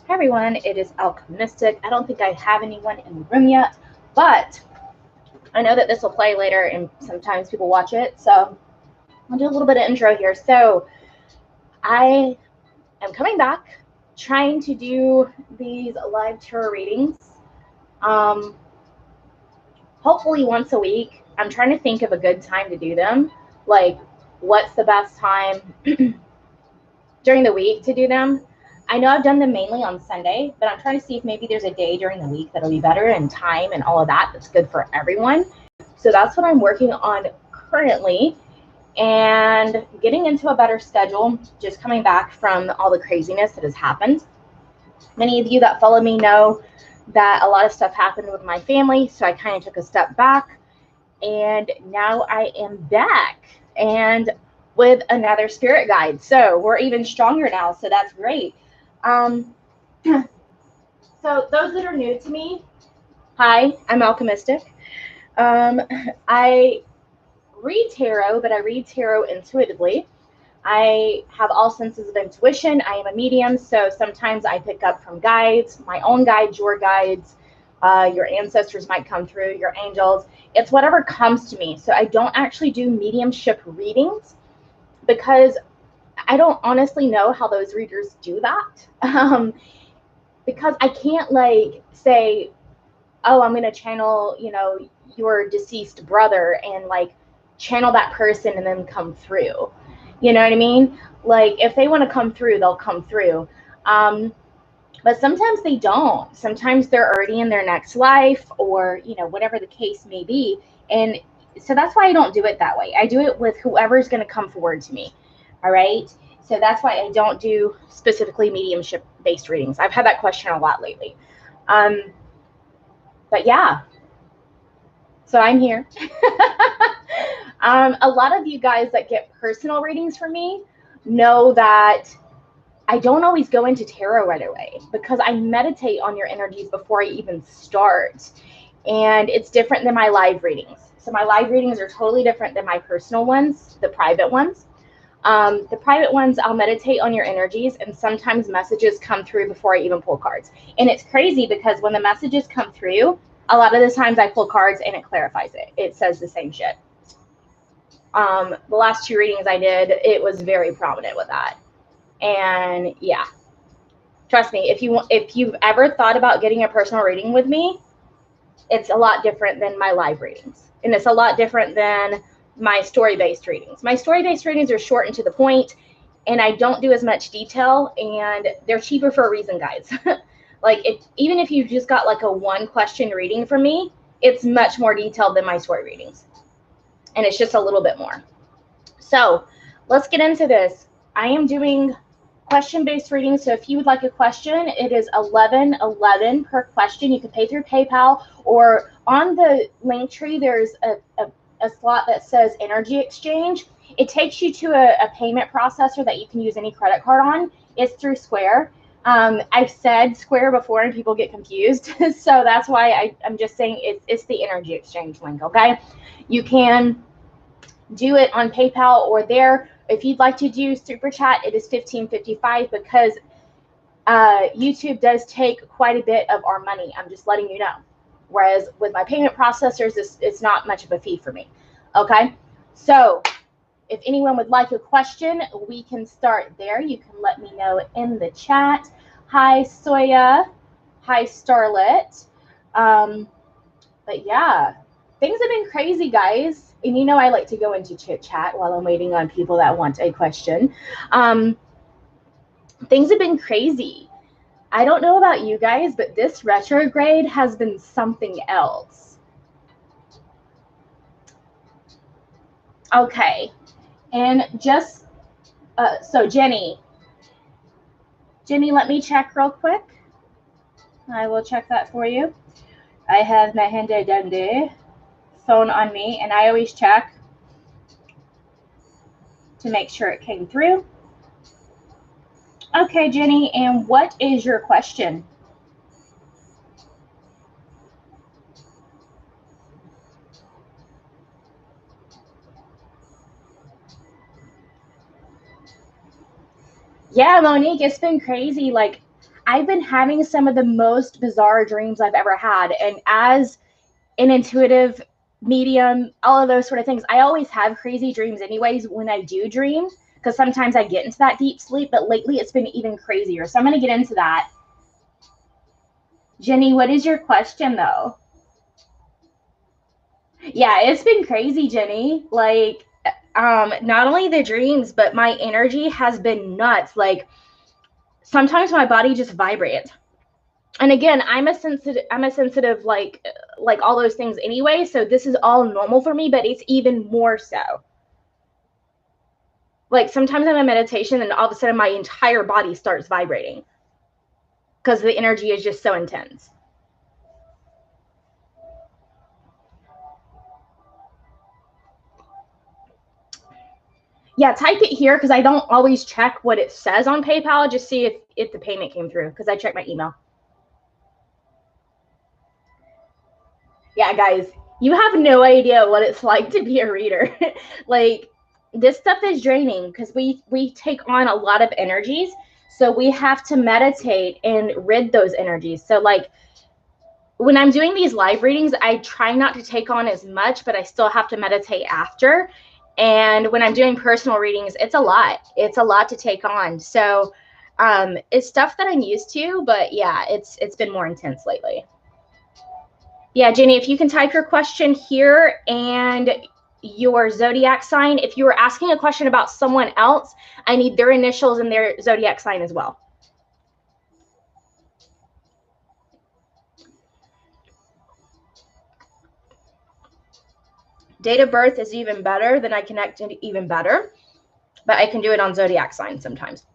Hi everyone, it is Alchemistic. I don't think I have anyone in the room yet, but I know that this will play later and sometimes people watch it, so I'll do a little bit of intro here. So I am coming back, trying to do these live tarot readings, hopefully once a week. I'm trying to think of a good time to do them, like what's the best time during the week to do them. I know I've done them mainly on Sunday, but I'm trying to see if maybe there's a day during the week that'll be better, and time and all of that that's good for everyone. So that's what I'm working on currently, and getting into a better schedule, just coming back from all the craziness that has happened. Many of you that follow me know that a lot of stuff happened with my family, so I kind of took a step back, and now I am back and with another spirit guide. So we're even stronger now, so that's great. So those that are new to me, hi, I'm Alchemistic. I read tarot, but I read tarot intuitively. I have all senses of intuition. I am a medium, so sometimes I pick up from guides, my own guides, your guides, your ancestors might come through, your angels. It's whatever comes to me. So I don't actually do mediumship readings because I don't honestly know how those readers do that. Because I can't like say, oh, I'm going to channel, your deceased brother and like channel that person and then come through. You know what I mean? Like if they want to come through, they'll come through. But sometimes they don't. Sometimes they're already in their next life or, whatever the case may be. And so that's why I don't do it that way. I do it with whoever's going to come forward to me. All right. So that's why I don't do specifically mediumship based readings. I've had that question a lot lately. But yeah, so I'm here. A lot of you guys that get personal readings from me know that I don't always go into tarot right away because I meditate on your energies before I even start. And it's different than my live readings. So my live readings are totally different than my personal ones, the private ones. The private ones, I'll meditate on your energies, and sometimes messages come through before I even pull cards. And it's crazy because when the messages come through, a lot of the times I pull cards and it clarifies it. It says the same shit. The last two readings I did, it was very prominent with that. And yeah, trust me, if you've ever thought about getting a personal reading with me, it's a lot different than my live readings. And it's a lot different than my story-based readings. My story-based readings are short and to the point, and I don't do as much detail, and they're cheaper for a reason, guys. Like even if you just got like a one question reading from me, it's much more detailed than my story readings. And it's just a little bit more. So let's get into this. I am doing question-based readings. So if you would like a question, it is $11.11 per question. You can pay through PayPal, or on the link tree, there's a slot that says energy exchange. It takes you to a payment processor that you can use any credit card on. It's through Square. I've said Square before and people get confused. So that's why I'm just saying it's the energy exchange link, okay? You can do it on PayPal or there. If you'd like to do Superchat, it is $15.55 because YouTube does take quite a bit of our money. I'm just letting you know. Whereas with my payment processors, it's not much of a fee for me. Okay? So if anyone would like a question, we can start there. You can let me know in the chat. Hi, Soya. Hi, Starlet. But yeah, things have been crazy, guys. And I like to go into chit chat while I'm waiting on people that want a question. Things have been crazy. I don't know about you guys, but this retrograde has been something else. Okay. And just, so Jenny, let me check real quick. I will check that for you. I have my Hende Dende phone on me, and I always check to make sure it came through. Okay, Jenny, and what is your question? Yeah, Monique, it's been crazy. Like, I've been having some of the most bizarre dreams I've ever had. And as an intuitive medium, all of those sort of things, I always have crazy dreams anyways when I do dream, because sometimes I get into that deep sleep, but lately it's been even crazier. So I'm going to get into that. Jenny, what is your question though? Yeah, it's been crazy, Jenny. Like, not only the dreams, but my energy has been nuts. Like, sometimes my body just vibrates. And again, I'm a sensitive like all those things anyway, so this is all normal for me, but it's even more so. Like sometimes I'm in meditation and all of a sudden my entire body starts vibrating because the energy is just so intense. Yeah, type it here because I don't always check what it says on PayPal. Just see if the payment came through because I check my email. Yeah, guys, you have no idea what it's like to be a reader. Like, this stuff is draining because we take on a lot of energies. So we have to meditate and rid those energies. So like when I'm doing these live readings, I try not to take on as much, but I still have to meditate after. And when I'm doing personal readings, it's a lot. It's a lot to take on. So it's stuff that I'm used to, but yeah, it's been more intense lately. Yeah, Jenny, if you can type your question here and your zodiac sign. If you were asking a question about someone else, I need their initials and their zodiac sign as well. Date of birth is even better, then I connect it even better, but I can do it on zodiac sign sometimes.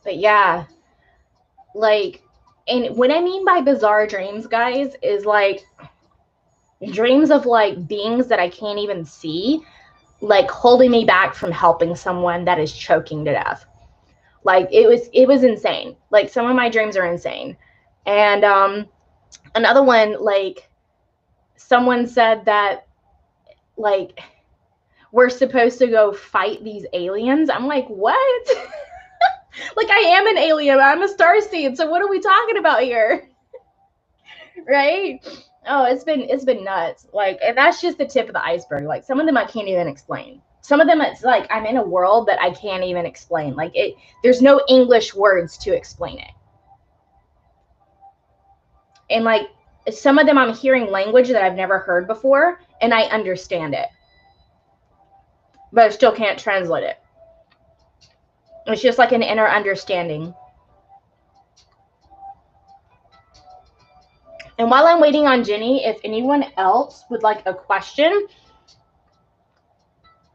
But yeah, like, and what I mean by bizarre dreams, guys, is like dreams of like beings that I can't even see, like holding me back from helping someone that is choking to death. Like it was insane. Like some of my dreams are insane. And another one, like someone said that like we're supposed to go fight these aliens. I'm like, what? Like I am an alien. I'm a starseed. So what are we talking about here? Right? Oh, it's been nuts. Like, and that's just the tip of the iceberg. Like some of them I can't even explain. Some of them it's like I'm in a world that I can't even explain. Like it there's no English words to explain it. And like some of them I'm hearing language that I've never heard before and I understand it. But I still can't translate it. It's just like an inner understanding. And while I'm waiting on Jenny, if anyone else would like a question,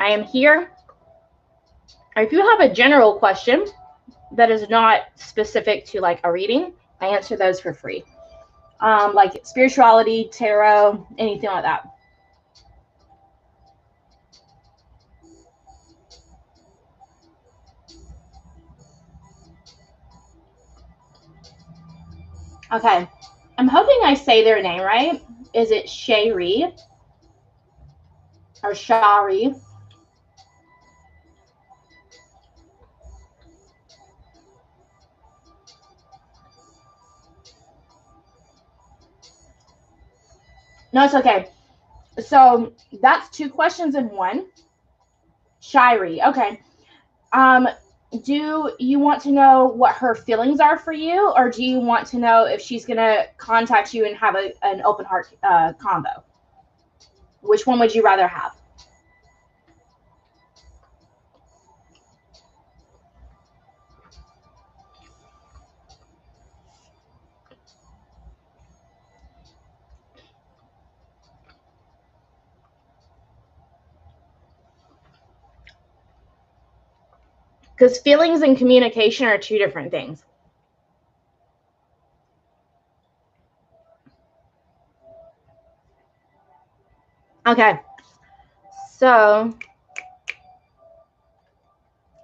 I am here. Or if you have a general question that is not specific to like a reading, I answer those for free. Like spirituality, tarot, anything like that. Okay. I'm hoping I say their name right. Is it Shari or Shari? No, it's okay. So that's two questions in one. Shari. Okay. Um, do you want to know what her feelings are for you, or do you want to know if she's gonna contact you and have an open heart convo? Which one would you rather have? Because feelings and communication are two different things. Okay. So,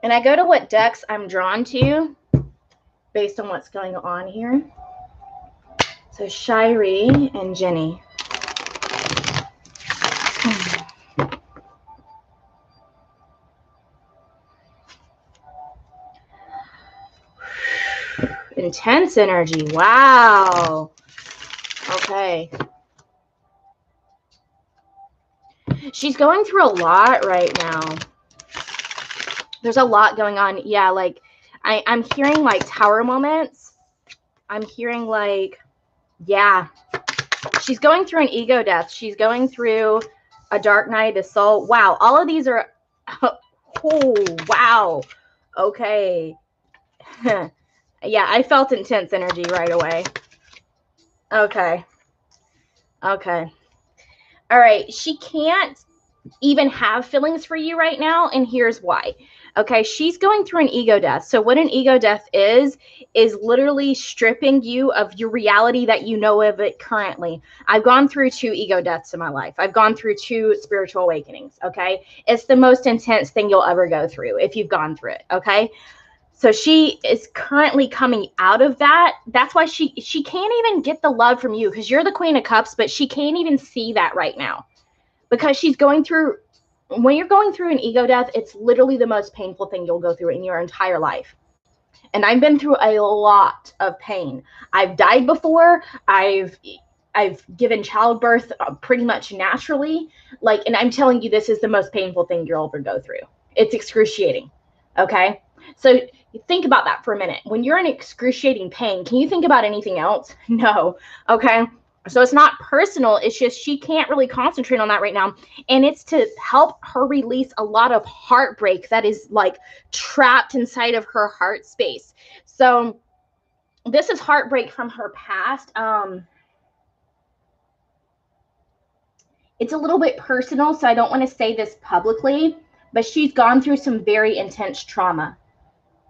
and I go to what decks I'm drawn to based on what's going on here. So Shiree and Jenny. Intense energy. Wow. Okay. She's going through a lot right now. There's a lot going on. Yeah, like I'm hearing like tower moments. I'm hearing like, yeah. She's going through an ego death. She's going through a dark night of soul. Wow. All of these are, oh, wow. Okay. Yeah, I felt intense energy right away. Okay. Okay. All right. She can't even have feelings for you right now, and here's why. Okay, she's going through an ego death. So what an ego death is literally stripping you of your reality that you know of it currently. I've gone through 2 ego deaths in my life. I've gone through 2 spiritual awakenings. Okay, it's the most intense thing you'll ever go through if you've gone through it. Okay, so she is currently coming out of that. That's why she can't even get the love from you, because you're the Queen of Cups, but she can't even see that right now. Because she's going through, when you're going through an ego death, it's literally the most painful thing you'll go through in your entire life. And I've been through a lot of pain. I've died before. I've given childbirth pretty much naturally. Like, and I'm telling you, this is the most painful thing you'll ever go through. It's excruciating. Okay. So think about that for a minute. When you're in excruciating pain, can you think about anything else? No. Okay. So it's not personal. It's just she can't really concentrate on that right now. And it's to help her release a lot of heartbreak that is like trapped inside of her heart space. So this is heartbreak from her past. It's a little bit personal, so I don't want to say this publicly, but she's gone through some very intense trauma.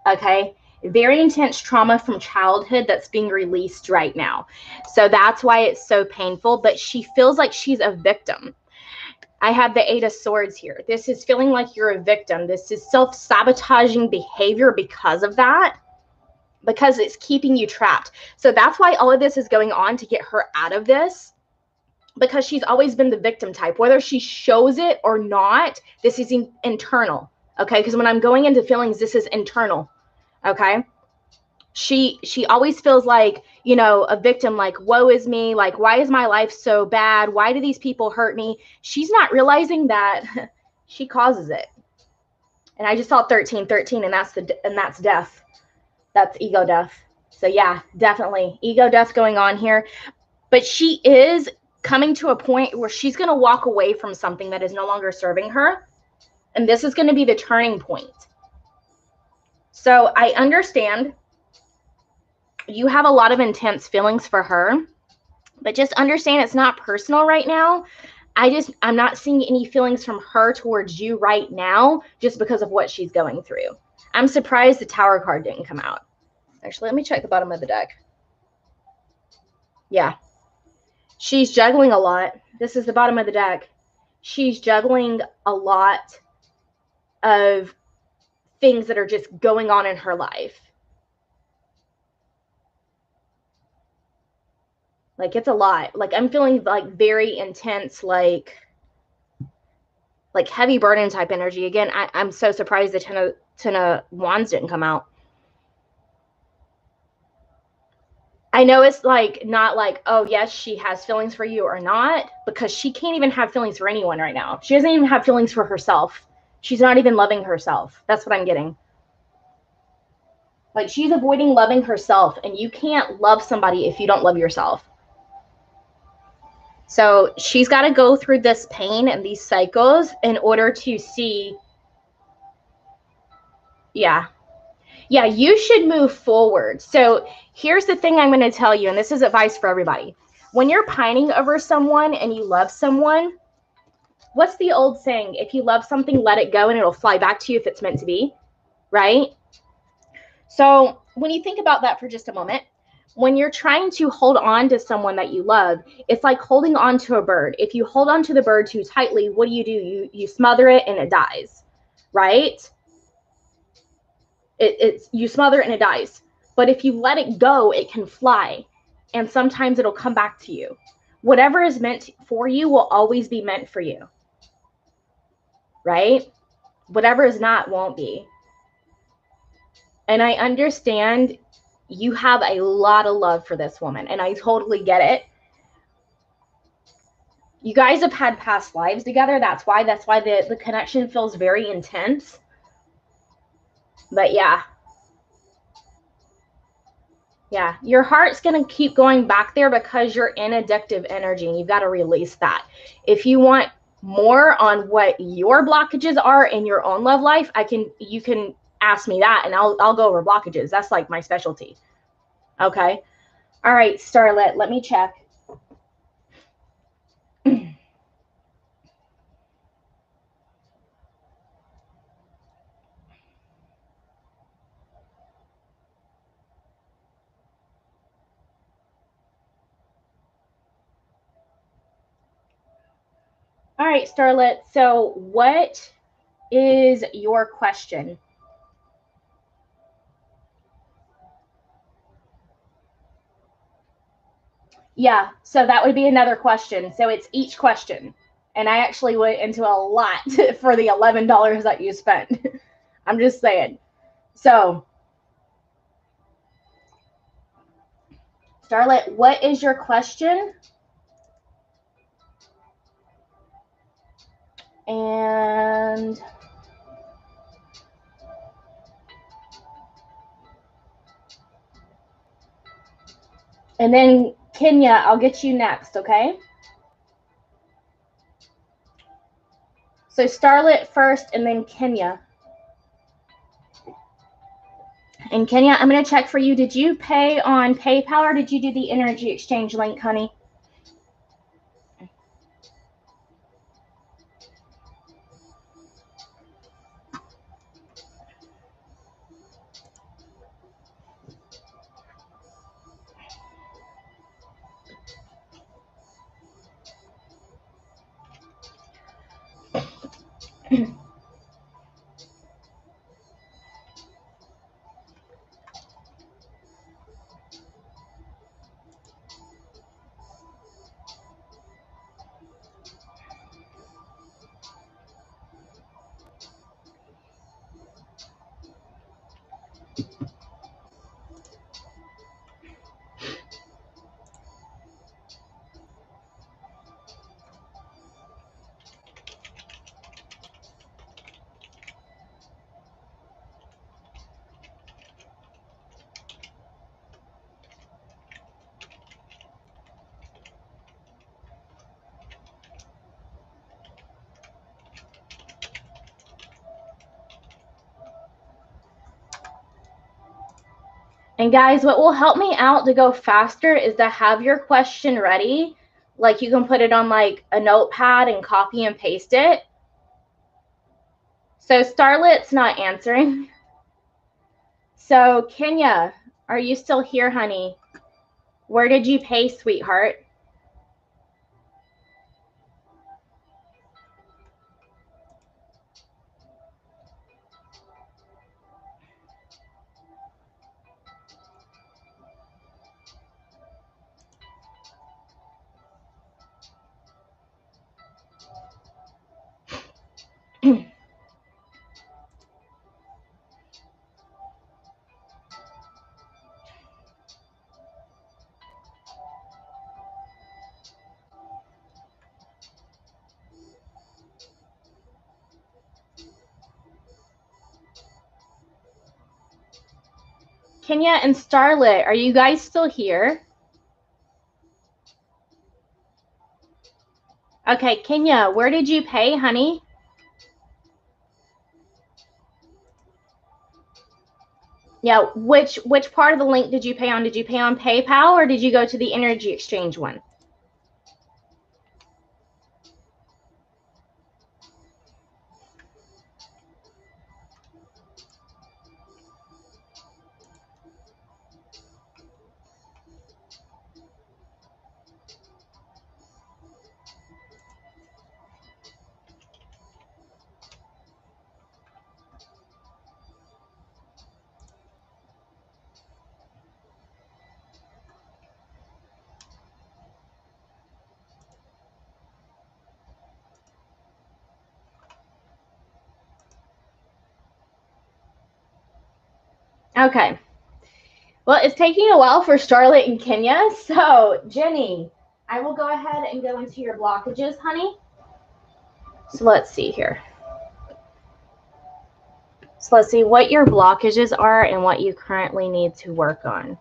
Okay. Very intense trauma from childhood that's being released right now. So that's why it's so painful, but she feels like she's a victim. I have the 8 of Swords here. This is feeling like you're a victim. This is self-sabotaging behavior because of that, because it's keeping you trapped. So that's why all of this is going on, to get her out of this, because she's always been the victim type. Whether she shows it or not, this is internal. Okay, because when I'm going into feelings, this is internal. Okay, she always feels like, you know, a victim, like, woe is me, like, why is my life so bad, why do these people hurt me? She's not realizing that she causes it. And I just saw 13, and that's death. That's ego death. So yeah, definitely ego death going on here. But she is coming to a point where she's going to walk away from something that is no longer serving her, and this is going to be the turning point. So I understand you have a lot of intense feelings for her, but just understand it's not personal right now. I'm not seeing any feelings from her towards you right now, just because of what she's going through. I'm surprised the Tower card didn't come out. Actually, let me check the bottom of the deck. Yeah. She's juggling a lot. This is the bottom of the deck. She's juggling a lot of things that are just going on in her life. Like, it's a lot. Like, I'm feeling like very intense, like heavy burden type energy. Again, I'm so surprised the Ten of Wands didn't come out. I know it's like not like, oh yes, she has feelings for you or not, because she can't even have feelings for anyone right now. She doesn't even have feelings for herself. She's not even loving herself. That's what I'm getting. Like, she's avoiding loving herself, and you can't love somebody if you don't love yourself. So she's got to go through this pain and these cycles in order to see. Yeah, you should move forward. So here's the thing I'm going to tell you, and this is advice for everybody. When you're pining over someone and you love someone, what's the old saying? If you love something, let it go and it'll fly back to you if it's meant to be, right? So when you think about that for just a moment, when you're trying to hold on to someone that you love, it's like holding on to a bird. If you hold on to the bird too tightly, what do? You smother it and it dies, right? It's you smother it and it dies. But if you let it go, it can fly, and sometimes it'll come back to you. Whatever is meant for you will always be meant for you, right? Whatever is not won't be. And I understand you have a lot of love for this woman, and I totally get it. You guys have had past lives together. That's why the connection feels very intense. But yeah, your heart's going to keep going back there because you're in addictive energy, and you've got to release that. If you want more on what your blockages are in your own love life, you can ask me that, and I'll go over blockages. That's like my specialty. Okay. All right, Starlet, let me check. All right, Starlet. So what is your question? Yeah, so that would be another question. So it's each question. And I actually went into a lot for the $11 that you spent. I'm just saying. So, Starlet, what is your question? And then Kenya, I'll get you next, okay? So Starlet first and then Kenya. And Kenya, I'm going to check for you. Did you pay on PayPal or did you do the energy exchange link, honey? And guys, what will help me out to go faster is to have your question ready. Like you can put it on like a notepad and copy and paste it. So Starlet's not answering. So Kenya, are you still here, honey? Where did you pay, sweetheart? Kenya and Starlet, are you guys still here? Okay, Kenya, where did you pay, honey? Yeah, which part of the link did you pay on? Did you pay on PayPal or did you go to the energy exchange one? Okay. Well, it's taking a while for Starlet and Kenya. So, Jenny, I will go ahead and go into your blockages, honey. So let's see here. So let's see what your blockages are and what you currently need to work on.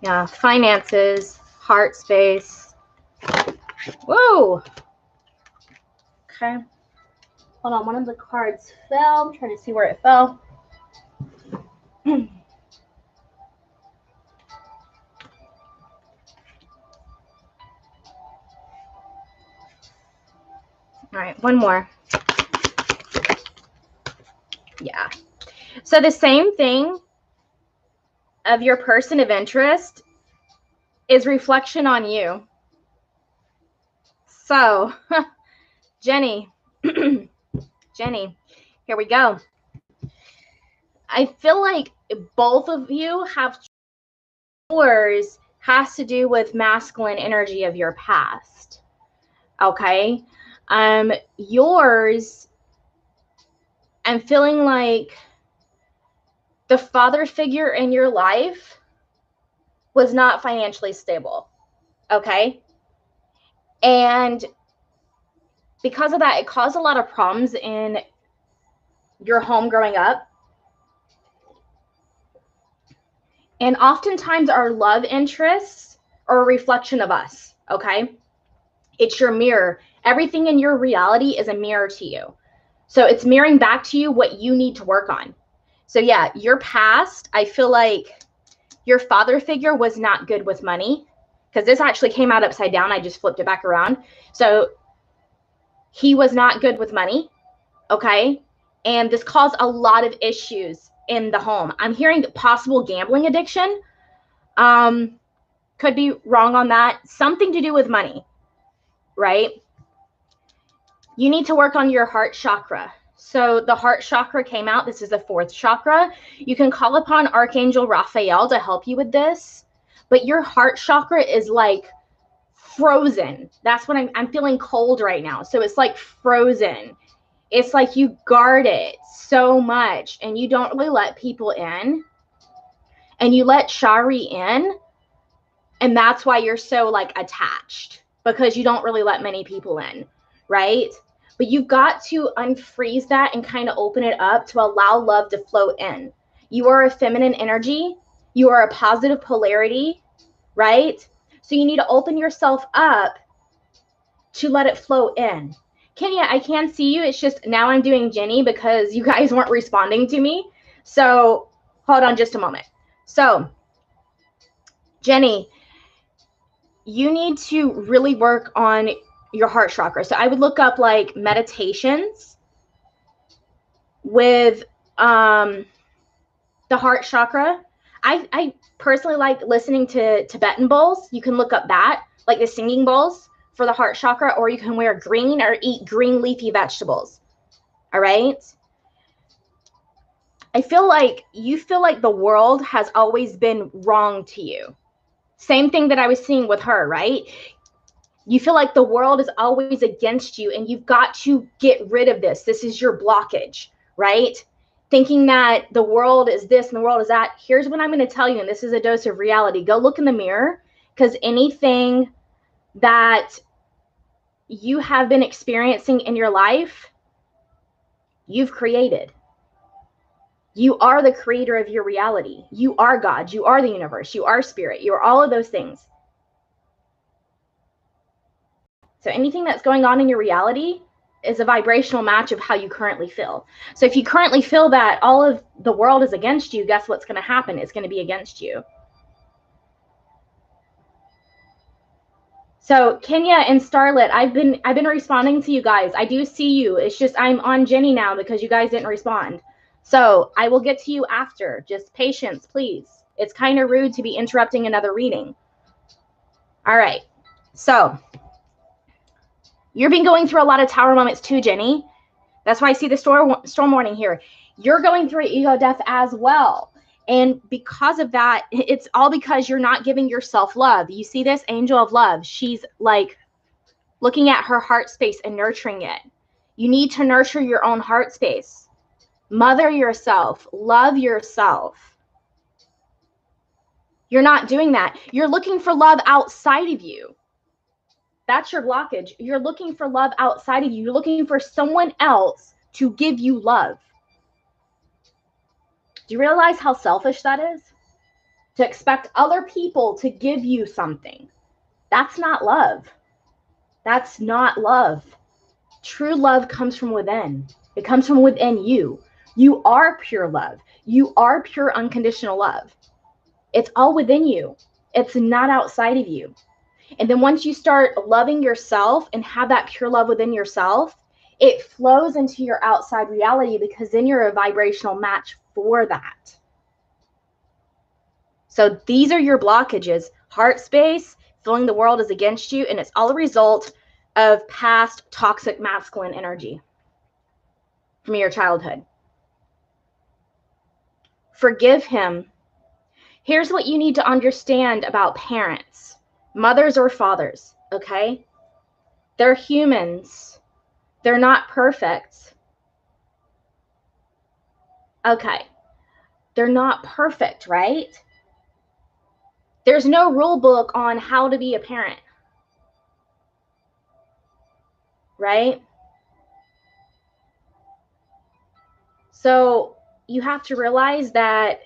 Yeah, finances, heart space. Whoa. Okay. Hold on, one of the cards fell. I'm trying to see where it fell. All right, one more. Yeah. So the same thing of your person of interest is reflection on you. So, Jenny, Jenny, here we go. I feel like both of you have yours has to do with masculine energy of your past. Okay. Yours, I'm feeling like the father figure in your life was not financially stable. Okay. And because of that, it caused a lot of problems in your home growing up. And oftentimes our love interests are a reflection of us. Okay. It's your mirror. Everything in your reality is a mirror to you. So it's mirroring back to you what you need to work on. So yeah, your past, I feel like your father figure was not good with money, because this actually came out upside down. I just flipped it back around. So he was not good with money. Okay. And this caused a lot of issues in the home. I'm hearing possible gambling addiction. Could be wrong on that. Something to do with money, right? You need to work on your heart chakra. So the heart chakra came out. This is the fourth chakra. You can call upon Archangel Raphael to help you with this, but your heart chakra is like frozen. That's what I'm feeling cold right now. So it's like frozen. It's like you guard it so much and you don't really let people in, and you let Shari in. And that's why you're so like attached, because you don't really let many people in, right? But you've got to unfreeze that and kind of open it up to allow love to flow in. You are a feminine energy. You are a positive polarity, right? So you need to open yourself up to let it flow in. Kenya, I can see you. It's just now I'm doing Jenny because you guys weren't responding to me. So hold on just a moment. So Jenny, you need to really work on your heart chakra. So I would look up like meditations with the heart chakra. I personally like listening to Tibetan bowls. You can look up that, like the singing bowls for the heart chakra, or you can wear green or eat green leafy vegetables. All right. I feel like you feel like the world has always been wrong to you. Same thing that I was seeing with her, right? You feel like the world is always against you, and you've got to get rid of this. This is your blockage, right? Thinking that the world is this and the world is that. Here's what I'm going to tell you, and this is a dose of reality. Go look in the mirror, because anything that you have been experiencing in your life, you've created. You are the creator of your reality. You are God. You are the universe. You are spirit. You are all of those things. So anything that's going on in your reality is a vibrational match of how you currently feel. So if you currently feel that all of the world is against you, guess what's going to happen? It's going to be against you. So Kenya and Starlet, I've been responding to you guys. I do see you. It's just I'm on Jenny now because you guys didn't respond. So I will get to you after. Just patience, please. It's kind of rude to be interrupting another reading. All right. So you've been going through a lot of tower moments too, Jenny. That's why I see the storm warning here. You're going through ego death as well. And because of that, it's all because you're not giving yourself love. You see this angel of love. She's like looking at her heart space and nurturing it. You need to nurture your own heart space. Mother yourself. Love yourself. You're not doing that. You're looking for love outside of you. That's your blockage. You're looking for love outside of you. You're looking for someone else to give you love. Do you realize how selfish that is? To expect other people to give you something. That's not love. That's not love. True love comes from within. It comes from within you. You are pure love. You are pure unconditional love. It's all within you. It's not outside of you. And then once you start loving yourself and have that pure love within yourself, it flows into your outside reality, because then you're a vibrational match for that. So these are your blockages. Heart space, feeling the world is against you, and it's all a result of past toxic masculine energy from your childhood. Forgive him. Here's what you need to understand about parents, mothers or fathers, okay? They're humans. They're not perfect. Okay. They're not perfect, right? There's no rule book on how to be a parent, right? So you have to realize that,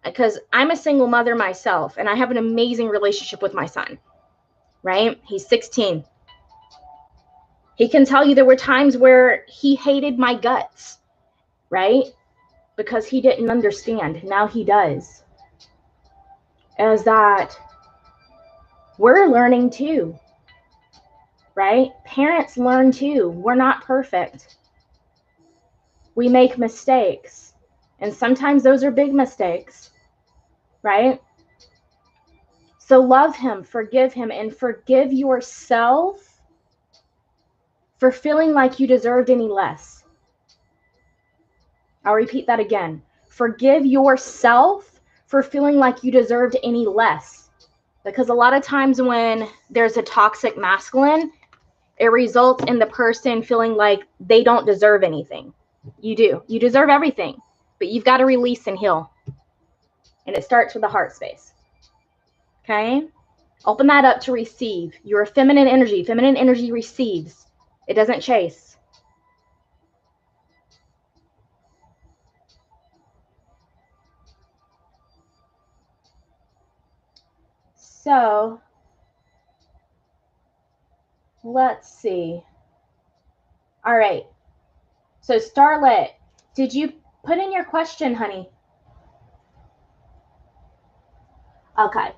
because I'm a single mother myself, and I have an amazing relationship with my son, right? He's 16. He can tell you there were times where he hated my guts, right? Because he didn't understand. Now he does. Is that we're learning too, right? Parents learn too. We're not perfect. We make mistakes. And sometimes those are big mistakes, right? So love him, forgive him, and forgive yourself for feeling like you deserved any less. I'll repeat that again. Forgive yourself for feeling like you deserved any less. Because a lot of times when there's a toxic masculine, it results in the person feeling like they don't deserve anything. You do. You deserve everything. But you've got to release and heal. And it starts with the heart space. Okay? Open that up to receive. You're a feminine energy. Feminine energy receives. It doesn't chase. So, let's see. All right. So, Starlet, did you put in your question, honey? Okay.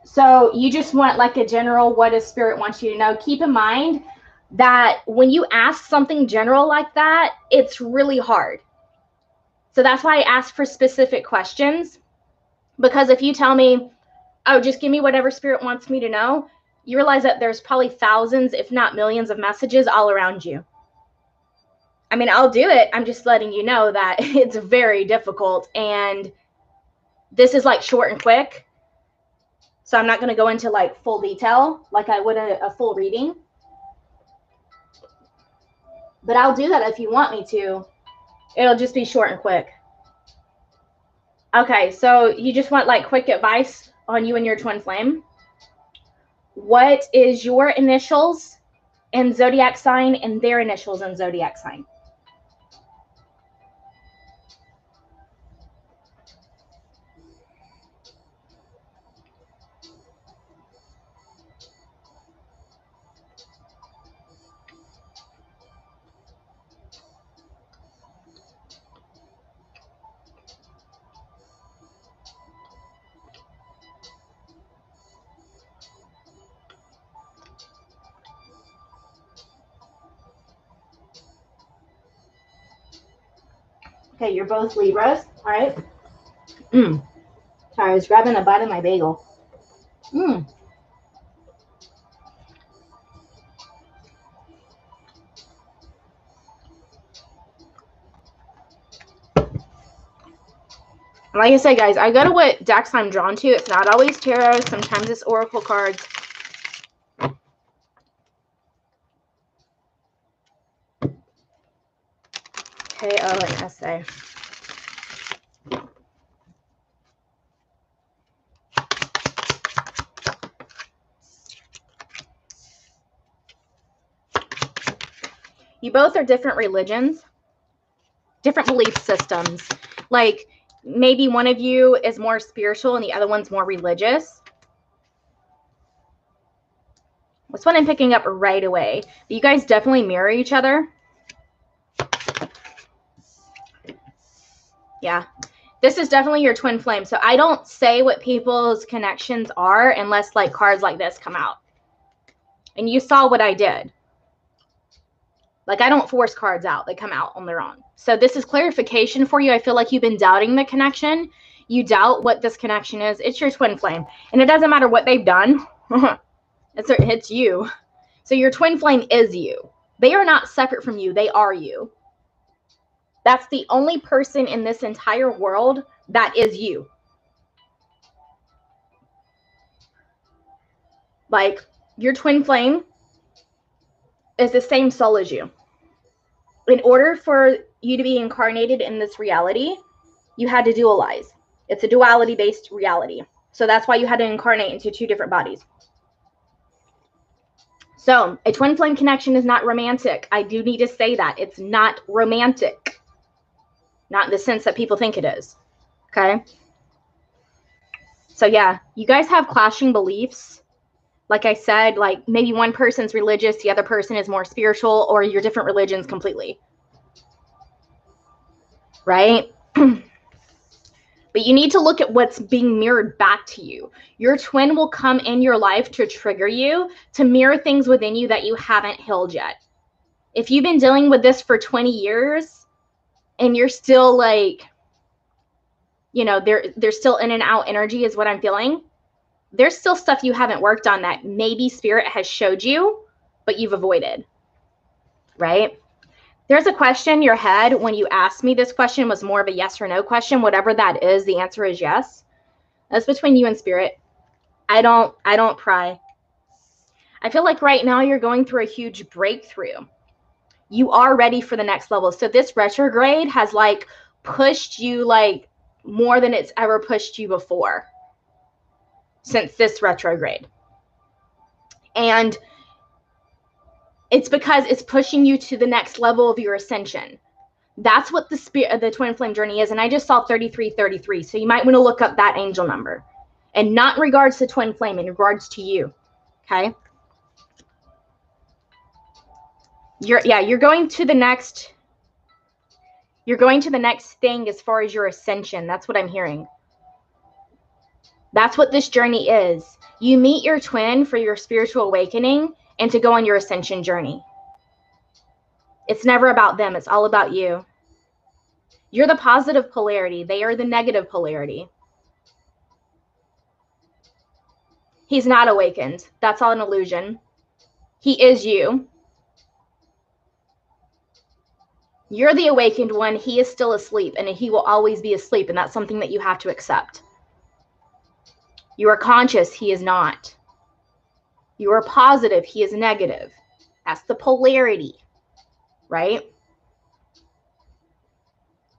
So, you just want like a general, what does Spirit want you to know? Keep in mind that when you ask something general like that, it's really hard. So, that's why I ask for specific questions. Because if you tell me, oh, just give me whatever Spirit wants me to know, you realize that there's probably thousands, if not millions, of messages all around you. I mean, I'll do it. I'm just letting you know that it's very difficult. And this is like short and quick. So I'm not going to go into like full detail like I would a full reading. But I'll do that if you want me to. It'll just be short and quick. Okay, so you just want like quick advice on you and your twin flame. What is your initials and zodiac sign and their initials and zodiac sign? Okay, you're both Libras, all right? Sorry, I was grabbing a bite of my bagel. Like I said, guys, I go to what decks I'm drawn to. It's not always tarot. Sometimes it's oracle cards. KO and SA. You both are different religions, different belief systems. Like, maybe one of you is more spiritual and the other one's more religious. That's what I'm picking up right away. You guys definitely mirror each other. Yeah. This is definitely your twin flame. So I don't say what people's connections are unless like cards like this come out. And you saw what I did. Like, I don't force cards out. They come out on their own. So this is clarification for you. I feel like you've been doubting the connection. You doubt what this connection is. It's your twin flame. And it doesn't matter what they've done. It's you. So your twin flame is you. They are not separate from you. They are you. That's the only person in this entire world that is you. Like, your twin flame is the same soul as you. In order for you to be incarnated in this reality, you had to dualize. It's a duality-based reality. So that's why you had to incarnate into two different bodies. So a twin flame connection is not romantic. I do need to say that. It's not romantic. Not in the sense that people think it is. Okay? So yeah, you guys have clashing beliefs. Like I said, like maybe one person's religious, the other person is more spiritual, or you're different religions completely. Right? But you need to look at what's being mirrored back to you. Your twin will come in your life to trigger you, to mirror things within you that you haven't healed yet. If you've been dealing with this for 20 years and you're still like, you know, there's still in and out energy is what I'm feeling. There's still stuff you haven't worked on that maybe spirit has showed you, but you've avoided, right? There's a question in your head when you asked me this question was more of a yes or no question. Whatever that is, the answer is yes. That's between you and spirit. I don't pry. I feel like right now you're going through a huge breakthrough. You are ready for the next level. So this retrograde has like pushed you like more than it's ever pushed you before since this retrograde. And it's because it's pushing you to the next level of your ascension. That's what the twin flame journey is. And I just saw 3333. So you might want to look up that angel number. And not in regards to twin flame, in regards to you. Okay? You're going to the next thing as far as your ascension. That's what I'm hearing. That's what this journey is. You meet your twin for your spiritual awakening and to go on your ascension journey. It's never about them. It's all about you. You're the positive polarity. They are the negative polarity. He's not awakened. That's all an illusion. He is you. You're the awakened one. He is still asleep, and he will always be asleep, and that's something that you have to accept. You are conscious. He is not. You are positive. He is negative. That's the polarity, right?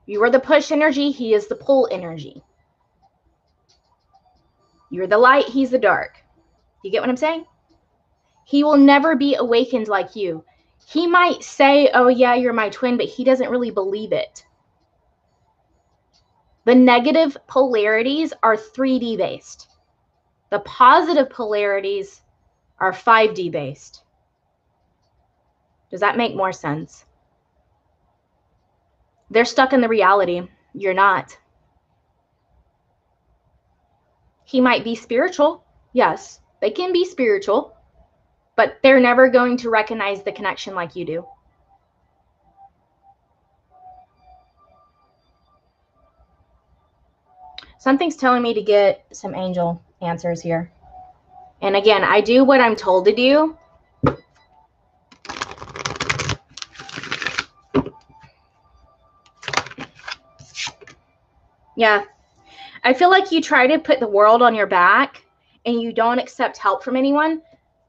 You are the push energy. He is the pull energy. You're the light. He's the dark. You get what I'm saying? He will never be awakened like you. He might say, oh yeah, you're my twin, but he doesn't really believe it. The negative polarities are 3D based. The positive polarities are 5D based. Does that make more sense? They're stuck in the reality. You're not. He might be spiritual. Yes, they can be spiritual, but they're never going to recognize the connection like you do. Something's telling me to get some angel answers here. And again, I do what I'm told to do. Yeah. I feel like you try to put the world on your back and you don't accept help from anyone.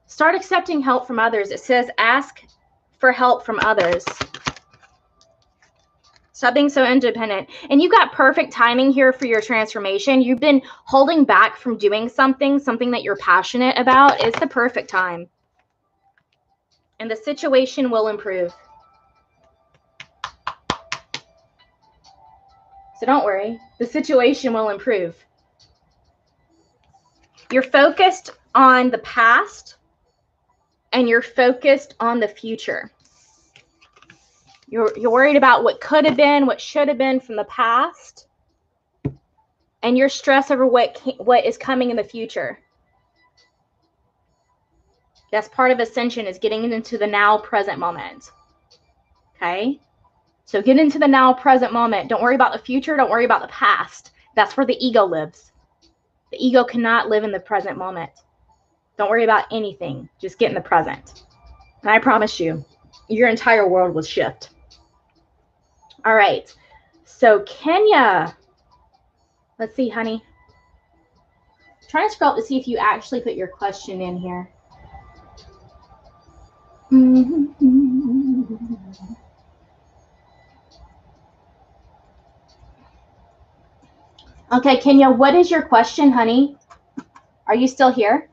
Start accepting help from others. It says ask for help from others. Stop being so independent. And you got perfect timing here for your transformation. You've been holding back from doing something that you're passionate about. It's the perfect time. And the situation will improve. So don't worry. The situation will improve. You're focused on the past and you're focused on the future. You're worried about what could have been, what should have been from the past, and you're stressed over what is coming in the future. That's part of ascension, is getting into the now present moment. Okay? So get into the now present moment. Don't worry about the future. Don't worry about the past. That's where the ego lives. The ego cannot live in the present moment. Don't worry about anything. Just get in the present. And I promise you, your entire world will shift. All right. So Kenya. Let's see, honey. I'm trying to scroll up to see if you actually put your question in here. Okay, Kenya, what is your question, honey? Are you still here?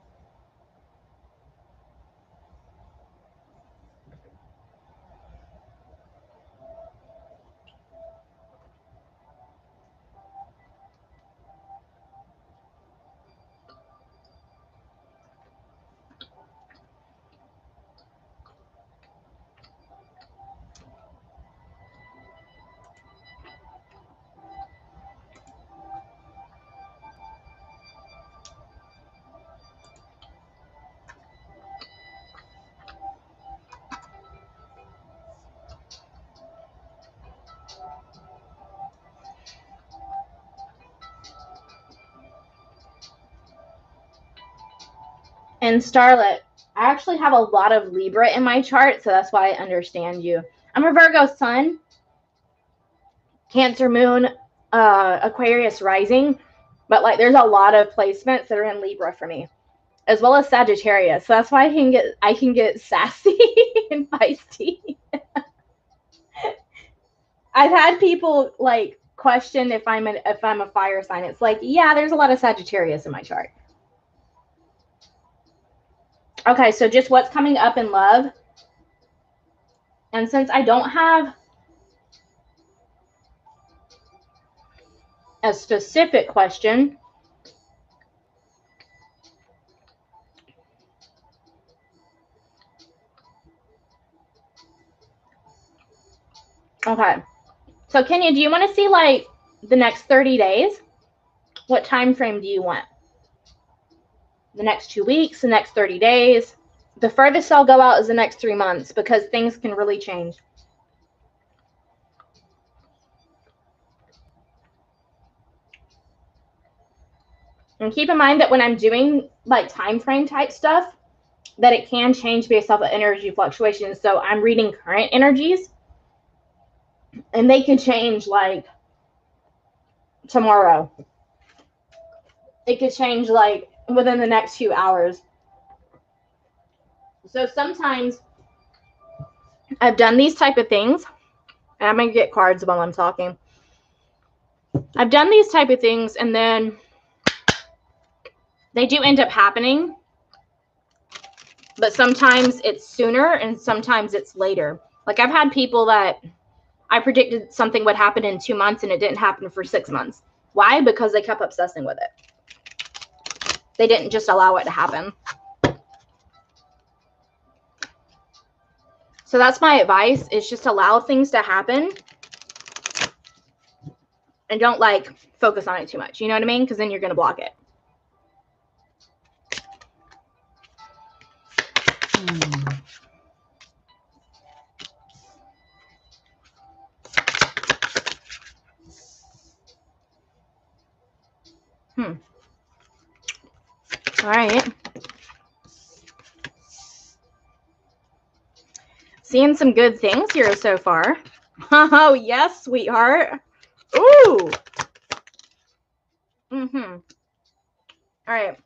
And Starlet, I actually have a lot of Libra in my chart, so that's why I understand you. I'm a Virgo sun, Cancer moon, Aquarius rising, but like there's a lot of placements that are in Libra for me, as well as Sagittarius. So that's why I can get sassy and feisty. I've had people like question if I'm a fire sign. It's like, yeah, there's a lot of Sagittarius in my chart. Okay, so just what's coming up in love. And since I don't have a specific question, okay. So Kenya, do you want to see like the next 30 days? What time frame do you want? The next 2 weeks, the next 30 days? The furthest I'll go out is the next 3 months because things can really change. And keep in mind that when I'm doing like time frame type stuff, that it can change based off of energy fluctuations. So I'm reading current energies and they can change like tomorrow. It could change like within the next few hours. So sometimes I've done these type of things, and I'm going to get cards while I'm talking. I've done these type of things, and then they do end up happening, but sometimes it's sooner and sometimes it's later. Like I've had people that I predicted something would happen in 2 months and it didn't happen for 6 months. Why? Because they kept obsessing with it. They didn't just allow it to happen. So that's my advice, is just allow things to happen and don't like focus on it too much. You know what I mean? Because then you're going to block it. All right. Seeing some good things here so far. Oh, yes, sweetheart. Ooh. All right.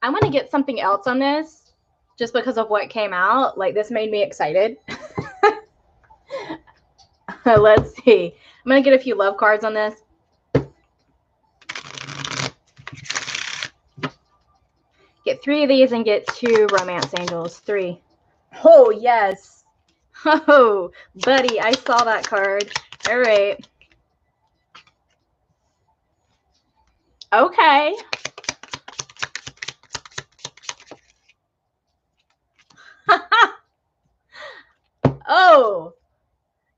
I'm going to get something else on this just because of what came out. Like, this made me excited. Let's see. I'm going to get a few love cards on this. Get 3 of these and get 2 romance angels. 3. Oh, yes. Oh, buddy, I saw that card. All right. Okay. Oh,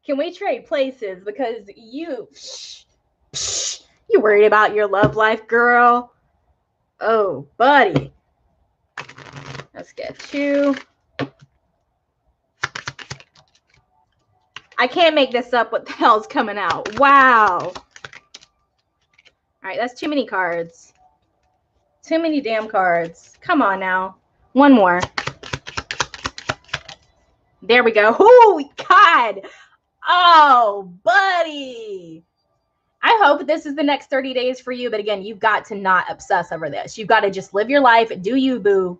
can we trade places? Because you worried about your love life, girl. Oh, buddy. Let's get 2. I can't make this up. What the hell's coming out? Wow. All right, that's too many cards. Too many damn cards. Come on now. One more. There we go. Oh, God. Oh, buddy. I hope this is the next 30 days for you. But again, you've got to not obsess over this. You've got to just live your life. Do you, boo.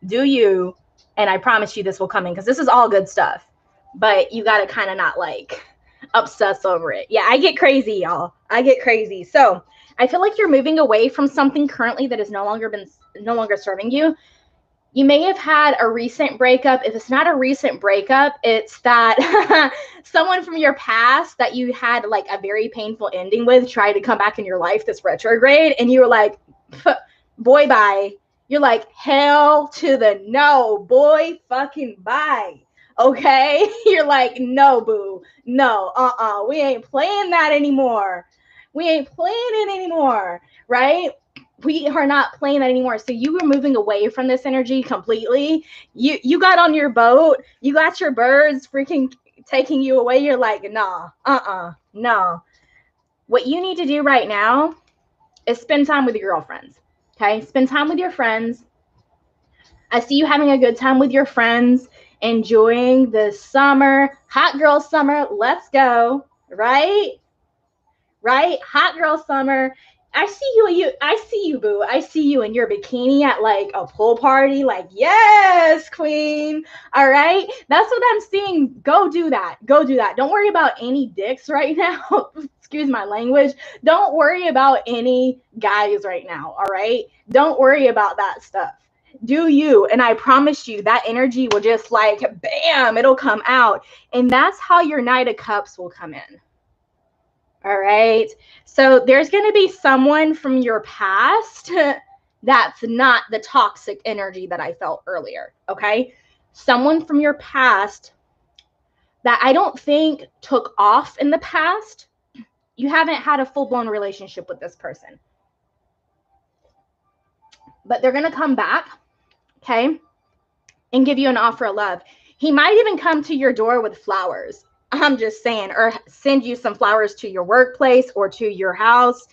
Do you. And I promise you this will come in because this is all good stuff. But you got to kind of not like obsess over it. Yeah, I get crazy, y'all. I get crazy. So I feel like you're moving away from something currently that is no longer serving you. You may have had a recent breakup. If it's not a recent breakup, it's that someone from your past that you had like a very painful ending with tried to come back in your life this retrograde, and you were like, boy, bye. You're like, hell to the no, boy, fucking bye. Okay? You're like, no, boo. No, we ain't playing that anymore. We ain't playing it anymore, right? We are not playing that anymore. So you were moving away from this energy completely. You got on your boat. You got your birds freaking taking you away. You're like, nah, no. What you need to do right now is spend time with your girlfriends. Okay? Spend time with your friends. I see you having a good time with your friends, enjoying the summer. Hot girl summer. Let's go. Right? Right? Hot girl summer. I see you, boo. I see you in your bikini at like a pool party. Like, yes, queen. All right. That's what I'm seeing. Go do that. Go do that. Don't worry about any dicks right now. Excuse my language. Don't worry about any guys right now. All right. Don't worry about that stuff. Do you. And I promise you that energy will just like, bam, it'll come out. And that's how your Knight of Cups will come in. All right. So there's going to be someone from your past that's not the toxic energy that I felt earlier. Okay. Someone from your past that I don't think took off in the past. You haven't had a full-blown relationship with this person. But they're going to come back. Okay. And give you an offer of love. He might even come to your door with flowers. I'm just saying, or send you some flowers to your workplace or to your house.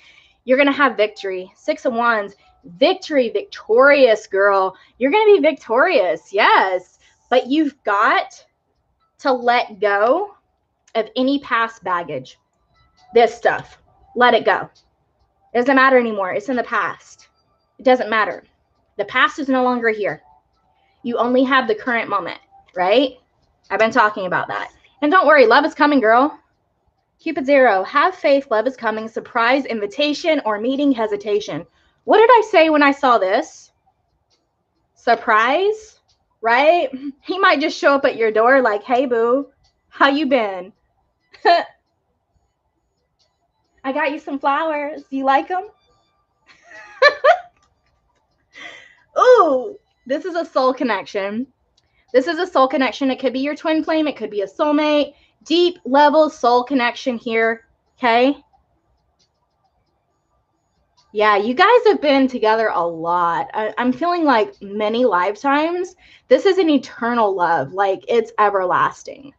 You're going to have victory. 6 of Wands, victory, victorious, girl. You're going to be victorious. Yes. But you've got to let go of any past baggage. This stuff. Let it go. It doesn't matter anymore. It's in the past. It doesn't matter. The past is no longer here. You only have the current moment, right? I've been talking about that. And don't worry, love is coming, girl. Cupid 0, have faith, love is coming, surprise, invitation, or meeting hesitation. What did I say when I saw this? Surprise, right? He might just show up at your door like, hey, boo, how you been? I got you some flowers. You like them? Ooh, this is a soul connection. This is a soul connection. It could be your twin flame. It could be a soulmate. Deep level soul connection here. Okay. Yeah, you guys have been together a lot. I'm feeling like many lifetimes. This is an eternal love. Like it's everlasting.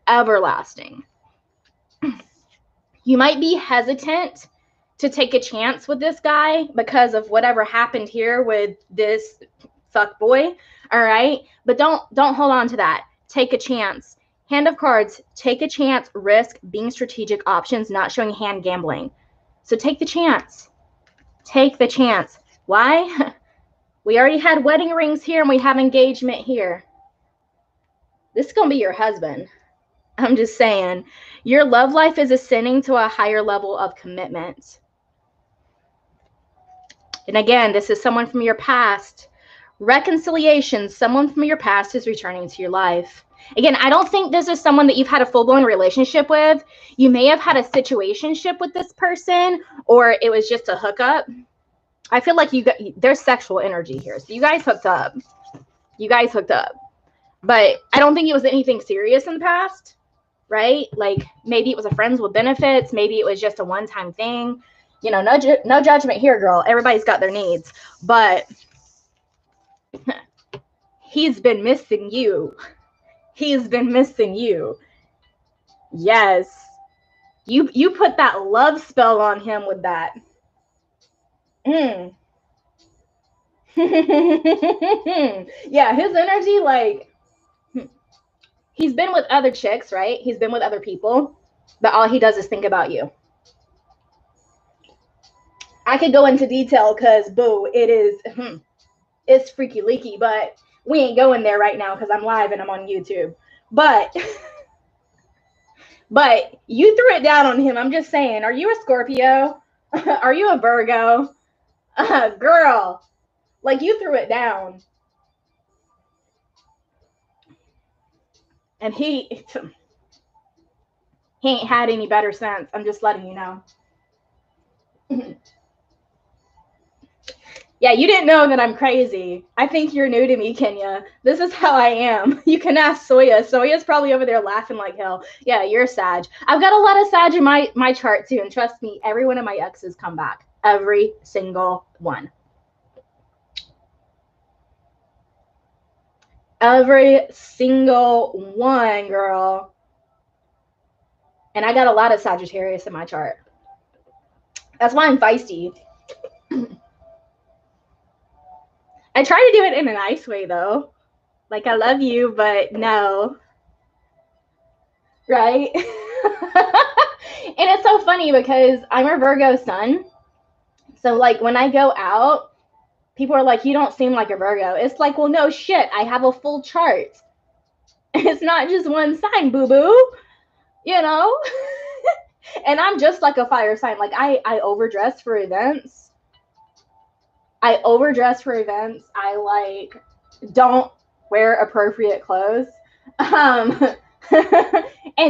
Everlasting. You might be hesitant to take a chance with this guy because of whatever happened here with this fuck boy. All right. But don't hold on to that. Take a chance. Hand of Cards, take a chance, risk, being strategic, options, not showing hand, gambling. So take the chance. Take the chance. Why? We already had wedding rings here and we have engagement here. This is going to be your husband. I'm just saying. Your love life is ascending to a higher level of commitment. And again, this is someone from your past. Reconciliation, someone from your past is returning to your life. Again, I don't think this is someone that you've had a full-blown relationship with. You may have had a situationship with this person, or it was just a hookup. I feel like there's sexual energy here. So you guys hooked up. But I don't think it was anything serious in the past, right? Like maybe it was a friends with benefits. Maybe it was just a one-time thing. You know, no judgment here, girl. Everybody's got their needs. But he's been missing you. He's been missing you. Yes. You put that love spell on him with that. Yeah, his energy, like, he's been with other chicks, right? He's been with other people, but all he does is think about you. I could go into detail because, boo, it's freaky leaky, but we ain't going there right now because I'm live and I'm on YouTube. But you threw it down on him. I'm just saying, are you a Scorpio? Are you a Virgo? Girl, like you threw it down. And he ain't had any better sense. I'm just letting you know. Yeah, you didn't know that I'm crazy. I think you're new to me, Kenya. This is how I am. You can ask Soya. Soya's probably over there laughing like hell. Yeah, you're Sag. I've got a lot of Sag in my chart too, and trust me, every one of my exes come back. Every single one. Every single one, girl. And I got a lot of Sagittarius in my chart. That's why I'm feisty. I try to do it in a nice way, though. Like, I love you, but no. Right? And it's so funny because I'm a Virgo sun. So, like, when I go out, people are like, you don't seem like a Virgo. It's like, well, no shit. I have a full chart. It's not just one sign, boo-boo. You know? And I'm just like a fire sign. Like, I overdress for events. I like don't wear appropriate clothes. And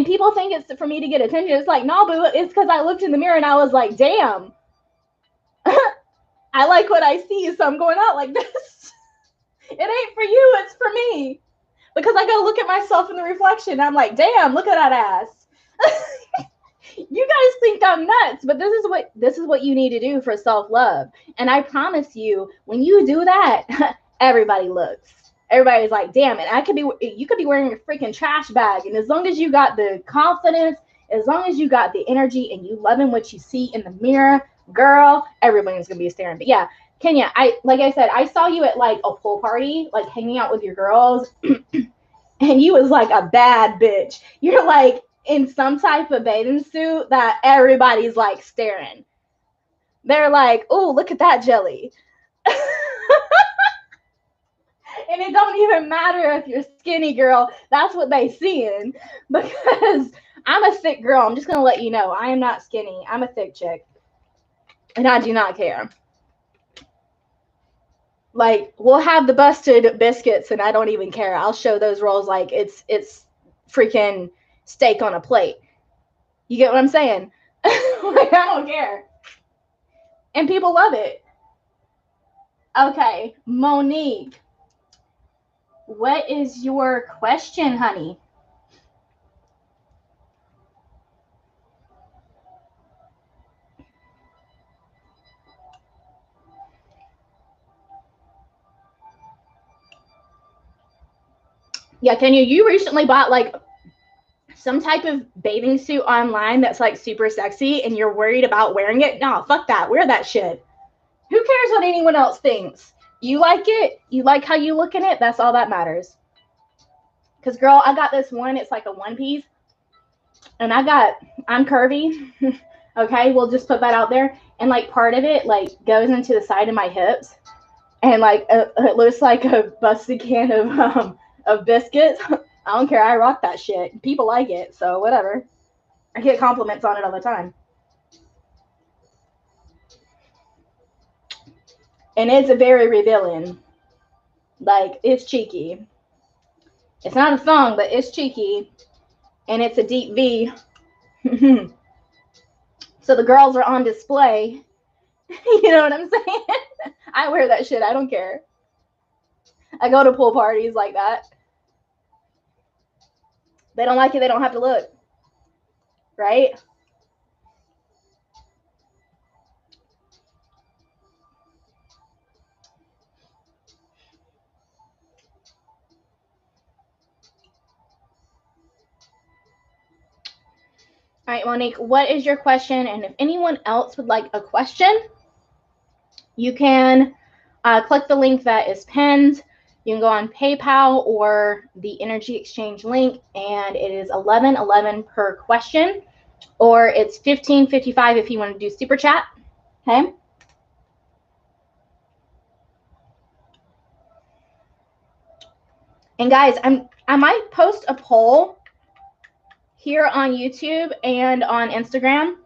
people think it's for me to get attention. It's like, no, boo, it's because I looked in the mirror and I was like, damn. I like what I see, so I'm going out like this. It ain't for you, it's for me. Because I gotta look at myself in the reflection. I'm like, damn, look at that ass. You guys think I'm nuts, but this is what you need to do for self-love. And I promise you, when you do that, everybody looks. Everybody's like, damn it, you could be wearing a freaking trash bag. And as long as you got the confidence, as long as you got the energy and you loving what you see in the mirror, girl, everybody's gonna be staring. But yeah, Kenya, like I said, I saw you at like a pool party, like hanging out with your girls, and you was like a bad bitch. You're like in some type of bathing suit that everybody's like staring. They're like, oh, look at that jelly. And it don't even matter if you're skinny, girl. That's what they seeing. Because I'm a thick girl. I'm just going to let you know. I am not skinny. I'm a thick chick. And I do not care. Like, we'll have the busted biscuits and I don't even care. I'll show those rolls like it's freaking steak on a plate. You get what I'm saying? Like, I don't care. And people love it. Okay, Monique. What is your question, honey? Yeah, Kenya, you recently bought like some type of bathing suit online that's like super sexy and you're worried about wearing it? No, fuck that. Wear that shit. Who cares what anyone else thinks? You like it? You like how you look in it? That's all that matters. Because, girl, I got this one. It's like a one piece. And I'm curvy. Okay, we'll just put that out there. And like part of it like goes into the side of my hips, and like it looks like a busted can of biscuits. I don't care. I rock that shit. People like it, so whatever. I get compliments on it all the time. And it's a very revealing. Like, it's cheeky. It's not a thong, but it's cheeky. And it's a deep V. So the girls are on display. You know what I'm saying? I wear that shit. I don't care. I go to pool parties like that. They don't like it. They don't have to look. Right? All right, Monique, what is your question? And if anyone else would like a question, you can click the link that is pinned. You can go on PayPal or the Energy Exchange link, and it is $11.11 per question, or it's $15.55 if you want to do Super Chat. Okay. And guys, I might post a poll here on YouTube and on Instagram,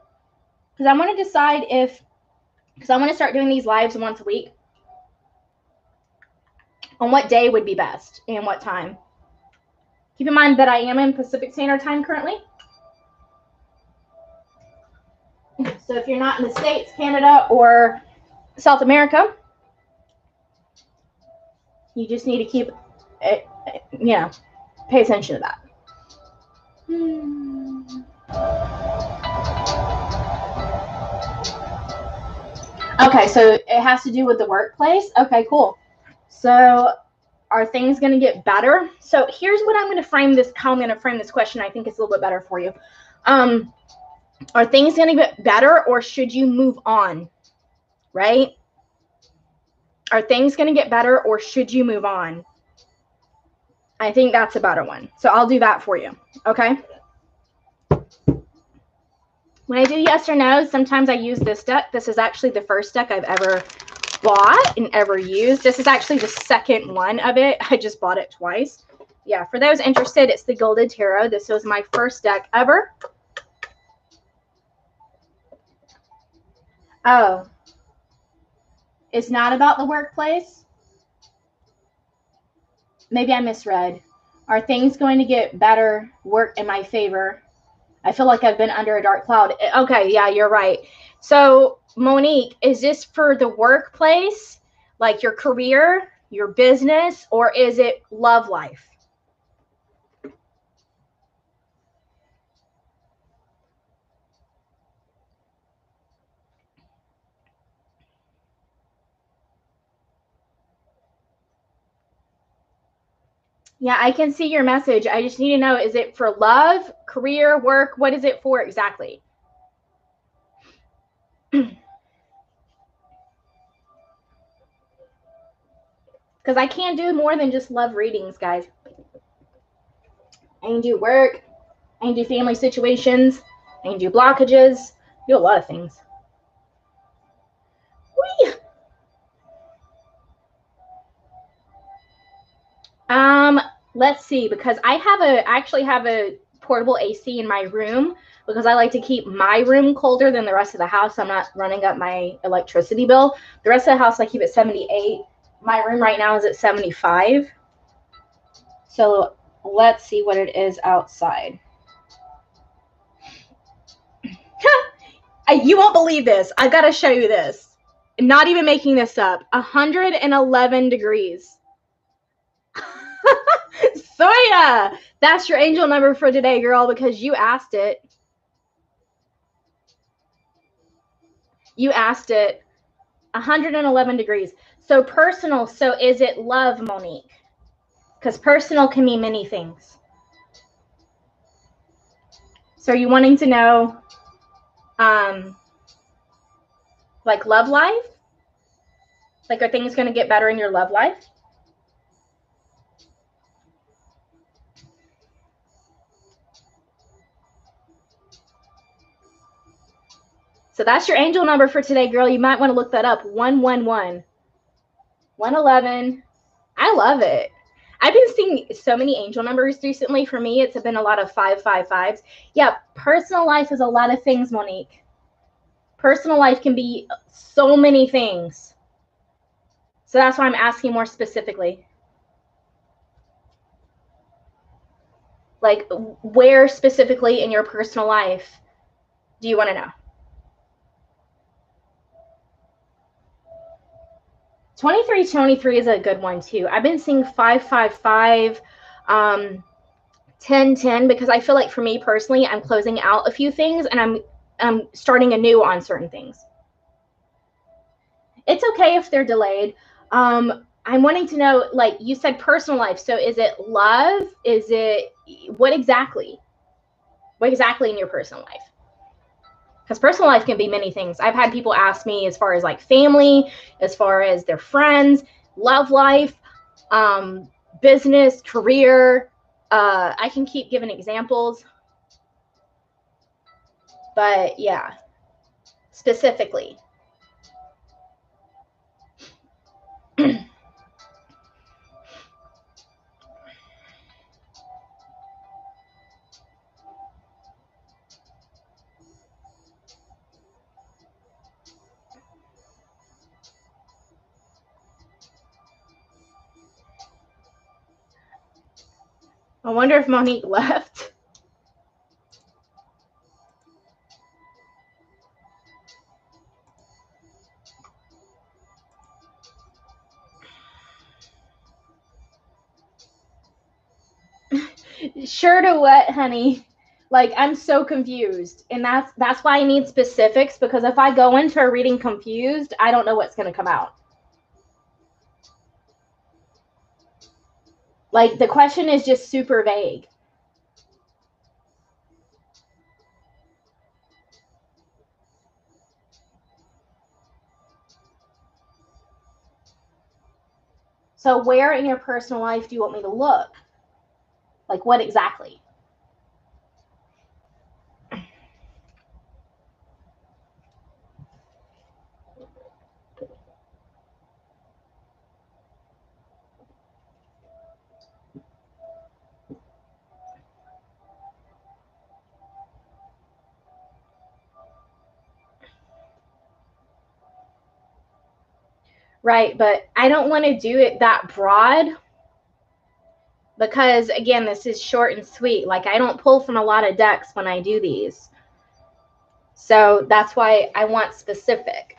because I want to decide because I want to start doing these lives once a week, on what day would be best and what time. Keep in mind that I am in Pacific Standard Time currently. So if you're not in the States, Canada, or South America, you just need to keep it, pay attention to that. Okay, so it has to do with the workplace. Okay, cool. So are things going to get better? So here's what I'm going to frame this, how I'm going to frame this question. I think it's a little bit better for you. Are things going to get better, or should you move on? Right? Are things going to get better, or should you move on? I think that's a better one. So I'll do that for you. Okay. When I do yes or no, sometimes I use this deck. This is actually the first deck I've ever bought and ever used. This is actually the second one of it. I just bought it twice. Yeah, for those interested, it's the Gilded Tarot. This was my first deck ever. Oh, it's not about the workplace? Maybe I misread. Are things going to get better, work in my favor? I feel like I've been under a dark cloud. Okay, yeah, you're right. So, Monique, is this for the workplace, like your career, your business, or is it love life? Yeah, I can see your message. I just need to know, is it for love, career, work? What is it for exactly? Because I can't do more than just love readings, guys. I can do work. I can do family situations. I can do blockages. Do a lot of things. Whee! Let's see, because I actually have a portable AC in my room, because I like to keep my room colder than the rest of the house. I'm not running up my electricity bill. The rest of the house I keep at 78. My room right now is at 75. So let's see what it is outside. You won't believe this. I've got to show you this. Not even making this up. 111 degrees. Soya, that's your angel number for today, girl, because you asked it. You asked it. 111 degrees. So personal. So is it love, Monique? Because personal can mean many things. So are you wanting to know, like love life? Like, are things going to get better in your love life? So that's your angel number for today, girl. You might want to look that up. 111. 111. I love it. I've been seeing so many angel numbers recently. For me, it's been a lot of 555s. Yeah, personal life is a lot of things, Monique. Personal life can be so many things. So that's why I'm asking more specifically. Like, where specifically in your personal life do you want to know? 2323 is a good one too. I've been seeing 555, 1010, because I feel like for me personally, I'm closing out a few things and I'm starting anew on certain things. It's okay if they're delayed. I'm wanting to know, like you said, personal life. So is it love? Is it what exactly? What exactly in your personal life? Because personal life can be many things. I've had people ask me as far as like family, as far as their friends, love life, business, career. I can keep giving examples. But yeah, specifically. I wonder if Monique left. Sure to what, honey? Like, I'm so confused. And that's why I need specifics, because if I go into a reading confused, I don't know what's going to come out. Like, the question is just super vague. So where in your personal life do you want me to look? Like, what exactly? Right, but I don't want to do it that broad, because again, this is short and sweet. Like, I don't pull from a lot of decks when I do these. So that's why I want specific.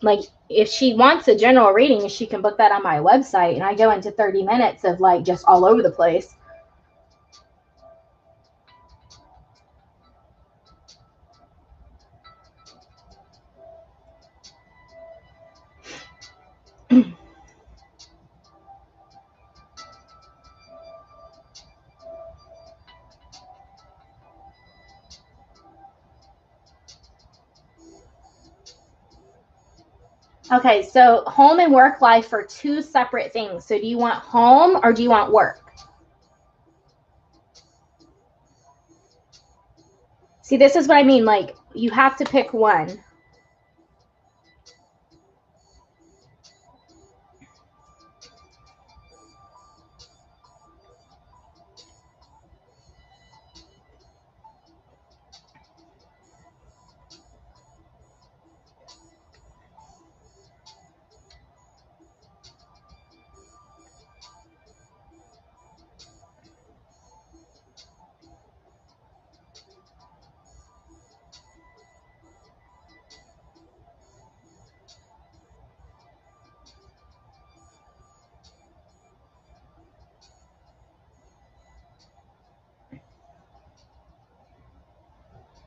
Like, if she wants a general reading, she can book that on my website, and I go into 30 minutes of like just all over the place. Okay, so home and work life are two separate things. So do you want home or do you want work? See, this is what I mean. Like, you have to pick one.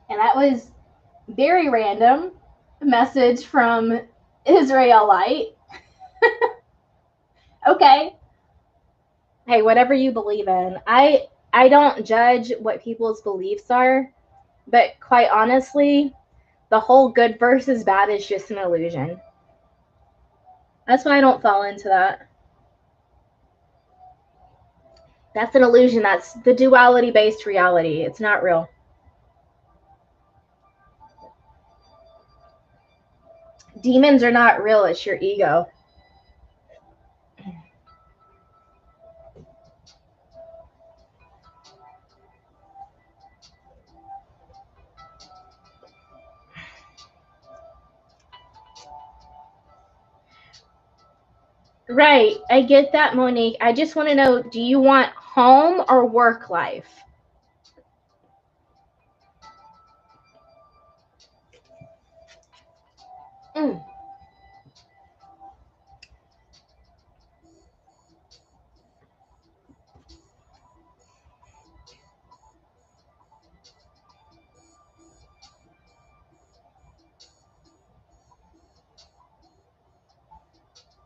And that was very random message from Israelite. Okay. Hey, whatever you believe in. I don't judge what people's beliefs are, but quite honestly, the whole good versus bad is just an illusion. That's why I don't fall into that. That's an illusion. That's the duality-based reality. It's not real. Demons are not real. It's your ego. Right. I get that, Monique. I just want to know, do you want home or work life? Mm.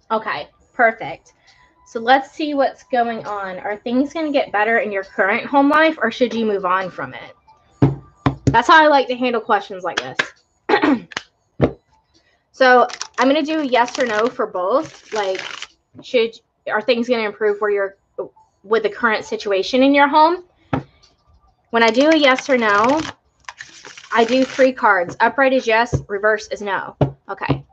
Okay, perfect. So let's see what's going on. Are things going to get better in your current home life, or should you move on from it? That's how I like to handle questions like this. So I'm going to do yes or no for both. Like, are things going to improve where you're with the current situation in your home? When I do a yes or no, I do 3 cards. Upright is yes, reverse is no. Okay.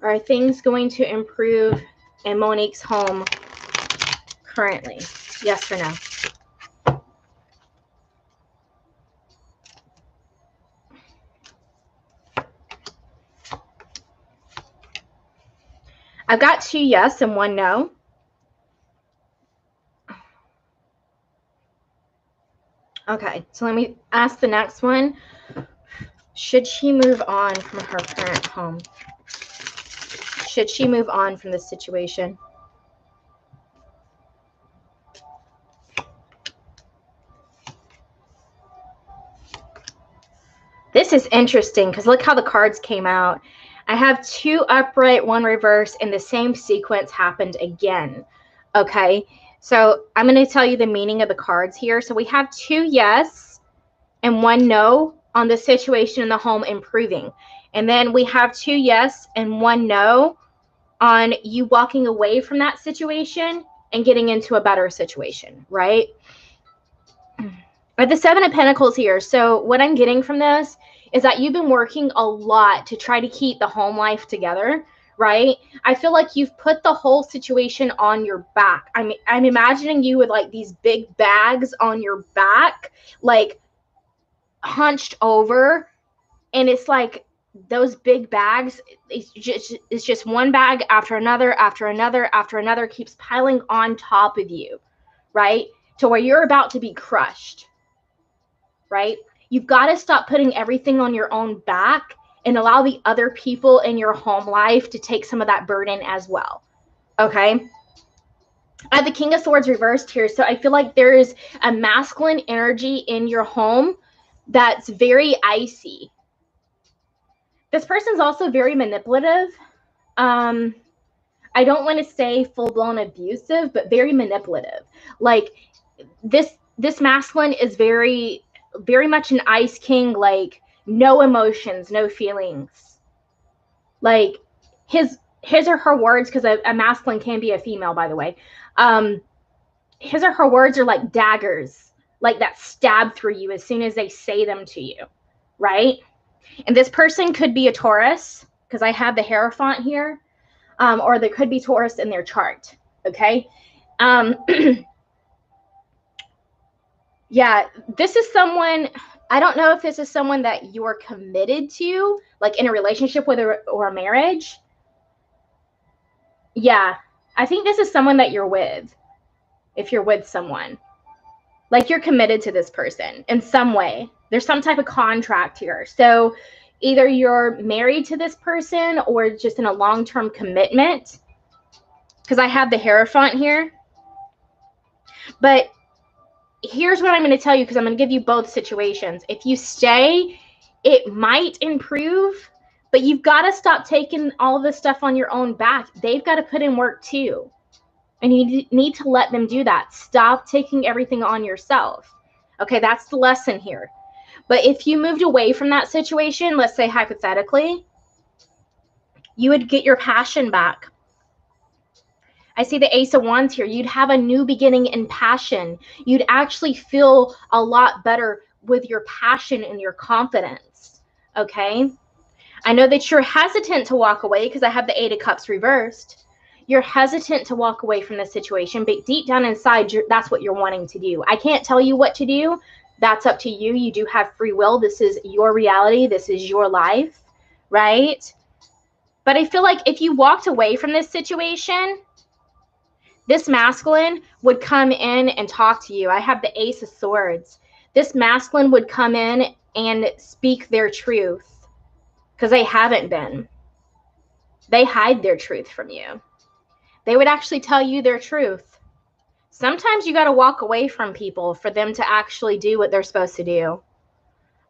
Are things going to improve in Monique's home currently? Yes or no? I've got 2 yes and 1 no. Okay, so let me ask the next one. Should she move on from her current home? Should she move on from this situation? This is interesting because look how the cards came out. I have 2 upright, 1 reverse, and the same sequence happened again. Okay, so I'm going to tell you the meaning of the cards here. So we have 2 yes and 1 no on the situation in the home improving. And then we have 2 yes and 1 no on you walking away from that situation and getting into a better situation, right? But the 7 of Pentacles here. So what I'm getting from this is that you've been working a lot to try to keep the home life together, right? I feel like you've put the whole situation on your back. I'm imagining you with like these big bags on your back, like hunched over, and it's like those big bags, it's just one bag after another after another after another keeps piling on top of you, right? To where you're about to be crushed, right? You've got to stop putting everything on your own back and allow the other people in your home life to take some of that burden as well. Okay? I have the King of Swords reversed here. So I feel like there is a masculine energy in your home that's very icy. This person's also very manipulative. I don't want to say full-blown abusive, but very manipulative. Like this masculine is very much an ice king, like no emotions, no feelings. Like his or her words, because a masculine can be a female, by the way. His or her words are like daggers, like that stab through you as soon as they say them to you, right? And this person could be a Taurus, because I have the Hierophant here, or there could be Taurus in their chart, okay? Yeah, this is someone, I don't know if this is someone that you're committed to, like in a relationship with or a marriage. Yeah, I think this is someone that you're with, if you're with someone. Like you're committed to this person in some way. There's some type of contract here. So either you're married to this person or just in a long-term commitment, because I have the Hierophant here. But here's what I'm going to tell you, because I'm going to give you both situations. If you stay, it might improve, but you've got to stop taking all this stuff on your own back. They've got to put in work too. And you need to let them do that. Stop taking everything on yourself. Okay, that's the lesson here. But if you moved away from that situation, let's say hypothetically, you would get your passion back. I see the Ace of Wands here. You'd have a new beginning in passion. You'd actually feel a lot better with your passion and your confidence, okay? I know that you're hesitant to walk away because I have the Eight of Cups reversed. You're hesitant to walk away from this situation, but deep down inside, that's what you're wanting to do. I can't tell you what to do. That's up to you. You do have free will. This is your reality. This is your life, right? But I feel like if you walked away from this situation, this masculine would come in and talk to you. I have the Ace of Swords. This masculine would come in and speak their truth because they haven't been. They hide their truth from you. They would actually tell you their truth. Sometimes you got to walk away from people for them to actually do what they're supposed to do.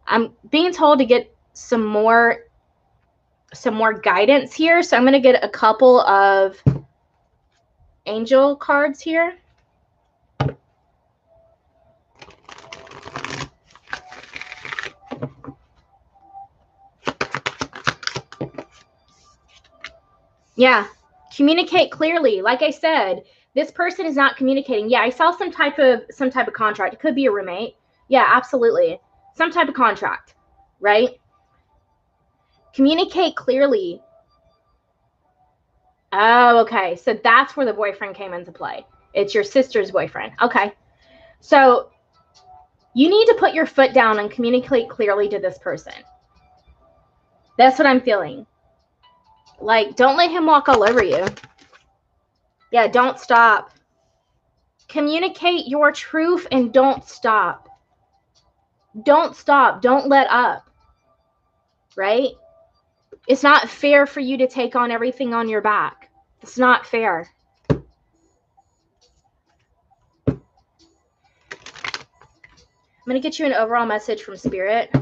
I'm being told to get some more guidance here, so I'm going to get a couple of angel cards here. Yeah, communicate clearly. Like I said, this person is not communicating. Yeah, I saw some type of contract. It could be a roommate. Yeah, absolutely. Some type of contract, right? Communicate clearly. Oh, okay. So that's where the boyfriend came into play. It's your sister's boyfriend. Okay. So you need to put your foot down and communicate clearly to this person. That's what I'm feeling. Like, don't let him walk all over you. Yeah, don't stop. Communicate your truth and don't stop. Don't stop. Don't let up. Right? It's not fair for you to take on everything on your back. It's not fair. I'm going to get you an overall message from Spirit.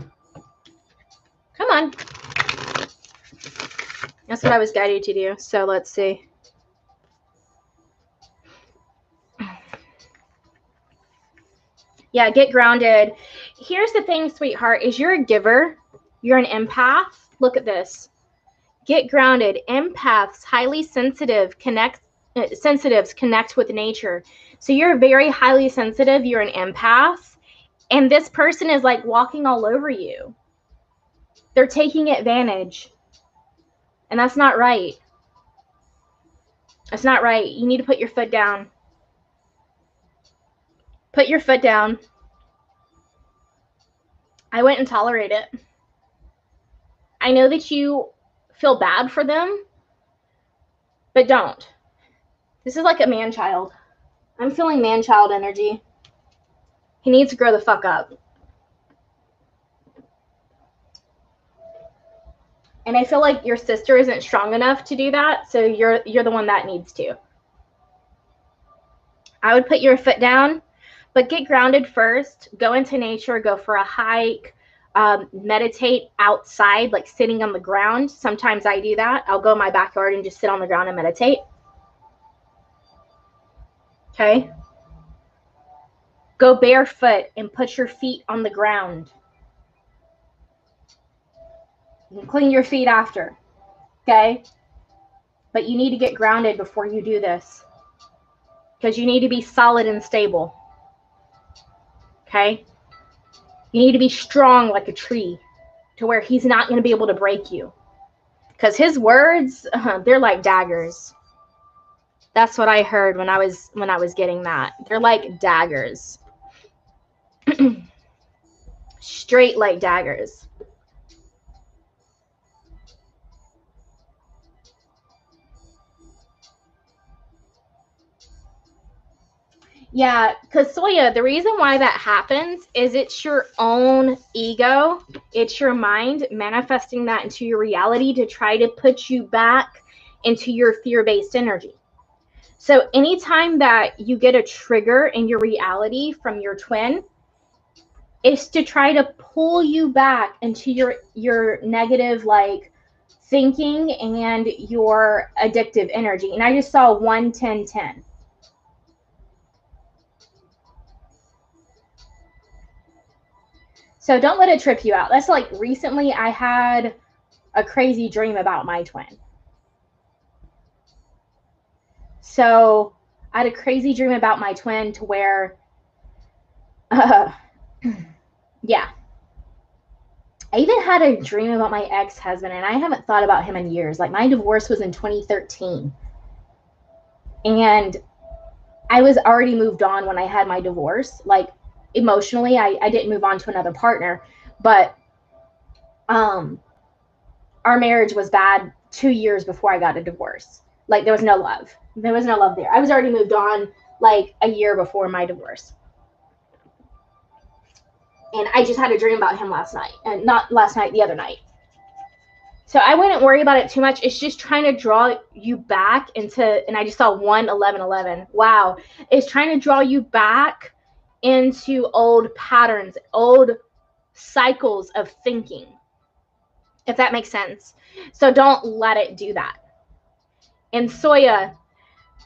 Come on. That's what I was guided to do. So let's see. Yeah, get grounded. Here's the thing, sweetheart, is you're a giver. You're an empath. Look at this. Get grounded. Empaths, highly sensitive, sensitives connect with nature. So you're very highly sensitive. You're an empath. And this person is like walking all over you. They're taking advantage. And that's not right. That's not right. You need to put your foot down. Put your foot down. I wouldn't tolerate it. I know that you feel bad for them, but don't. This is like a man-child. I'm feeling man-child energy. He needs to grow the fuck up. And I feel like your sister isn't strong enough to do that, so you're the one that needs to. I would put your foot down, but get grounded first. Go into nature, go for a hike, meditate outside, like sitting on the ground. Sometimes I do that. I'll go in my backyard and just sit on the ground and meditate. Okay? Go barefoot and put your feet on the ground. You can clean your feet after, okay? But you need to get grounded before you do this because you need to be solid and stable, okay? You need to be strong like a tree to where he's not going to be able to break you because his words, they're like daggers. That's what I heard when I was getting that. They're like daggers. Straight like daggers. Yeah, because Soya, the reason why that happens is it's your own ego. It's your mind manifesting that into your reality to try to put you back into your fear-based energy. So anytime that you get a trigger in your reality from your twin, it's to try to pull you back into your negative like thinking and your addictive energy. And I just saw 1, 10, 10. So don't let it trip you out. That's like recently I had a crazy dream about my twin. So I had a crazy dream about my twin to where, yeah. I even had a dream about my ex-husband, and I haven't thought about him in years. Like, my divorce was in 2013. And I was already moved on when I had my divorce. Like, emotionally, I didn't move on to another partner. But our marriage was bad 2 years before I got a divorce. Like, there was no love. There was no love there. I was already moved on like a year before my divorce. And I just had a dream about him last night. And not last night, the other night. So I wouldn't worry about it too much. It's just trying to draw you back into, and I just saw 1-11-11. Wow. It's trying to draw you back into old patterns, old cycles of thinking, if that makes sense. So don't let it do that. And Soya,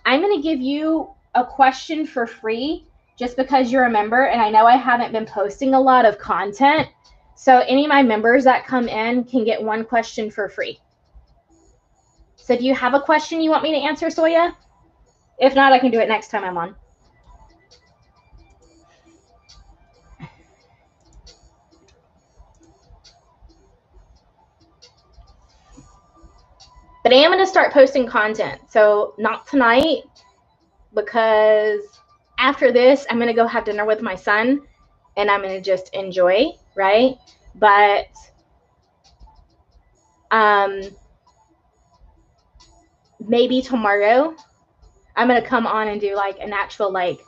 I'm going to give you a question for free just because you're a member. And I know I haven't been posting a lot of content. So any of my members that come in can get one question for free. So do you have a question you want me to answer, Soya? If not, I can do it next time I'm on. But I am going to start posting content. So not tonight, because after this, I'm going to go have dinner with my son and I'm going to just enjoy, right? But maybe tomorrow I'm going to come on and do like an actual like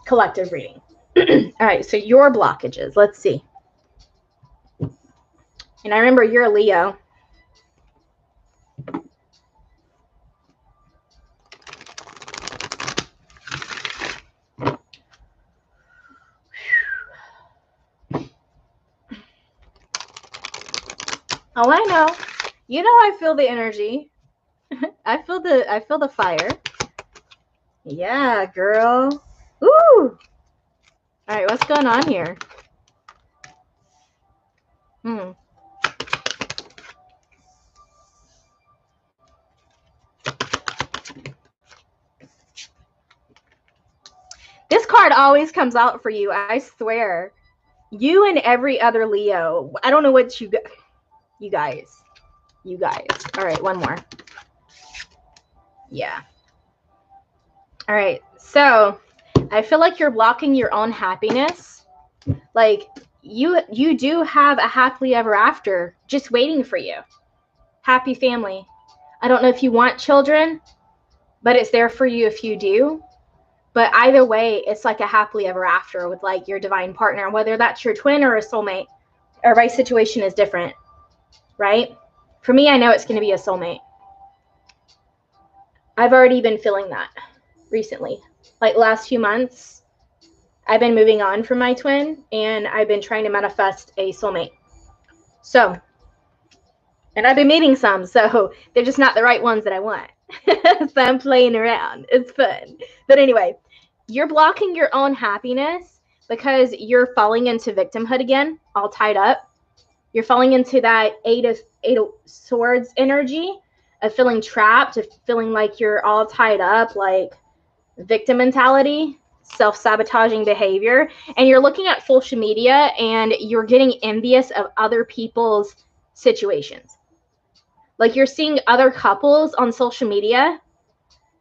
collective reading. All right, so your blockages, let's see. And I remember you're a Leo. Oh, I know. You know I feel the energy. I feel the fire. Yeah, girl. Ooh. All right, what's going on here? This card always comes out for you, I swear. You and every other Leo. I don't know what you guys. All right, one more. Yeah. All right, so I feel like you're blocking your own happiness. Like, you do have a happily ever after just waiting for you. Happy family. I don't know if you want children, but it's there for you if you do. But either way, it's like a happily ever after with like your divine partner, whether that's your twin or a soulmate. Everybody's situation is different, right? For me, I know it's going to be a soulmate. I've already been feeling that recently. Like last few months, I've been moving on from my twin and I've been trying to manifest a soulmate. So, and I've been meeting some, so they're just not the right ones that I want. So I'm playing around. It's fun. But anyway, you're blocking your own happiness because you're falling into victimhood again, all tied up. You're falling into that eight of swords energy of feeling trapped, of feeling like you're all tied up, like victim mentality, self-sabotaging behavior. And you're looking at social media and you're getting envious of other people's situations. Like you're seeing other couples on social media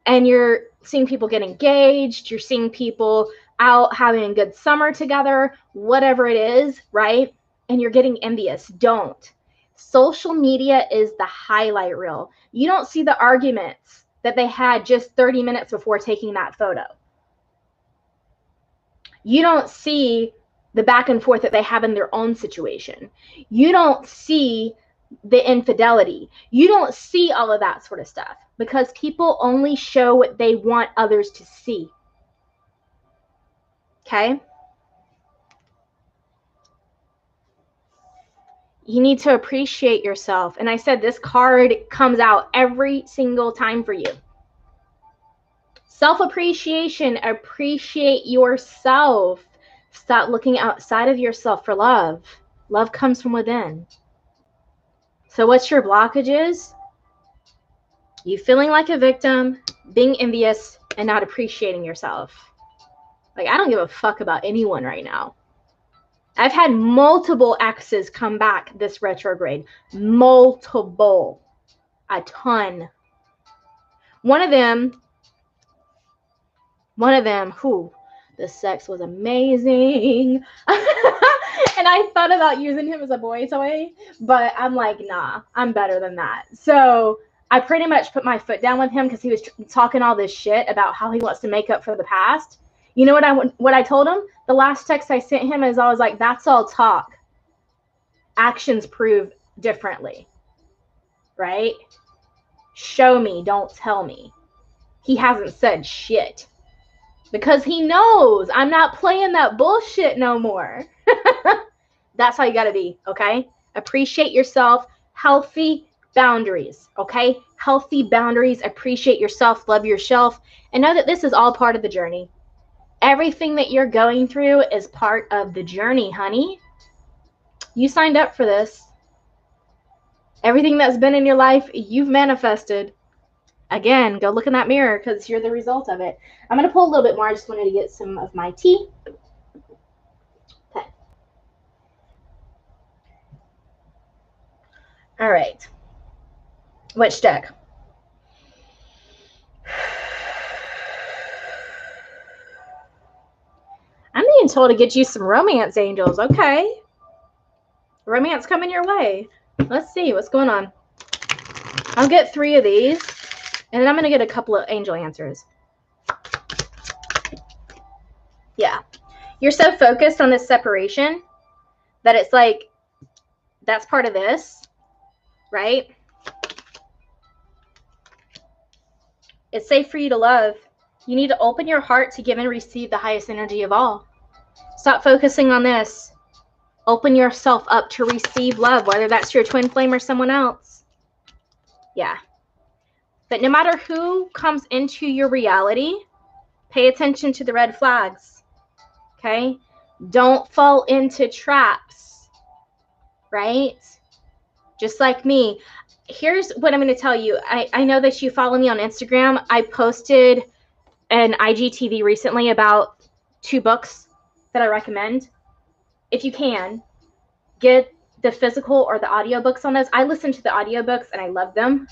and you're seeing people get engaged. You're seeing people out having a good summer together, whatever it is, right? And you're getting envious. Don't. Social media is the highlight reel. You don't see the arguments that they had just 30 minutes before taking that photo. You don't see the back and forth that they have in their own situation. You don't see the infidelity. You don't see all of that sort of stuff because people only show what they want others to see. Okay? You need to appreciate yourself. And I said this card comes out every single time for you. Self-appreciation. Appreciate yourself. Stop looking outside of yourself for love. Love comes from within. So what's your blockages? You feeling like a victim, being envious, and not appreciating yourself. Like, I don't give a fuck about anyone right now. I've had multiple exes come back this retrograde. Multiple. A ton. One of them, who the sex was amazing. And I thought about using him as a boy toy, but I'm like, nah, I'm better than that. So I pretty much put my foot down with him because he was talking all this shit about how he wants to make up for the past. You know what I told him? The last text I sent him is I was like, that's all talk. Actions prove differently, right? Show me, don't tell me. He hasn't said shit because he knows I'm not playing that bullshit no more. That's how you got to be, okay? Appreciate yourself. Healthy boundaries, okay? Healthy boundaries. Appreciate yourself. Love yourself. And know that this is all part of the journey. Everything that you're going through is part of the journey, honey. You signed up for this. Everything that's been in your life, you've manifested. Again, go look in that mirror because you're the result of it. I'm going to pull a little bit more. I just wanted to get some of my tea. Okay. All right. Which deck? I'm being told to get you some romance angels. Okay. Romance coming your way. Let's see what's going on. I'll get 3 of these, and then I'm going to get a couple of angel answers. Yeah. You're so focused on this separation that it's like, that's part of this, right? It's safe for you to love. You need to open your heart to give and receive the highest energy of all. Stop focusing on this. Open yourself up to receive love, whether that's your twin flame or someone else. Yeah. But no matter who comes into your reality, pay attention to the red flags. Okay? Don't fall into traps. Right? Just like me. Here's what I'm going to tell you. I know that you follow me on Instagram. I posted an IGTV recently about 2 books that I recommend. If you can, get the physical or the audiobooks on those. I listen to the audiobooks and I love them.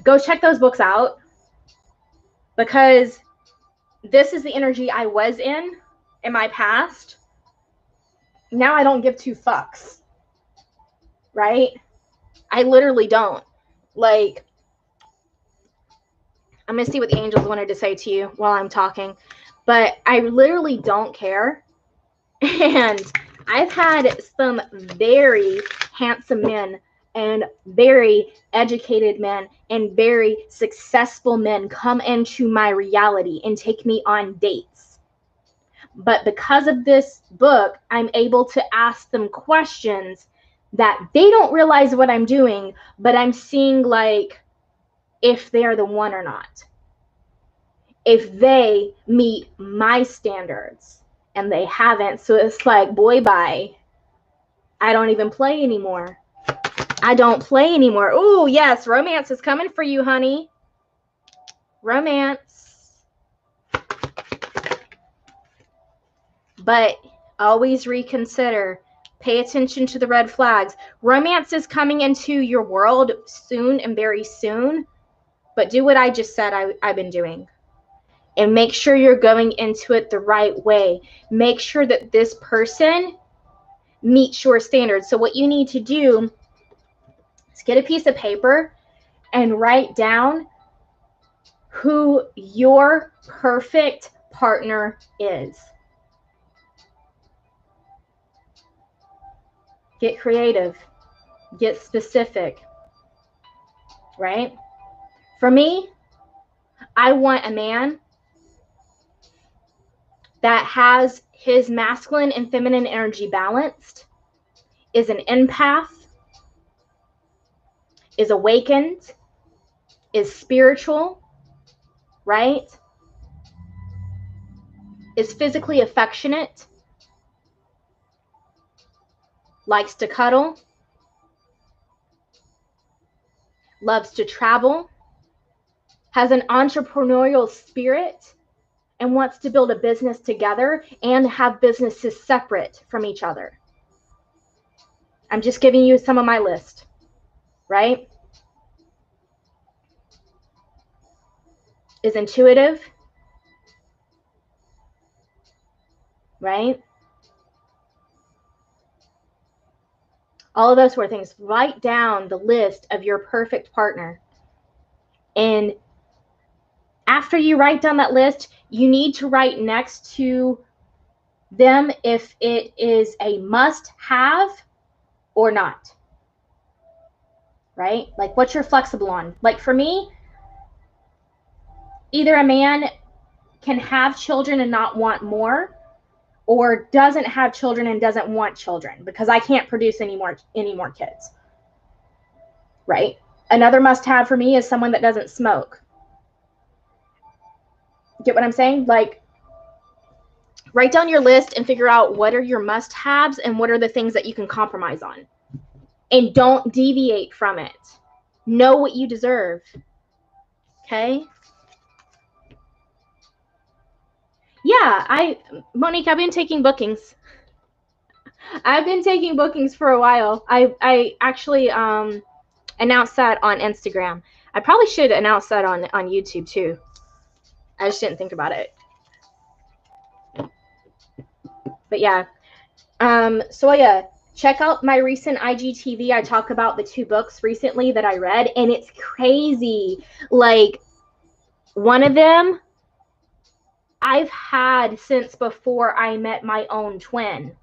Go check those books out because this is the energy I was in my past. Now I don't give 2 fucks. Right? I literally don't. Like, I'm going to see what the angels wanted to say to you while I'm talking. But I literally don't care. And I've had some very handsome men and very educated men and very successful men come into my reality and take me on dates. But because of this book, I'm able to ask them questions that they don't realize what I'm doing, but I'm seeing like if they're the one or not. If they meet my standards. And they haven't. So it's like, boy, bye. I don't even play anymore. I don't play anymore. Oh, yes. Romance is coming for you, honey. Romance. But always reconsider. Pay attention to the red flags. Romance is coming into your world soon and very soon. But do what I just said I've been doing. And make sure you're going into it the right way. Make sure that this person meets your standards. So what you need to do is get a piece of paper and write down who your perfect partner is. Get creative. Get specific. Right? For me, I want a man that has his masculine and feminine energy balanced, is an empath, is awakened, is spiritual, right? Is physically affectionate, likes to cuddle, loves to travel, has an entrepreneurial spirit, and wants to build a business together and have businesses separate from each other. I'm just giving you some of my list, right? Is intuitive, right? All of those 4 things. Write down the list of your perfect partner. And after you write down that list, you need to write next to them if it is a must-have or not. Right? Like what you're flexible on. Like for me, either a man can have children and not want more, or doesn't have children and doesn't want children, because I can't produce any more kids. Right? Another must-have for me is someone that doesn't smoke. Get what I'm saying? Like, write down your list and figure out what are your must-haves and what are the things that you can compromise on. And don't deviate from it. Know what you deserve. Okay? Yeah, Monique, I've been taking bookings. I've been taking bookings for a while. I actually announced that on Instagram. I probably should announce that on YouTube too. I just didn't think about it. But yeah. So yeah, check out my recent IGTV. I talk about the 2 books recently that I read, and it's crazy. Like, one of them I've had since before I met my own twin.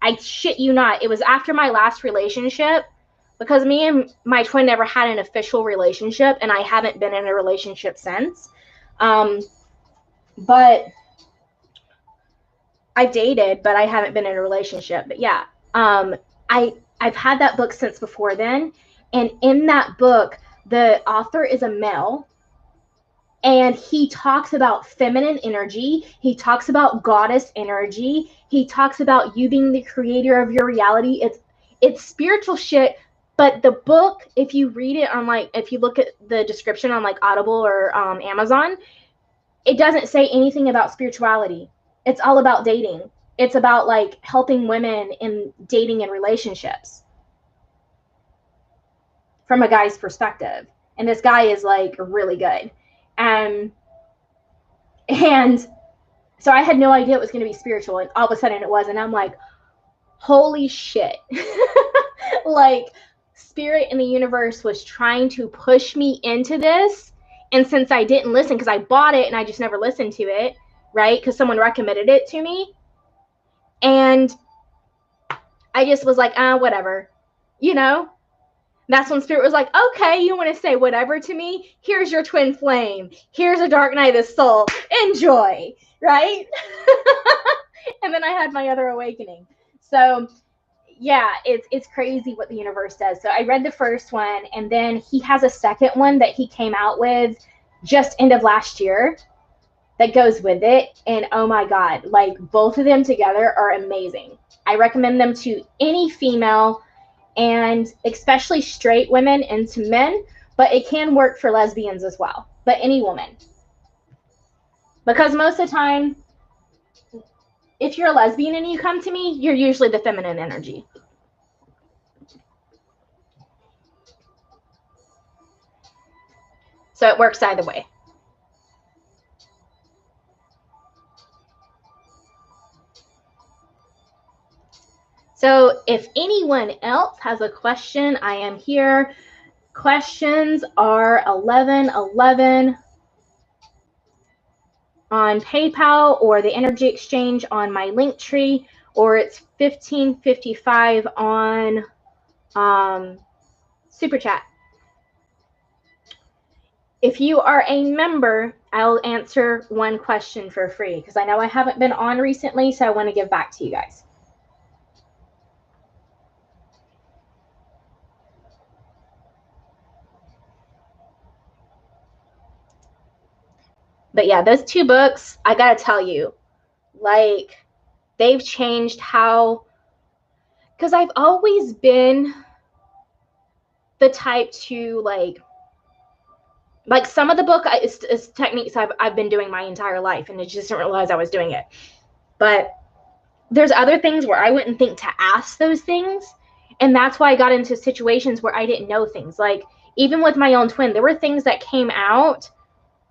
I shit you not. It was after my last relationship, because me and my twin never had an official relationship, and I haven't been in a relationship since. But I've dated, but I haven't been in a relationship. But yeah, I've had that book since before then. And in that book, the author is a male, and he talks about feminine energy. He talks about goddess energy. He talks about you being the creator of your reality. It's spiritual shit. But the book, if you read it on, like, if you look at the description on like Audible or Amazon, it doesn't say anything about spirituality. It's all about dating. It's about like helping women in dating and relationships from a guy's perspective. And this guy is like really good. And so I had no idea it was going to be spiritual, and all of a sudden it was, and I'm like, holy shit. Like, spirit in the universe was trying to push me into this, and since I didn't listen, because I bought it and I just never listened to it, right, because someone recommended it to me, and I just was like, whatever, you know. That's when spirit was like, okay, you want to say whatever to me? Here's your twin flame. Here's a dark night of the soul. Enjoy, right? And then I had my other awakening. So yeah, it's crazy what the universe does. So I read the first one, and then he has a second one that he came out with just end of last year that goes with it. And oh my God, like, both of them together are amazing. I recommend them to any female, and especially straight women into men, but it can work for lesbians as well, but any woman. Because most of the time, if you're a lesbian and you come to me, you're usually the feminine energy. So it works either way. So if anyone else has a question, I am here. Questions are 1111 on PayPal, or the energy exchange on my link tree, or it's 1555 on Superchat. If you are a member, I'll answer one question for free, because I know I haven't been on recently, so I want to give back to you guys. But yeah, those 2 books, I gotta tell you, like, they've changed how, because I've always been the type to, like, Like some of the book is techniques I've been doing my entire life, and I just didn't realize I was doing it. But there's other things where I wouldn't think to ask those things. And that's why I got into situations where I didn't know things. Like even with my own twin, there were things that came out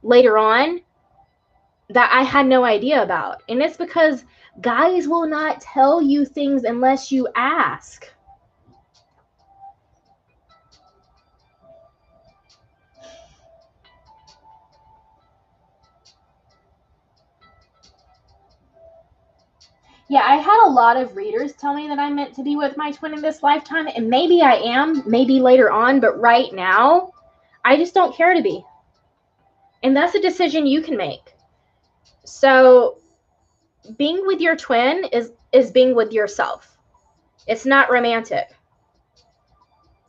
later on that I had no idea about. And it's because guys will not tell you things unless you ask. Yeah, I had a lot of readers tell me that I'm meant to be with my twin in this lifetime, and maybe I am, maybe later on, but right now, I just don't care to be. And that's a decision you can make. So being with your twin is being with yourself. It's not romantic.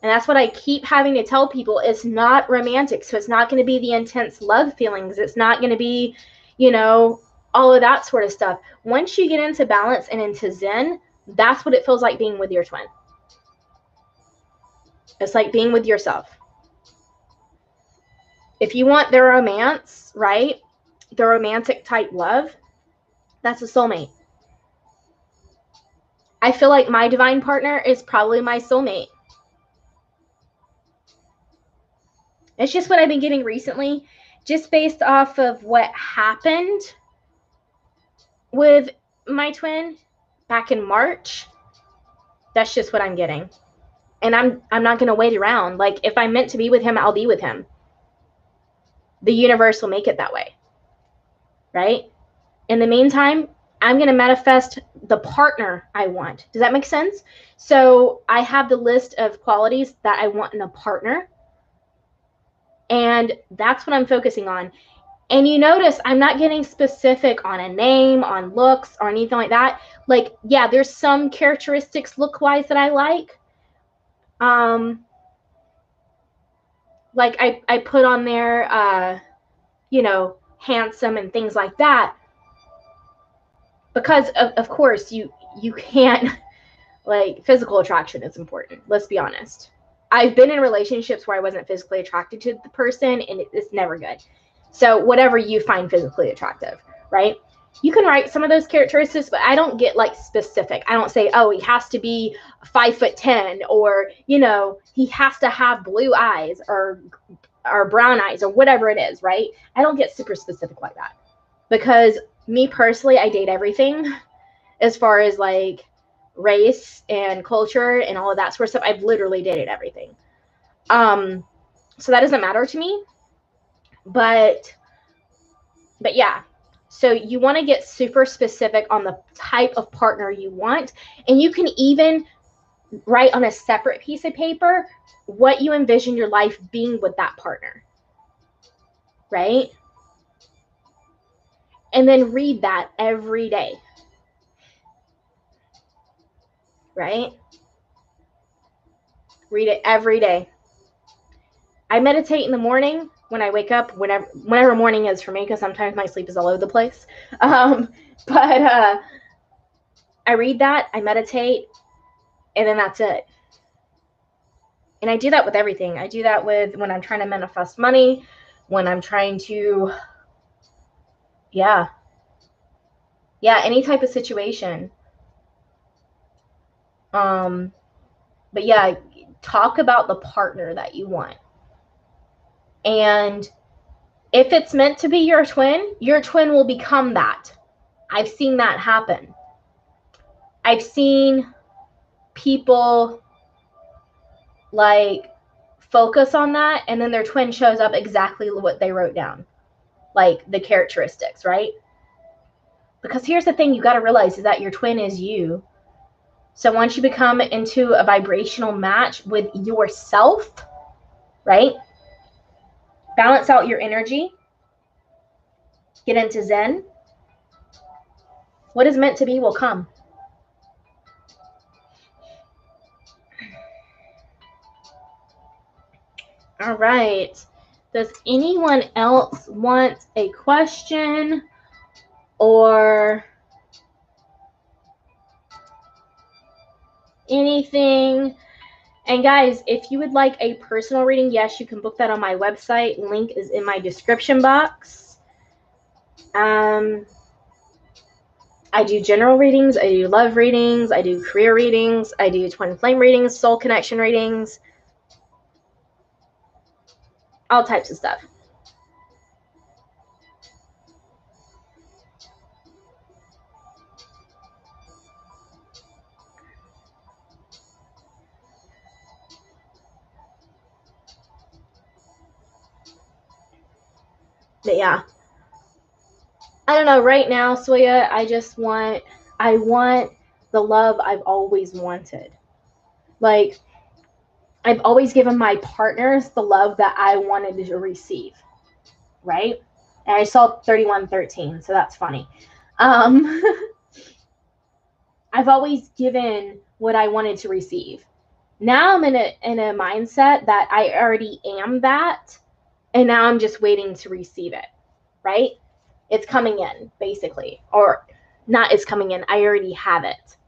And that's what I keep having to tell people. It's not romantic. So it's not going to be the intense love feelings. It's not going to be, all of that sort of stuff. Once you get into balance and into Zen, that's what it feels like being with your twin. It's like being with yourself. If you want the romance, right? The romantic type love, that's a soulmate. I feel like my divine partner is probably my soulmate. It's just what I've been getting recently, just based off of what happened with my twin back in March. That's just what I'm getting. And I'm not going to wait around. Like if I'm meant to be with him, I'll be with him. The universe will make it that way. Right? In the meantime, I'm going to manifest the partner I want. Does that make sense? So I have the list of qualities that I want in a partner. And that's what I'm focusing on. And you notice I'm not getting specific on a name, on looks, or anything like that. Like, yeah, there's some characteristics look-wise that I like. Like I put on there, handsome and things like that. Because, of course, you can't, like, physical attraction is important. Let's be honest. I've been in relationships where I wasn't physically attracted to the person, and it's never good. So whatever you find physically attractive, right? You can write some of those characteristics, but I don't get like specific. I don't say, oh, he has to be 5'10", or, he has to have blue eyes or brown eyes or whatever it is, right? I don't get super specific like that, because me personally, I date everything as far as like race and culture and all of that sort of stuff. I've literally dated everything. So that doesn't matter to me. But yeah, so you want to get super specific on the type of partner you want. And you can even write on a separate piece of paper what you envision your life being with that partner, right? And then read that every day, right? Read it every day. I meditate in the morning when I wake up, whenever morning is for me, because sometimes my sleep is all over the place. But I read that, I meditate, and then that's it. And I do that with everything. I do that with when I'm trying to manifest money, when I'm trying to, any type of situation. But yeah, talk about the partner that you want. And if it's meant to be your twin will become that. I've seen that happen. I've seen people like focus on that, and then their twin shows up exactly what they wrote down, like the characteristics, right? Because here's the thing you got to realize is that your twin is you. So once you become into a vibrational match with yourself, right? Balance out your energy. Get into Zen. What is meant to be will come. All right. Does anyone else want a question or anything? And guys, if you would like a personal reading, yes, you can book that on my website. Link is in my description box. I do general readings, I do love readings, I do career readings, I do twin flame readings, soul connection readings, all types of stuff. But yeah, I don't know, right now, Soya, I want the love I've always wanted. Like, I've always given my partners the love that I wanted to receive, right? And I saw 3113, so that's funny. I've always given what I wanted to receive. Now I'm in a mindset that I already am that, and now I'm just waiting to receive it, right? It's coming in, basically. Or not it's coming in, I already have it,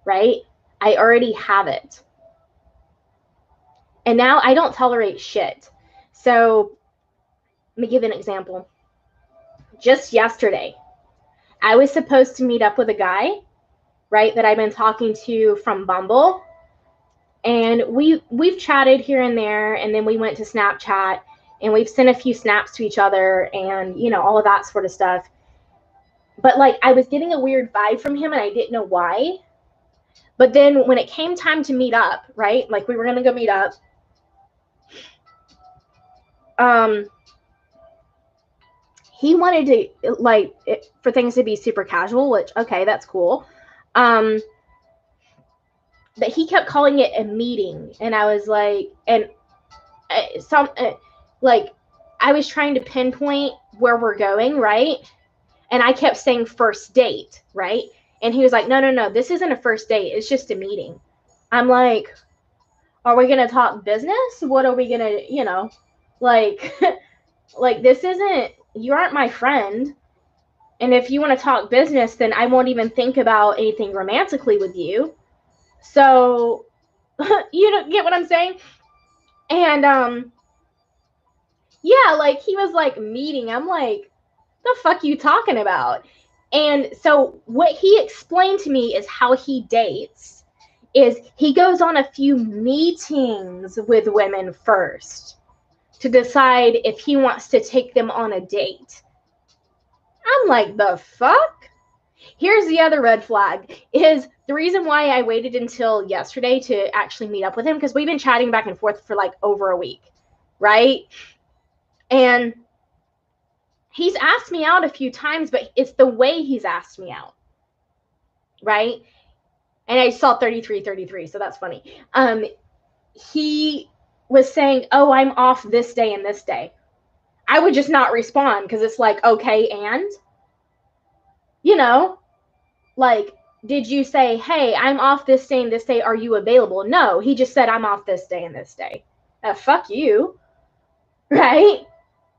right? I already have it. And now I don't tolerate shit. So let me give an example. Just yesterday, I was supposed to meet up with a guy, right, that I've been talking to from Bumble. And we've chatted here and there, and then we went to Snapchat, and we've sent a few snaps to each other, and you know, all of that sort of stuff. But like, I was getting a weird vibe from him, and I didn't know why. But then when it came time to meet up, right, like we were gonna go meet up, he wanted to, like, for things to be super casual, which, okay, that's cool. But he kept calling it a meeting, and I was like, and like, I was trying to pinpoint where we're going, right? And I kept saying first date, right? And he was like, no, this isn't a first date. It's just a meeting. I'm like, are we going to talk business? What are we going to, you know, like, like, this isn't, you aren't my friend. And if you want to talk business, then I won't even think about anything romantically with you. So, you don't get what I'm saying? And, yeah, like, he was like, meeting. I'm like, the fuck you talking about? And so what he explained to me is how he dates is he goes on a few meetings with women first to decide if he wants to take them on a date. I'm like, the fuck? Here's the other red flag is the reason why I waited until yesterday to actually meet up with him, because we've been chatting back and forth for like over a week, right? And he's asked me out a few times, but it's the way he's asked me out, right? And I saw 33, so that's funny. He was saying, oh, I'm off this day and this day. I would just not respond because it's like, okay, and? You know, like, did you say, hey, I'm off this day and this day, are you available? No, he just said, I'm off this day and this day. Fuck you, right?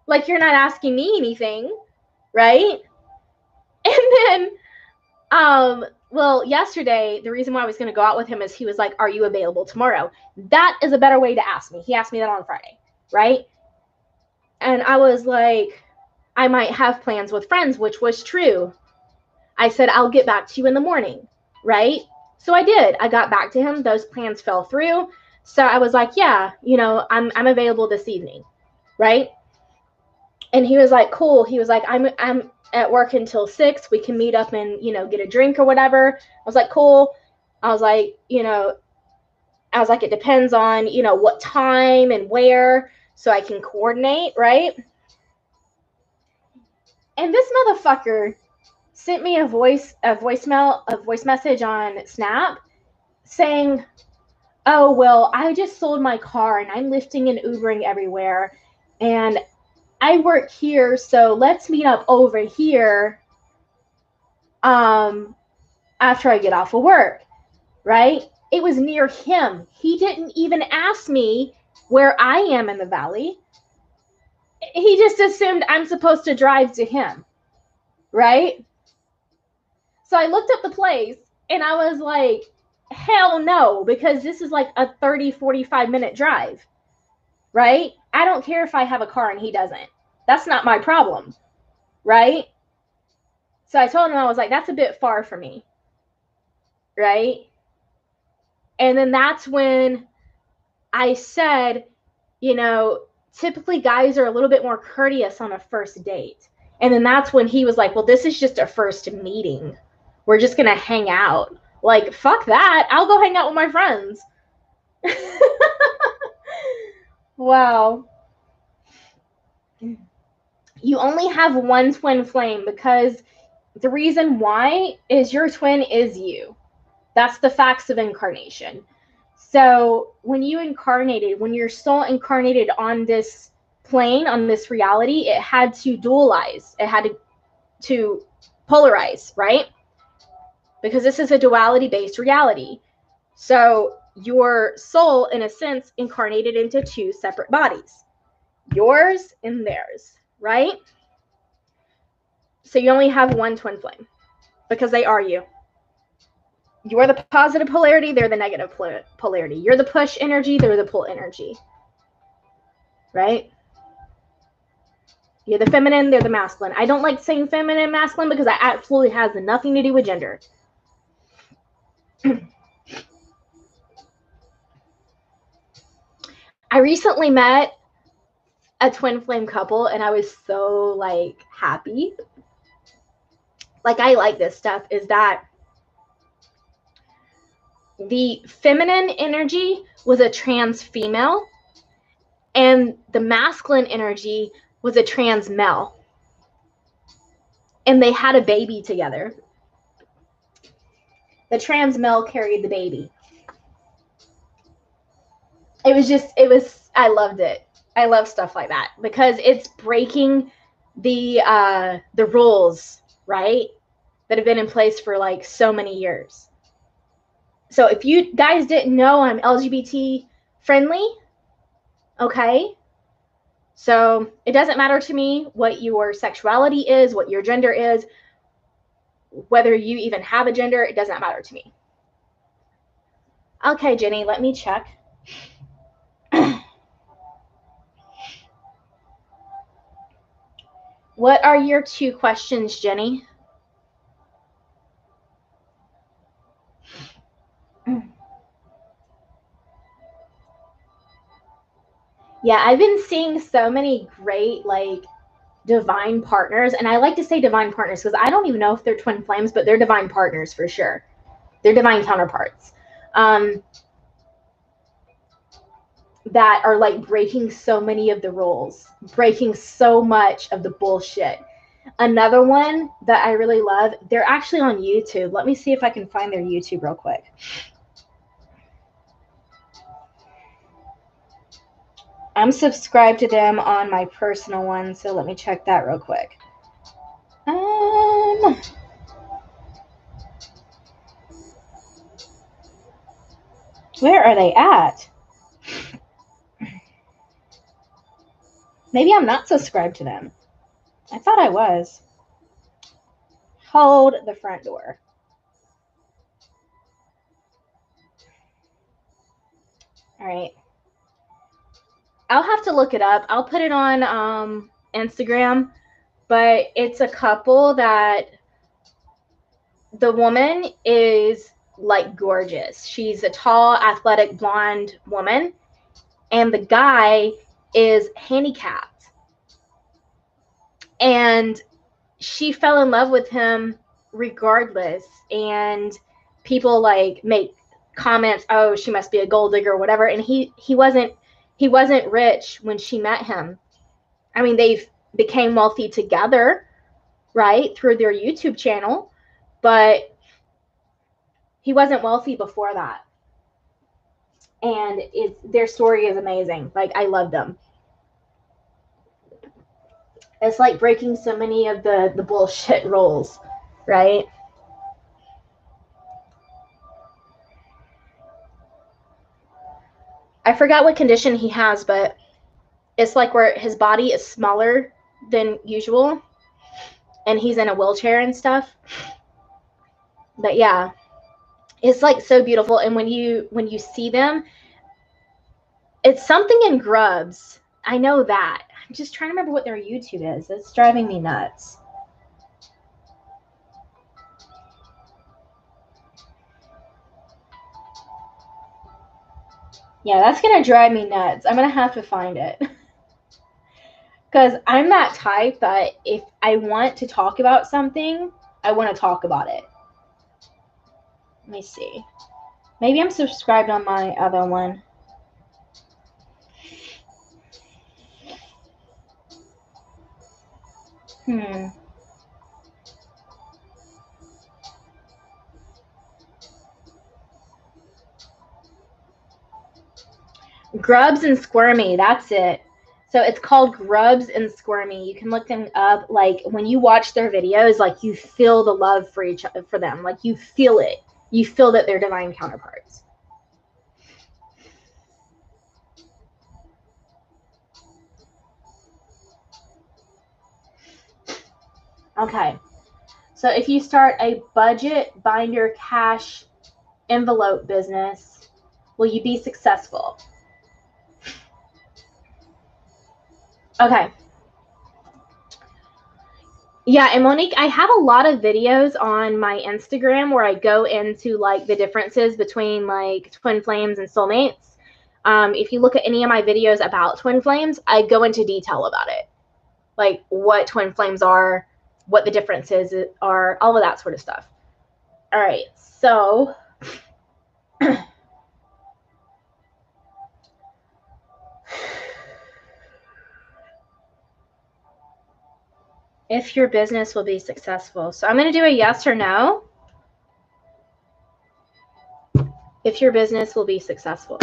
Like, you're not asking me anything, right? And then, well, yesterday, the reason why I was going to go out with him is he was like, are you available tomorrow? That is a better way to ask me. He asked me that on Friday, right? And I was like, I might have plans with friends, which was true. I said, I'll get back to you in the morning, right? So I did. I got back to him. Those plans fell through. So I was like, yeah, you know, I'm available this evening, right? And he was like, cool. He was like, I'm at work until 6. We can meet up and, you know, get a drink or whatever. I was like, cool. I was like, you know, it depends on, you know, what time and where, so I can coordinate, right? And this motherfucker sent me a voice message on Snap saying, oh, well, I just sold my car and I'm lifting and Ubering everywhere. And I work here, so let's meet up over here after I get off of work, right? It was near him. He didn't even ask me where I am in the valley. He just assumed I'm supposed to drive to him, right? So I looked up the place and I was like, Hell no, because this is like a 30, 45-minute drive, right? I don't care if I have a car and he doesn't. That's not my problem, right? So I told him, I was like, that's a bit far for me, right? And then that's when I said, you know, typically guys are a little bit more courteous on a first date. And then that's when he was like, well, this is just a first meeting. We're just going to hang out. Like, fuck that. I'll go hang out with my friends. Wow. You only have one twin flame because the reason why is your twin is you. That's the facts of incarnation. So when you incarnated, when your soul incarnated on this plane, on this reality, it had to dualize. It had to polarize, right? Because this is a duality-based reality. So your soul, in a sense, incarnated into two separate bodies, yours and theirs, right? So you only have one twin flame because they are you. You're the positive polarity, they're the negative polarity. You're the push energy, they're the pull energy, right? You're the feminine, they're the masculine. I don't like saying feminine and masculine because it absolutely has nothing to do with gender. I recently met a twin flame couple and I was so like happy. Like I like this stuff is that the feminine energy was a trans female and the masculine energy was a trans male. And they had a baby together. The trans male carried the baby. I loved it. I love stuff like that because it's breaking the rules, right? That have been in place for like so many years. So if you guys didn't know, I'm LGBT friendly, okay? So it doesn't matter to me what your sexuality is, what your gender is, whether you even have a gender, it doesn't matter to me. Okay, Jenny, let me check. What are your 2 questions, Jenny? Yeah, I've been seeing so many great like divine partners, and I like to say divine partners because I don't even know if they're twin flames, but they're divine partners for sure. They're divine counterparts that are like breaking so many of the rules, breaking so much of the bullshit. Another one that I really love, they're actually on YouTube. Let me see if I can find their YouTube real quick. I'm subscribed to them on my personal one, so let me check that real quick. Where are they at? Maybe I'm not subscribed to them. I thought I was. Hold the front door. All right. I'll have to look it up. I'll put it on Instagram, but it's a couple that the woman is like gorgeous. She's a tall, athletic, blonde woman, and the guy is handicapped. And she fell in love with him regardless. And people like make comments, oh, she must be a gold digger or whatever. And he wasn't rich when she met him. I mean, they became wealthy together, right, through their YouTube channel, but he wasn't wealthy before that. And their story is amazing. Like, I love them. It's like breaking so many of the bullshit rules, right? I forgot what condition he has, but it's like where his body is smaller than usual and he's in a wheelchair and stuff. But yeah, It's like so beautiful. And when you see them, it's something in Grubs. I know that. I'm just trying to remember what their YouTube is. It's driving me nuts. Yeah, that's going to drive me nuts. I'm going to have to find it. Because I'm that type that if I want to talk about something, I want to talk about it. Let me see. Maybe I'm subscribed on my other one. Grubs and Squirmy, that's it. So it's called Grubs and Squirmy. You can look them up. Like when you watch their videos, like you feel the love for them. Like you feel it. You feel that they're divine counterparts. Okay. So if you start a budget binder cash envelope business, will you be successful? Okay. Yeah, and Monique, I have a lot of videos on my Instagram where I go into like the differences between like twin flames and soulmates. If you look at any of my videos about twin flames, I go into detail about it. Like what twin flames are, what the differences are, all of that sort of stuff. All right, so if your business will be successful. So I'm going to do a yes or no. If your business will be successful.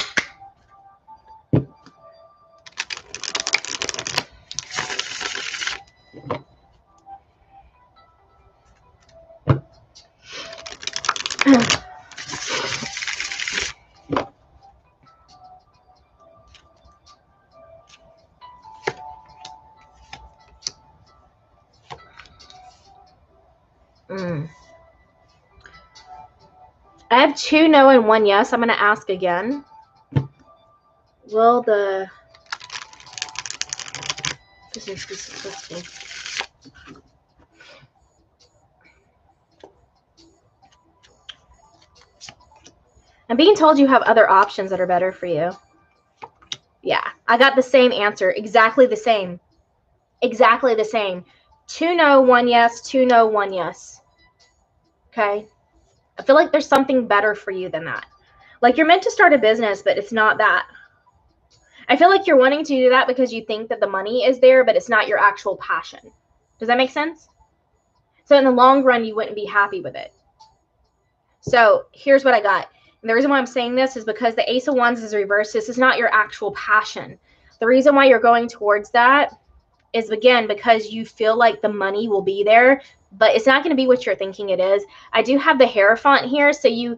I have 2 no and 1 yes. I'm going to ask again. Will the business be successful? I'm being told you have other options that are better for you. Yeah, I got the same answer. Exactly the same. Exactly the same. 2 no, 1 yes, 2 no, 1 yes. Okay? I feel like there's something better for you than that. Like you're meant to start a business, but it's not that. I feel like you're wanting to do that because you think that the money is there, but it's not your actual passion. Does that make sense? So in the long run, you wouldn't be happy with it. So here's what I got. And the reason why I'm saying this is because the Ace of Wands is reversed. This is not your actual passion. The reason why you're going towards that is, again, because you feel like the money will be there, but it's not going to be what you're thinking it is. I do have the Hierophant here, so you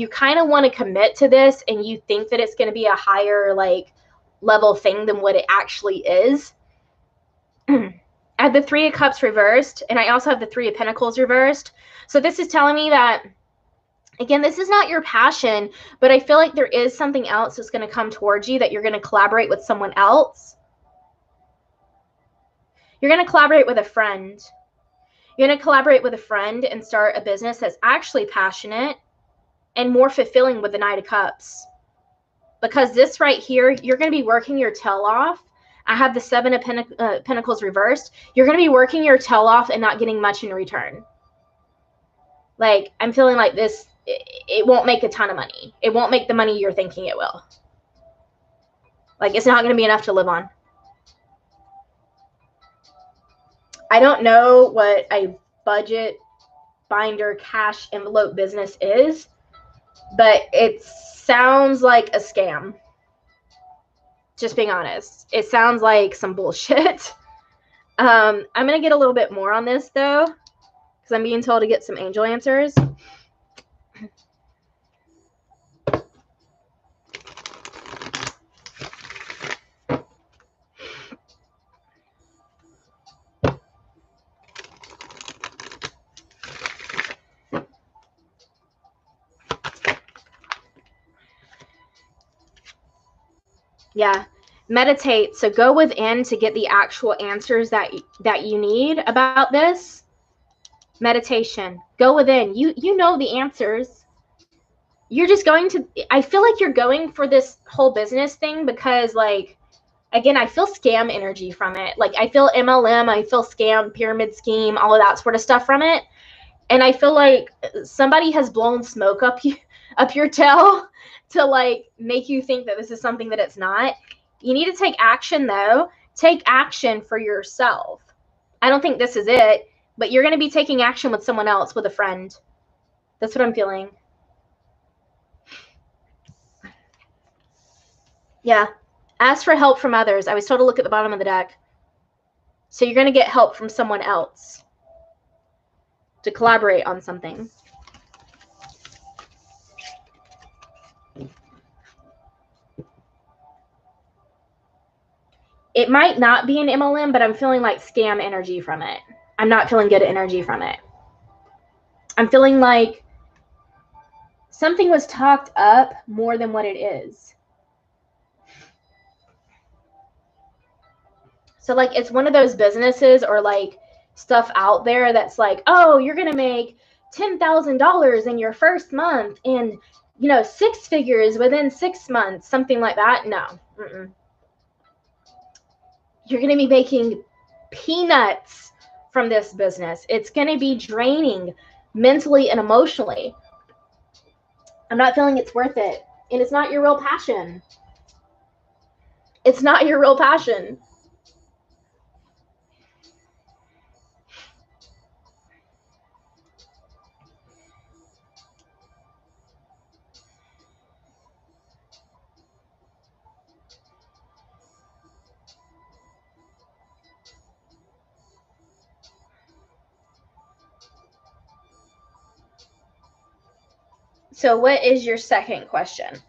kind of want to commit to this, and you think that it's going to be a higher like level thing than what it actually is. I have the 3 of Cups reversed, and I also have the 3 of Pentacles reversed. So this is telling me that, again, this is not your passion, but I feel like there is something else that's going to come towards you, that you're going to collaborate with someone else. You're going to collaborate with a friend. You're going to collaborate with a friend and start a business that's actually passionate and more fulfilling with the Knight of Cups. Because this right here, you're going to be working your tail off. I have the 7 of Pentacles reversed. You're going to be working your tail off and not getting much in return. Like, I'm feeling like this, it won't make a ton of money. It won't make the money you're thinking it will. Like, it's not going to be enough to live on. I don't know what a budget binder cash envelope business is, but it sounds like a scam. Just being honest. It sounds like some bullshit. I'm going to get a little bit more on this, though, because I'm being told to get some angel answers. Yeah. Meditate. So go within to get the actual answers that you need about this. Meditation. Go within. You know the answers. You're just going to, I feel like you're going for this whole business thing because, like, again, I feel scam energy from it. Like, I feel MLM, I feel scam, pyramid scheme, all of that sort of stuff from it. And I feel like somebody has blown smoke up your tail to, like, make you think that this is something that it's not. You need to take action, though. Take action for yourself. I don't think this is it, but you're going to be taking action with someone else, with a friend. That's what I'm feeling. Yeah. Ask for help from others. I was told to look at the bottom of the deck. So you're going to get help from someone else to collaborate on something. It might not be an MLM, but I'm feeling like scam energy from it. I'm not feeling good energy from it. I'm feeling like something was talked up more than what it is. So, like, it's one of those businesses or, like, stuff out there that's like, oh, you're going to make $10,000 in your first month and, you know, 6 figures within 6 months, something like that. No. Mm-mm. You're going to be making peanuts from this business. It's going to be draining mentally and emotionally. I'm not feeling it's worth it. And it's not your real passion. It's not your real passion. So what is your second question?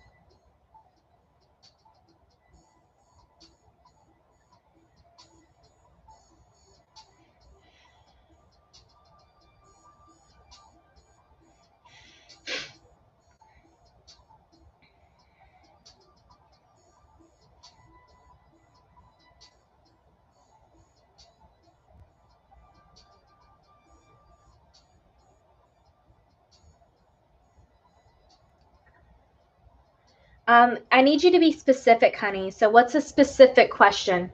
I need you to be specific, honey. So what's a specific question?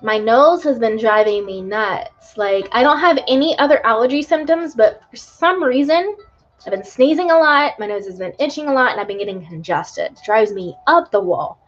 My nose has been driving me nuts. Like, I don't have any other allergy symptoms, but for some reason, I've been sneezing a lot, my nose has been itching a lot, and I've been getting congested. It drives me up the wall.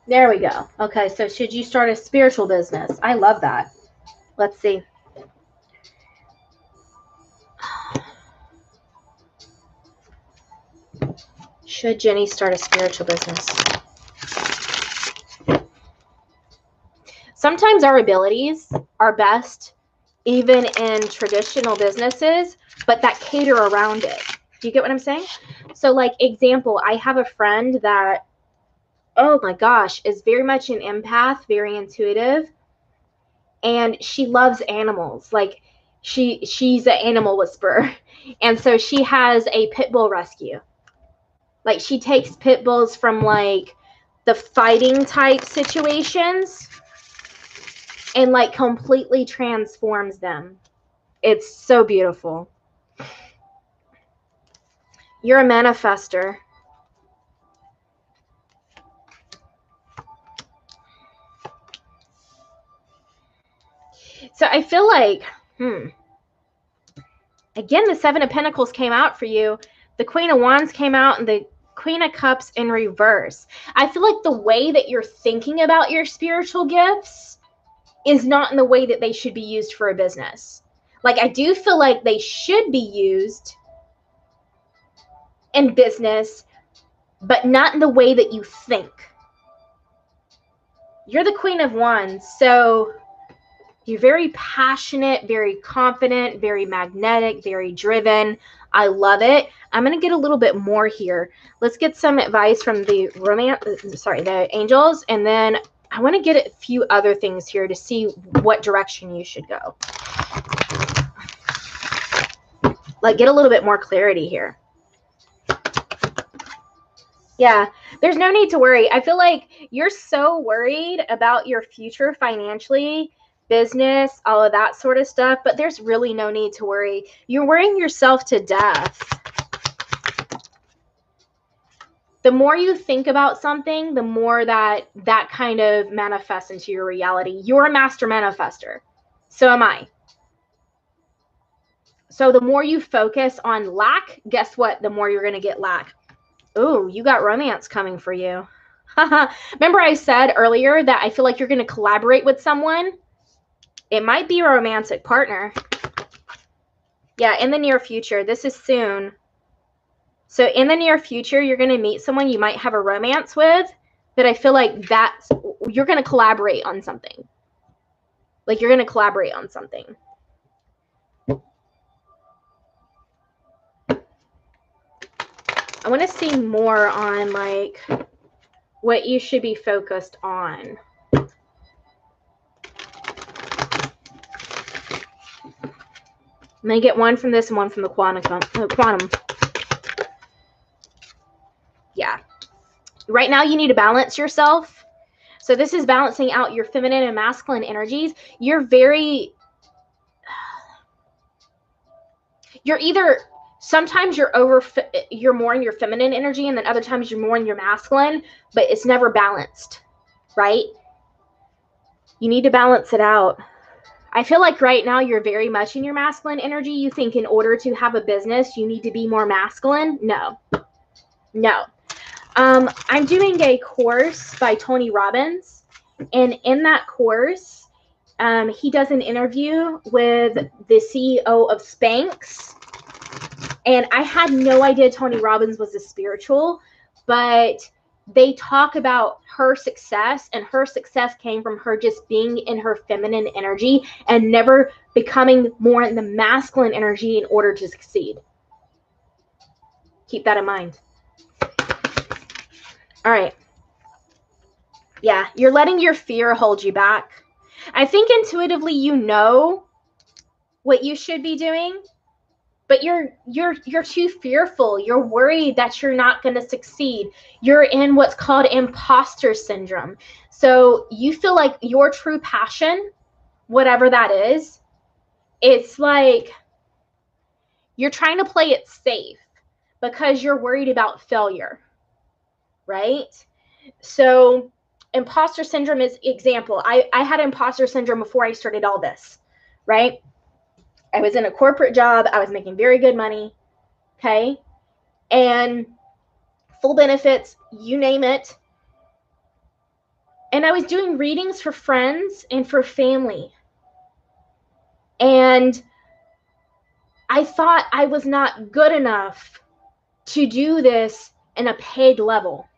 There we go. Okay, so should you start a spiritual business? I love that. Let's see. Should Jenny start a spiritual business? Sometimes our abilities are best even in traditional businesses, but that cater around it. Do you get what I'm saying? So, like, example, I have a friend that, oh my gosh, is very much an empath, very intuitive, and she loves animals. Like, she's an animal whisperer. And so she has a pit bull rescue. Like, she takes pit bulls from like the fighting type situations and like completely transforms them. It's so beautiful. You're a manifester. So I feel like, again, the Seven of Pentacles came out for you. The Queen of Wands came out and the Queen of Cups in reverse. I feel like the way that you're thinking about your spiritual gifts is not in the way that they should be used for a business. Like, I do feel like they should be used in business, but not in the way that you think. You're the Queen of Wands, so you're very passionate, very confident, very magnetic, very driven. I love it. I'm going to get a little bit more here. Let's get some advice from the the angels, and then I want to get a few other things here to see what direction you should go. Like, get a little bit more clarity here. Yeah, there's no need to worry. I feel like you're so worried about your future financially, business, all of that sort of stuff, but there's really no need to worry. You're worrying yourself to death. The more you think about something, the more that kind of manifests into your reality. You're a master manifester. So am I. So the more you focus on lack, guess what? The more you're going to get lack. Ooh, you got romance coming for you. Remember I said earlier that I feel like you're going to collaborate with someone? It might be a romantic partner. Yeah, in the near future. This is soon. So in the near future, you're going to meet someone you might have a romance with, but I feel like you're going to collaborate on something. Like, you're going to collaborate on something. I want to see more on like what you should be focused on. I'm going to get one from this and one from the quantum. Yeah. Right now you need to balance yourself. So this is balancing out your feminine and masculine energies. You're either, sometimes you're more in your feminine energy, and then other times you're more in your masculine, but it's never balanced, right? You need to balance it out. I feel like right now you're very much in your masculine energy. You think in order to have a business, you need to be more masculine. No. I'm doing a course by Tony Robbins, and in that course, he does an interview with the CEO of Spanx. And I had no idea Tony Robbins was a spiritual, but they talk about her success, and her success came from her just being in her feminine energy and never becoming more in the masculine energy in order to succeed. Keep that in mind. All right. Yeah, you're letting your fear hold you back. I think intuitively you know what you should be doing, but you're too fearful. You're worried that you're not going to succeed. You're in what's called imposter syndrome. So you feel like your true passion, whatever that is, it's like you're trying to play it safe because you're worried about failure, right? So imposter syndrome is example. I had imposter syndrome before I started all this, right? I was in a corporate job. I was making very good money. Okay. And full benefits, you name it. And I was doing readings for friends and for family. And I thought I was not good enough to do this in a paid level,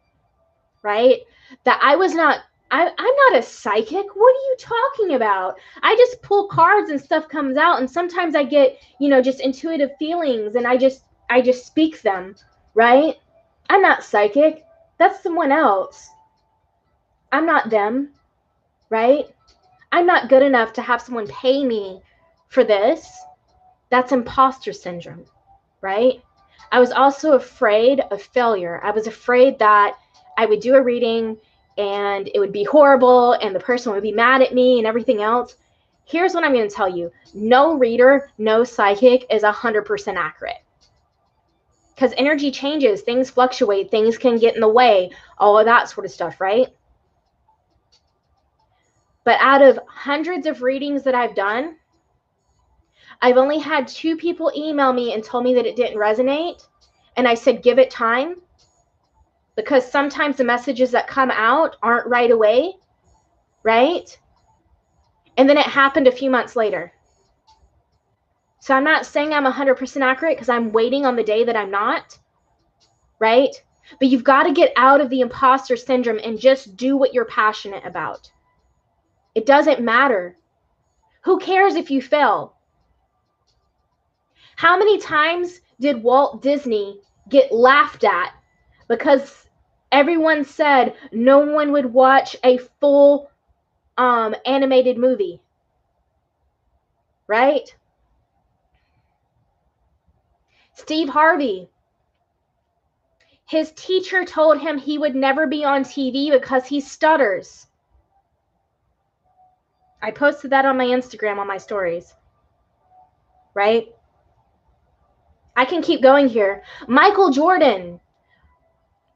right? That I was not, I'm not a psychic. What are you talking about? I just pull cards and stuff comes out. And sometimes I get, just intuitive feelings, and I just speak them, right? I'm not psychic. That's someone else. I'm not them, right? I'm not good enough to have someone pay me for this. That's imposter syndrome, right? I was also afraid of failure. I was afraid that I would do a reading and it would be horrible and the person would be mad at me and everything else. Here's what I'm going to tell you. No reader, no psychic is 100% accurate. Because energy changes, things fluctuate, things can get in the way, all of that sort of stuff, right? But out of hundreds of readings that I've done, I've only had 2 people email me and told me that it didn't resonate. And I said, give it time. Because sometimes the messages that come out aren't right away, right? And then it happened a few months later. So I'm not saying I'm 100% accurate because I'm waiting on the day that I'm not, right? But you've got to get out of the imposter syndrome and just do what you're passionate about. It doesn't matter. Who cares if you fail? How many times did Walt Disney get laughed at because everyone said no one would watch a full animated movie, right? Steve Harvey, his teacher told him he would never be on TV because he stutters. I posted that on my Instagram on my stories, right? I can keep going here. Michael Jordan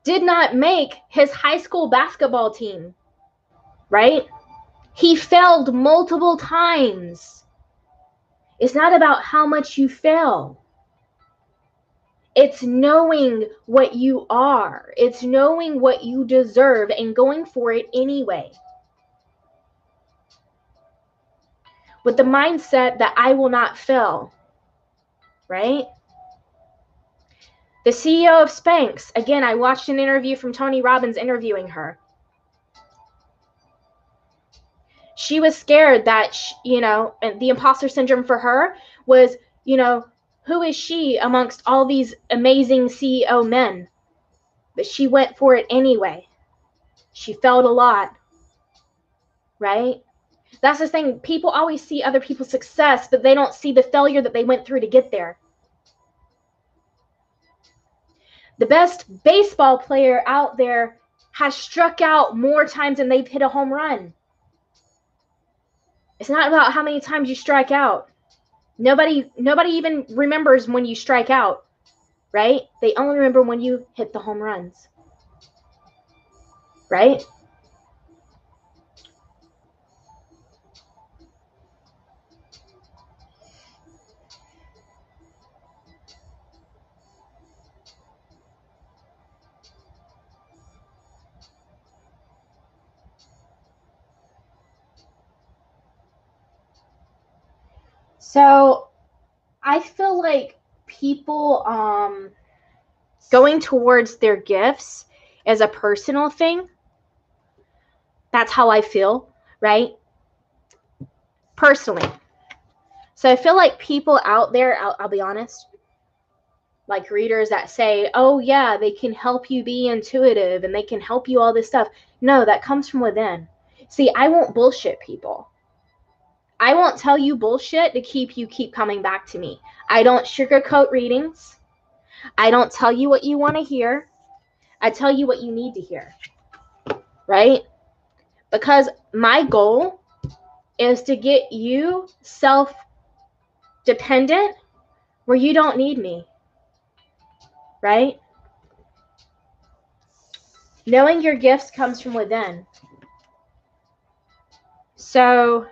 did not make his high school basketball team, right? He failed multiple times. It's not about how much you fail. It's knowing what you are. It's knowing what you deserve and going for it anyway. With the mindset that I will not fail, right? The CEO of Spanx, again, I watched an interview from Tony Robbins interviewing her. She was scared that, and the imposter syndrome for her was, who is she amongst all these amazing CEO men? But she went for it anyway. She failed a lot, right? That's the thing. People always see other people's success, but they don't see the failure that they went through to get there. The best baseball player out there has struck out more times than they've hit a home run. It's not about how many times you strike out. Nobody even remembers when you strike out, right? They only remember when you hit the home runs, right? So I feel like people going towards their gifts as a personal thing. That's how I feel, right? Personally. So I feel like people out there, I'll be honest, like readers that say, oh yeah, they can help you be intuitive and they can help you all this stuff. No, that comes from within. See, I won't bullshit people. I won't tell you bullshit to keep coming back to me. I don't sugarcoat readings. I don't tell you what you want to hear. I tell you what you need to hear, right? Because my goal is to get you self-dependent where you don't need me, right? Knowing your gifts comes from within. So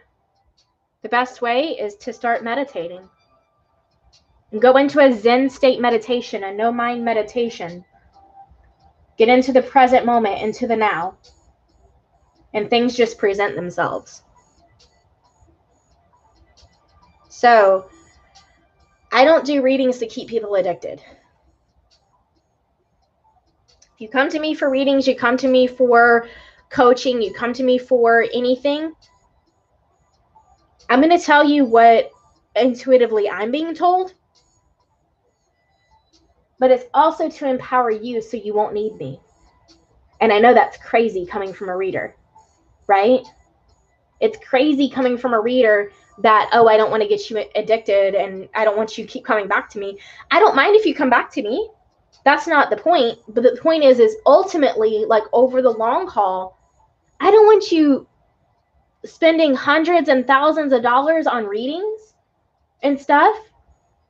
the best way is to start meditating and go into a Zen state meditation, a no mind meditation. Get into the present moment, into the now, and things just present themselves. So I don't do readings to keep people addicted. If you come to me for readings, you come to me for coaching, you come to me for anything, I'm going to tell you what intuitively I'm being told, but it's also to empower you so you won't need me. And I know that's crazy coming from a reader, right? It's crazy coming from a reader that, oh, I don't want to get you addicted and I don't want you to keep coming back to me. I don't mind if you come back to me. That's not the point. But the point is ultimately, like, over the long haul, I don't want you spending hundreds and thousands of dollars on readings and stuff.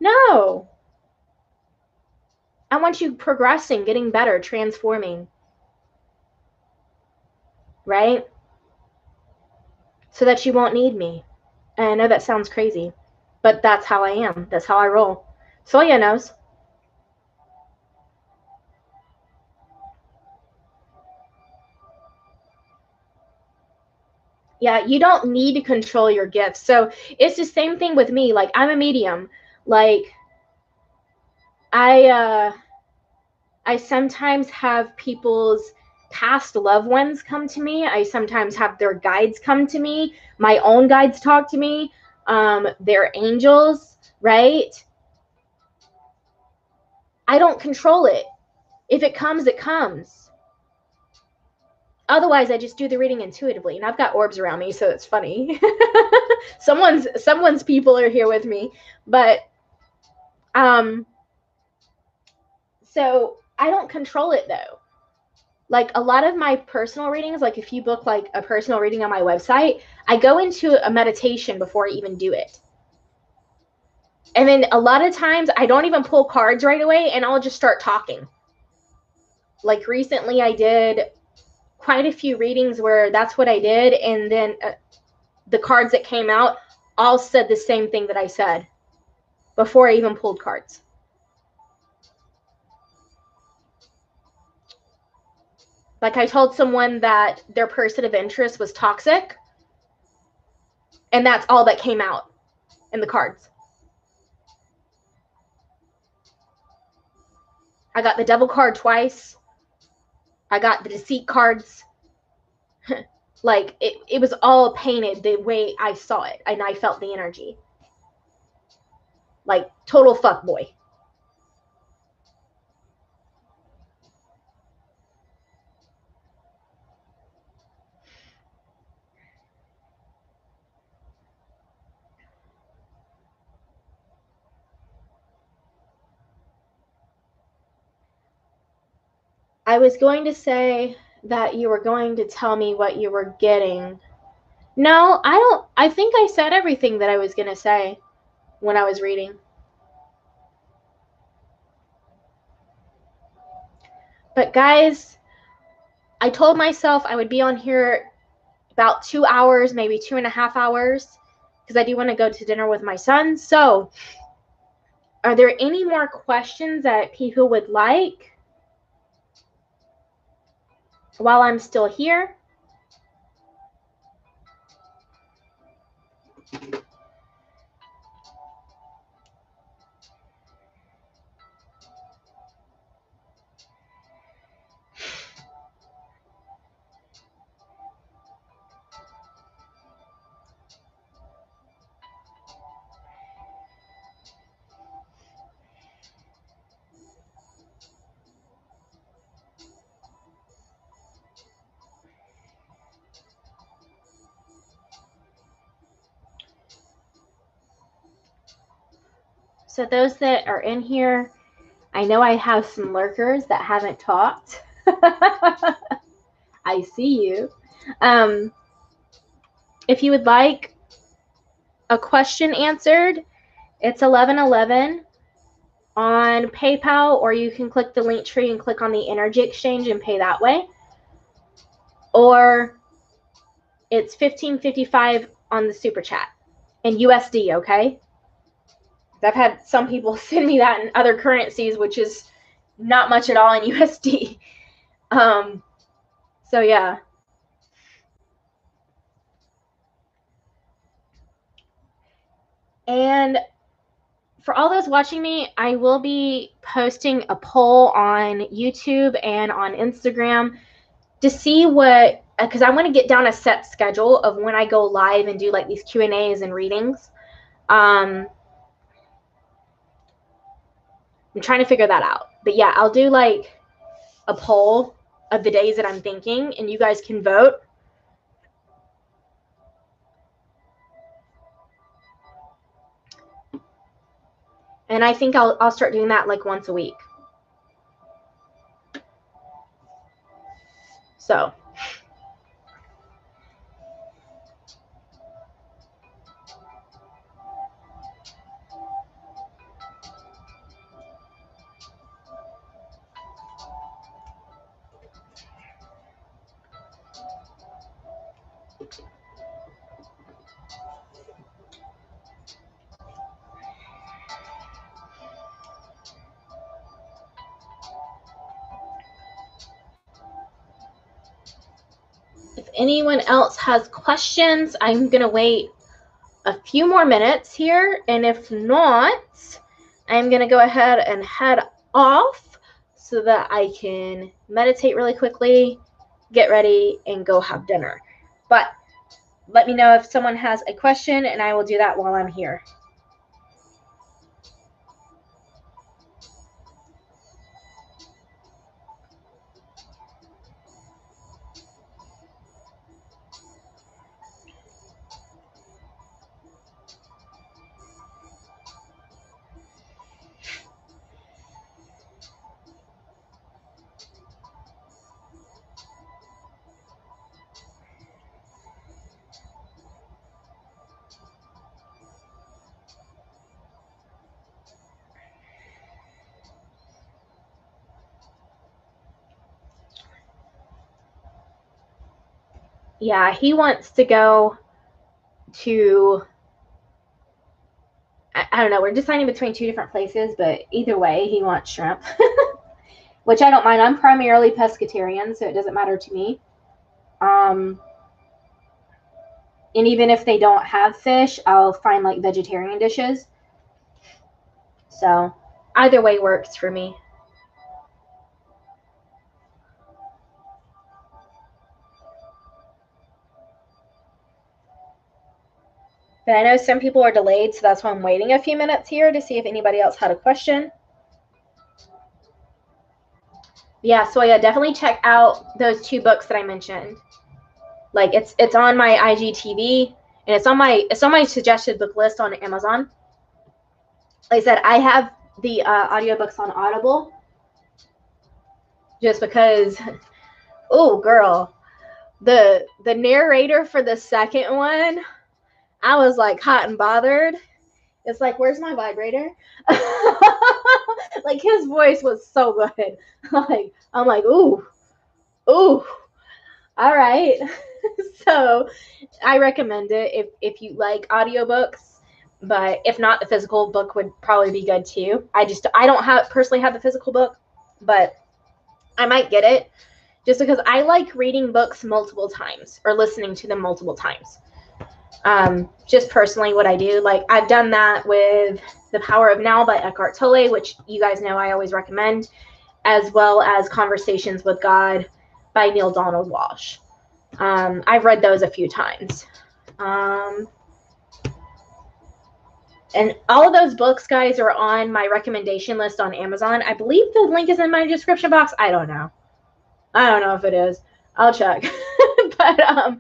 No. I want you progressing, getting better, transforming. Right? So that you won't need me. And I know that sounds crazy, but that's how I am. That's how I roll. Soya knows. Yeah, you don't need to control your gifts. So it's the same thing with me. Like, I'm a medium. Like, I sometimes have people's past loved ones come to me. I sometimes have their guides come to me. My own guides talk to me. Their angels, right? I don't control it. If it comes, it comes. Otherwise, I just do the reading intuitively. And I've got orbs around me, so it's funny. someone's people are here with me. But so I don't control it though. Like, a lot of my personal readings, like if you book like a personal reading on my website, I go into a meditation before I even do it. And then a lot of times I don't even pull cards right away and I'll just start talking. Like, recently I did quite a few readings where that's what I did. And then the cards that came out all said the same thing that I said before I even pulled cards. Like, I told someone that their person of interest was toxic, and that's all that came out in the cards. I got the devil card twice. I got the deceit cards. Like, it was all painted the way I saw it, and I felt the energy. Like, total fuckboy. I was going to say that you were going to tell me what you were getting. No, I don't. I think I said everything that I was going to say when I was reading. But guys, I told myself I would be on here about 2 hours, maybe 2.5 hours, because I do want to go to dinner with my son. So, are there any more questions that people would like while I'm still here? So those that are in here, I know I have some lurkers that haven't talked. I see you. If you would like a question answered, it's 11:11 on PayPal, or you can click the link tree and click on the energy exchange and pay that way. Or it's 15.55 on the super chat in USD, okay? I've had some people send me that in other currencies, which is not much at all in USD. So yeah. And for all those watching me, I will be posting a poll on YouTube and on Instagram to see what, because I want to get down a set schedule of when I go live and do like these Q&As and readings. I'm trying to figure that out. But yeah, I'll do like a poll of the days that I'm thinking, and you guys can vote. And I think I'll start doing that like once a week. So if anyone else has questions, I'm going to wait a few more minutes here. And if not, I'm going to go ahead and head off so that I can meditate really quickly, get ready, and go have dinner. But let me know if someone has a question, and I will do that while I'm here. Yeah, he wants to go to, I don't know, we're deciding between two different places, but either way, he wants shrimp, which I don't mind. I'm primarily pescatarian, so it doesn't matter to me. And even if they don't have fish, I'll find like vegetarian dishes. So either way works for me. But I know some people are delayed, so that's why I'm waiting a few minutes here to see if anybody else had a question. Yeah, so yeah, definitely check out those two books that I mentioned. Like it's on my IGTV, and it's on my suggested book list on Amazon. Like I said, I have the audiobooks on Audible just because, oh girl, the narrator for the second one, I was like hot and bothered. It's like, where's my vibrator? Like his voice was so good. Like I'm like, ooh, all right. So I recommend it if you like audiobooks, but if not, the physical book would probably be good too. I don't personally have the physical book, but I might get it just because I like reading books multiple times or listening to them multiple times. Just personally what I do. Like I've done that with The Power of Now by Eckhart Tolle, which you guys know I always recommend, as well as Conversations with God by Neil Donald Walsh. I've read those a few times. And all of those books, guys, are on my recommendation list on Amazon. I believe the link is in my description box. I don't know if it is. I'll check. But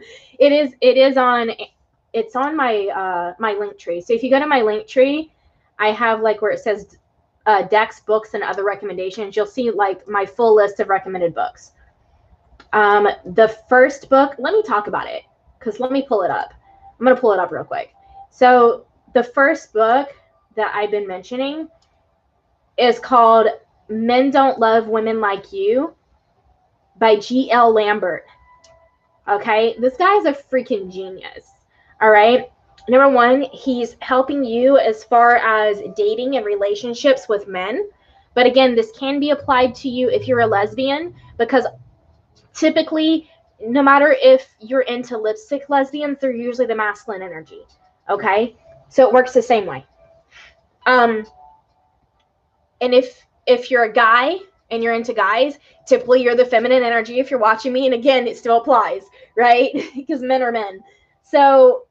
it's on my my link tree. So if you go to my link tree, I have like where it says Dex books and other recommendations. You'll see like my full list of recommended books. The first book, let me talk about it because let me pull it up. I'm going to pull it up real quick. So the first book that I've been mentioning is called Men Don't Love Women Like You by G.L. Lambert. Okay, this guy's a freaking genius. All right. Number one, he's helping you as far as dating and relationships with men. But again, this can be applied to you if you're a lesbian, because typically, no matter if you're into lipstick lesbians, they're usually the masculine energy. Okay, so it works the same way. And if you're a guy and you're into guys, typically you're the feminine energy if you're watching me. And again, it still applies, right? Because men are men. So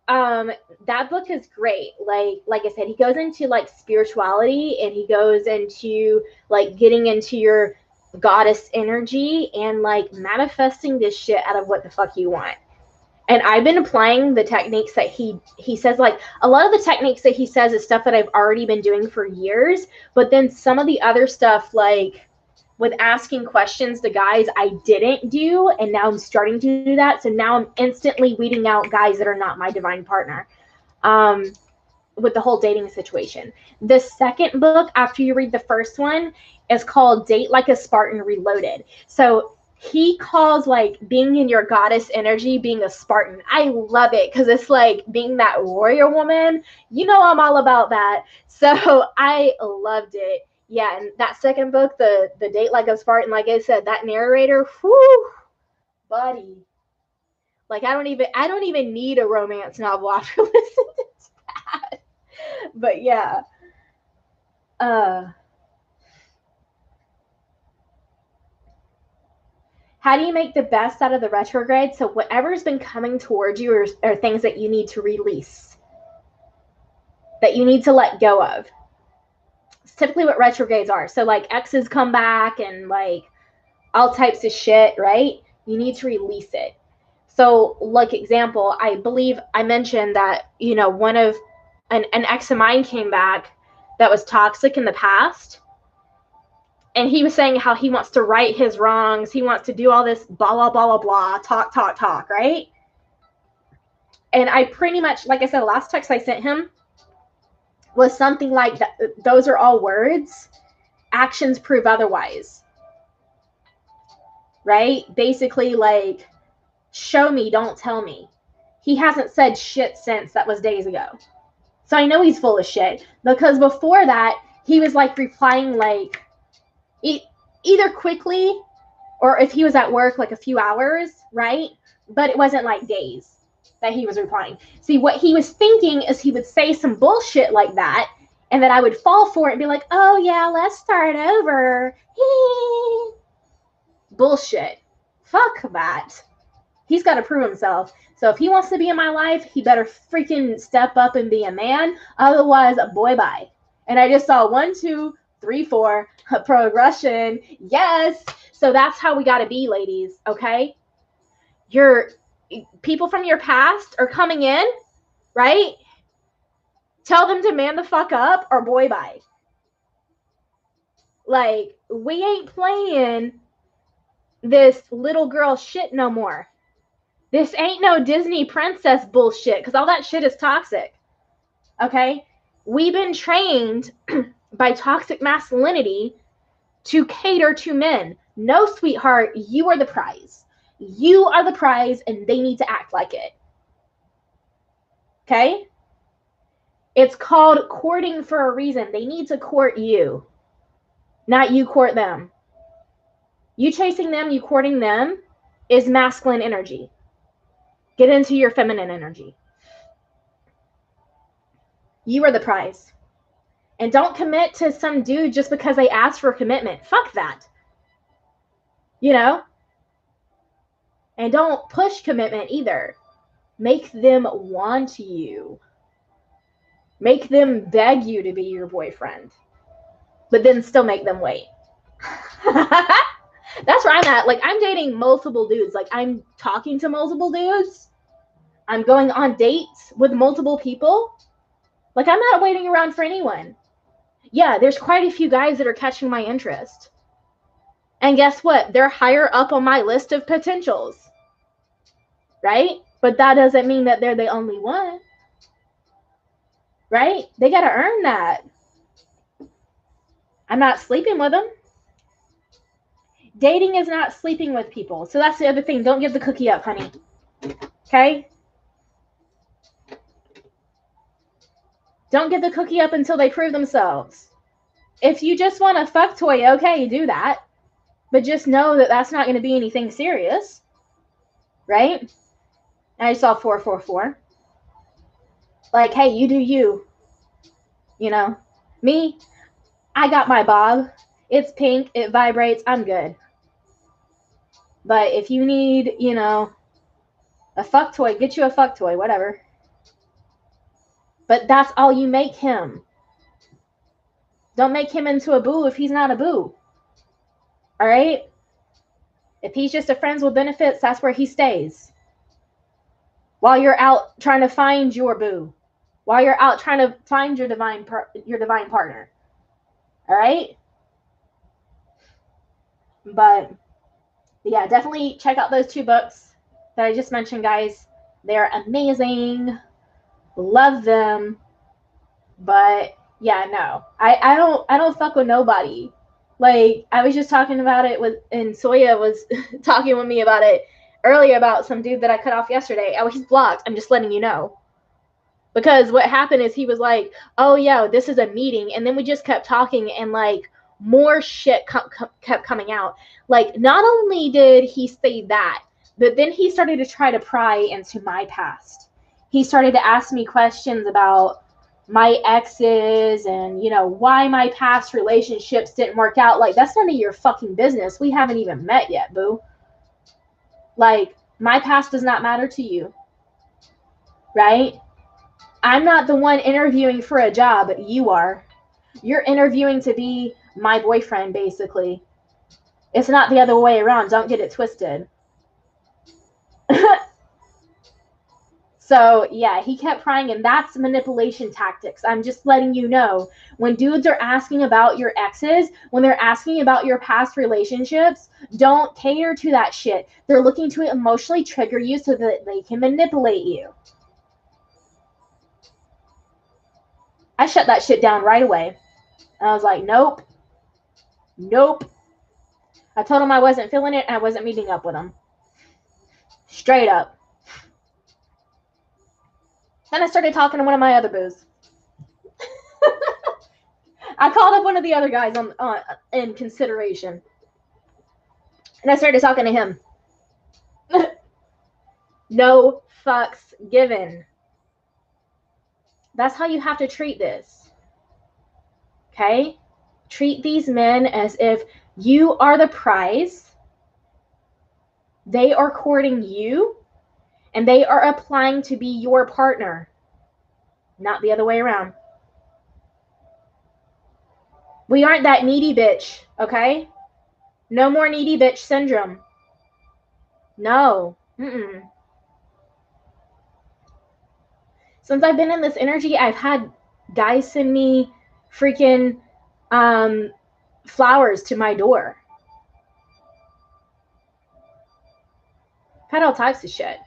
that book is great. Like I said, he goes into like spirituality, and he goes into like getting into your goddess energy and like manifesting this shit out of what the fuck you want. And I've been applying the techniques that he says. Like, a lot of the techniques that he says is stuff that I've already been doing for years. But then some of the other stuff, like with asking questions to guys, I didn't do. And now I'm starting to do that. So now I'm instantly weeding out guys that are not my divine partner. With the whole dating situation. The second book, after you read the first one, is called Date Like a Spartan Reloaded. So he calls like being in your goddess energy being a Spartan. I love it because it's like being that warrior woman. You know, I'm all about that. So I loved it. Yeah, and that second book, the Date Like a Spartan, like I said, that narrator, whew, buddy. Like I don't even need a romance novel after listening to that. But yeah. How do you make the best out of the retrograde? So whatever's been coming towards you are things that you need to release, that you need to let go of. It's typically what retrogrades are. So like exes come back and like all types of shit, right? You need to release it. So like example, I believe I mentioned that, you know, one of an ex of mine came back that was toxic in the past. And he was saying how he wants to right his wrongs. He wants to do all this blah, blah, blah, blah, blah, talk, right? And I pretty much, like I said, the last text I sent him was something like that. Those are all words. Actions prove otherwise. Right? Basically, like, show me, don't tell me. He hasn't said shit since. That was days ago. So I know he's full of shit. Because before that, he was like replying like either quickly or if he was at work like a few hours, right? But it wasn't like days that he was replying. See, what he was thinking is he would say some bullshit like that and that I would fall for it and be like, oh yeah, let's start over. Bullshit. Fuck that. He's got to prove himself. So if he wants to be in my life, he better freaking step up and be a man. Otherwise, boy, bye. And I just saw 1, 2, 3, 4 progression. Yes. So that's how we got to be, ladies. Okay. Your people from your past are coming in, right? Tell them to man the fuck up or boy, bye. Like, we ain't playing this little girl shit no more. This ain't no Disney princess bullshit because all that shit is toxic. Okay? We've been trained by toxic masculinity to cater to men. No, sweetheart, you are the prize. You are the prize and they need to act like it. Okay? It's called courting for a reason. They need to court you, not you court them. You chasing them, you courting them is masculine energy. Get into your feminine energy. You are the prize. And don't commit to some dude just because they asked for a commitment. Fuck that. You know? And don't push commitment either. Make them want you. Make them beg you to be your boyfriend. But then still make them wait. That's where I'm at. Like, I'm dating multiple dudes. Like, I'm talking to multiple dudes. I'm going on dates with multiple people. Like, I'm not waiting around for anyone. Yeah, there's quite a few guys that are catching my interest. And guess what? They're higher up on my list of potentials. Right? But that doesn't mean that they're the only one. Right? They got to earn that. I'm not sleeping with them. Dating is not sleeping with people. So that's the other thing. Don't give the cookie up, honey. Okay? Don't give the cookie up until they prove themselves. If you just want a fuck toy, okay, do that. But just know that that's not going to be anything serious. Right? I saw 444. Like, hey, you do you. You know? Me, I got my bob. It's pink. It vibrates. I'm good. But if you need, you know, a fuck toy, get you a fuck toy, whatever. But that's all you make him. Don't make him into a boo if he's not a boo. All right? If he's just a friends with benefits, that's where he stays. while you're out trying to find your boo, while you're out trying to find your divine partner. All right? But yeah, definitely check out those 2 books that I just mentioned, guys. They're amazing. Love them. But yeah, no. I don't fuck with nobody. Like, I was just talking about it with, and Soya was talking with me about it earlier, about some dude that I cut off yesterday. Oh, he's blocked. I'm just letting you know. Because what happened is he was like, oh yeah, this is a meeting. And then we just kept talking, and like more shit kept coming out. Like, not only did he say that, but then he started to try to pry into my past. He started to ask me questions about my exes and, you know, why my past relationships didn't work out. Like, that's none of your fucking business. We haven't even met yet, boo. Like, my past does not matter to you, right? I'm not the one interviewing for a job. You are. You're interviewing to be my boyfriend, basically. It's not the other way around. Don't get it twisted. So, yeah, he kept prying, and that's manipulation tactics. I'm just letting you know. When dudes are asking about your exes, when they're asking about your past relationships, don't cater to that shit. They're looking to emotionally trigger you so that they can manipulate you. I shut that shit down right away. I was like, nope. Nope. I told him I wasn't feeling it and I wasn't meeting up with him. Straight up. Then I started talking to one of my other boos. I called up one of the other guys in consideration. And I started talking to him. No fucks given. That's how you have to treat this. Okay? Treat these men as if you are the prize. They are courting you. And they are applying to be your partner. Not the other way around. We aren't that needy bitch, okay? No more needy bitch syndrome. No. Mm-mm. Since I've been in this energy, I've had guys send me freaking flowers to my door. I've had all types of shit.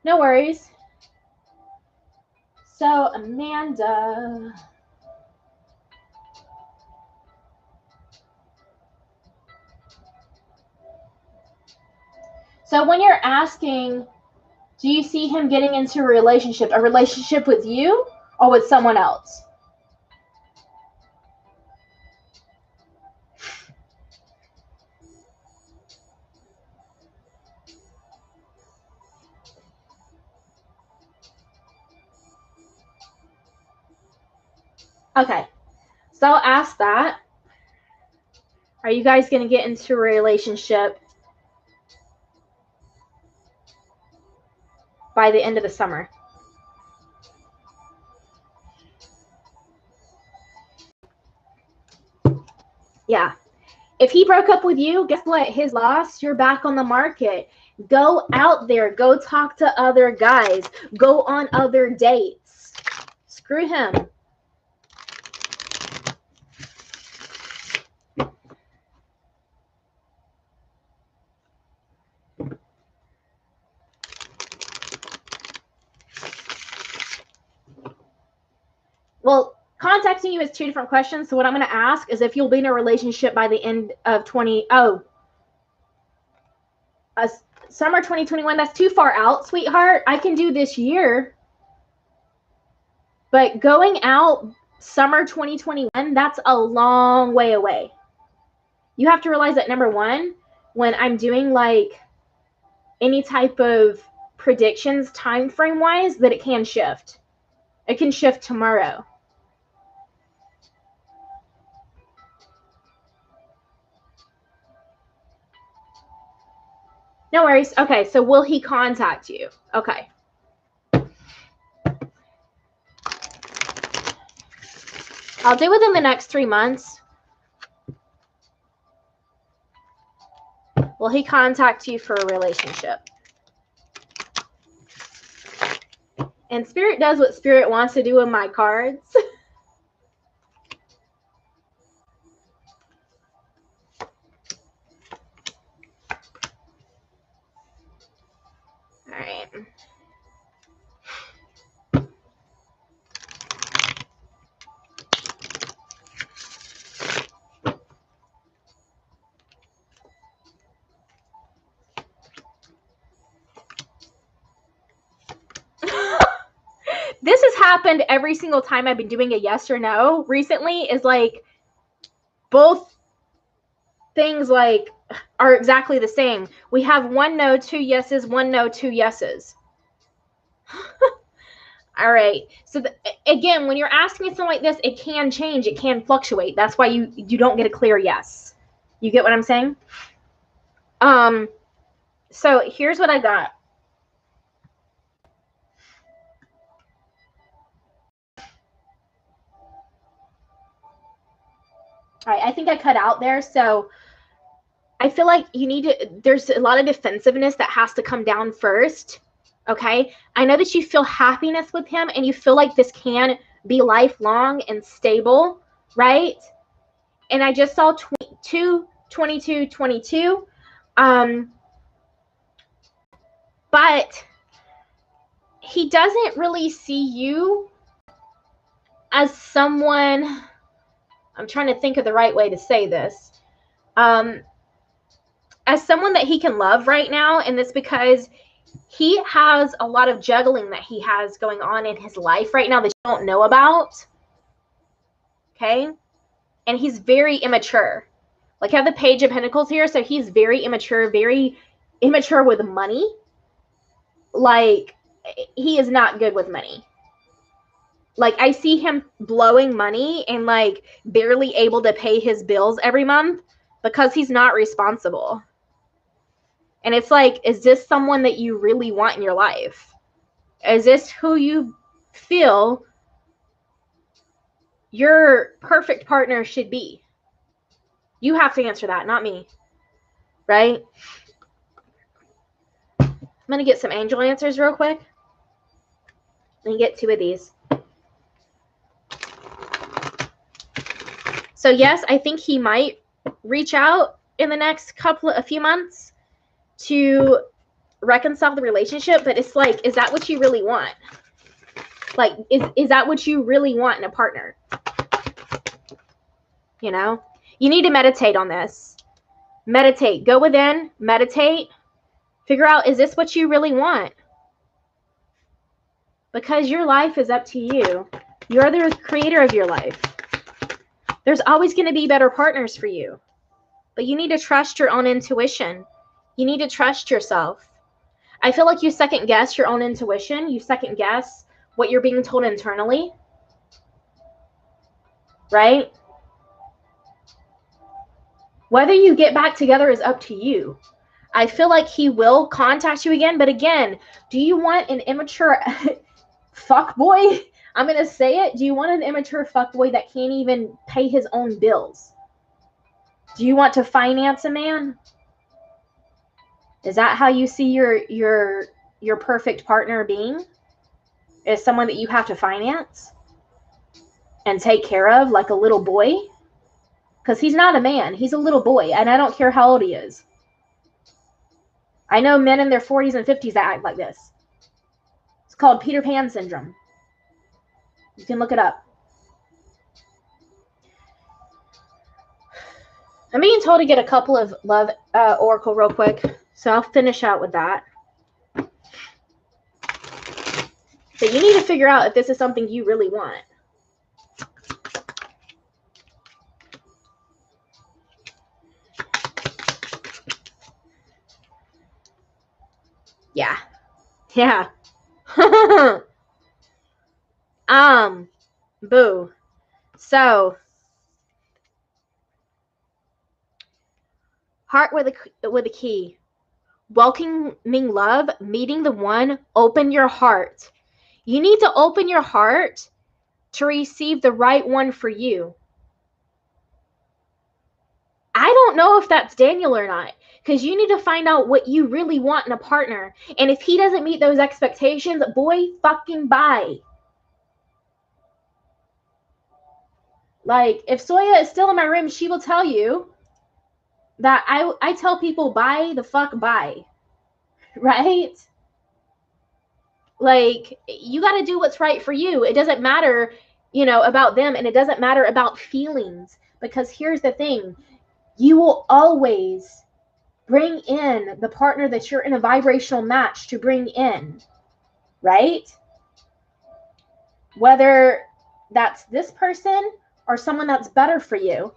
No worries. So, Amanda. So when you're asking, do you see him getting into a relationship with you or with someone else? Okay, so I'll ask that. Are you guys going to get into a relationship by the end of the summer? Yeah. If he broke up with you, guess what? His loss, you're back on the market. Go out there. Go talk to other guys. Go on other dates. Screw him. Well, contacting you is 2 different questions. So what I'm going to ask is if you'll be in a relationship by the end of summer 2021. That's too far out, sweetheart. I can do this year. But going out summer 2021, that's a long way away. You have to realize that, number one, when I'm doing like any type of predictions time frame wise, that it can shift. It can shift tomorrow. No worries. Okay, so will he contact you? Okay. I'll do within the next 3 months. Will he contact you for a relationship? And Spirit does what Spirit wants to do with my cards. All right. This has happened every single time I've been doing a yes or no recently, is like both things like are exactly the same. We have 1 no, 2 yeses, 1 no, 2 yeses. All right. So again, when you're asking something like this, it can change. It can fluctuate. That's why you don't get a clear yes. You get what I'm saying? So here's what I got. All right, I think I cut out there. So I feel like you need to, there's a lot of defensiveness that has to come down first. Okay. I know that you feel happiness with him and you feel like this can be lifelong and stable, right? And I just saw 22, 22, 22. But he doesn't really see you as someone, I'm trying to think of the right way to say this, as someone that he can love right now. And it's because he has a lot of juggling that he has going on in his life right now that you don't know about. Okay. And he's very immature. Like I have the Page of Pentacles here. So he's very immature with money. Like he is not good with money. Like I see him blowing money and like barely able to pay his bills every month because he's not responsible. And it's like, is this someone that you really want in your life? Is this who you feel your perfect partner should be? You have to answer that, not me. Right? I'm going to get some angel answers real quick. Let me get 2 of these. So yes, I think he might reach out in the next a few months to reconcile the relationship, but it's like, is that what you really want? Like, is that what you really want in a partner? You know, you need to meditate on this. Meditate, go within, meditate, figure out, is this what you really want? Because your life is up to you. You're the creator of your life. There's always going to be better partners for you, but you need to trust your own intuition. You need to trust yourself. I feel like you second guess your own intuition. You second guess what you're being told internally, right? Whether you get back together is up to you. I feel like he will contact you again, but again, do you want an immature fuckboy? I'm going to say it. Do you want an immature fuckboy that can't even pay his own bills? Do you want to finance a man? Is that how you see your perfect partner being? Is someone that you have to finance and take care of like a little boy? Because he's not a man. He's a little boy, and I don't care how old he is. I know men in their 40s and 50s that act like this. It's called Peter Pan syndrome. You can look it up. I'm being told to get a couple of love oracle real quick, so I'll finish out with that. But you need to figure out if this is something you really want. Yeah. Yeah. Boo. So, heart with a key. Welcoming love, meeting the one, open your heart. You need to open your heart to receive the right one for you. I don't know if that's Daniel or not. because you need to find out what you really want in a partner. And if he doesn't meet those expectations, boy, fucking bye. Like, if Soya is still in my room, she will tell you that I tell people, bye the fuck bye. Right? Like, you got to do what's right for you. It doesn't matter, about them, and it doesn't matter about feelings. Because here's the thing. You will always bring in the partner that you're in a vibrational match to bring in. Right? Whether that's this person or someone that's better for you.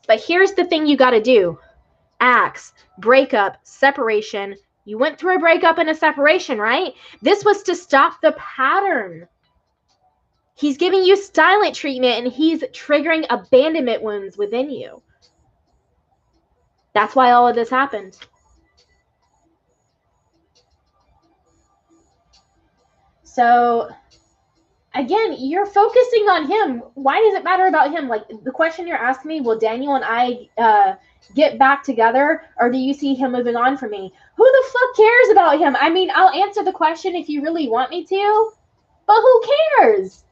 But here's the thing you got to do. Acts, breakup, separation. You went through a breakup and a separation, right? This was to stop the pattern. He's giving you silent treatment, and he's triggering abandonment wounds within you. That's why all of this happened. So, again, you're focusing on him. Why does it matter about him? Like, the question you're asking me, will Daniel and I get back together, or do you see him moving on from me? Who the fuck cares about him? I mean, I'll answer the question if you really want me to, but who cares?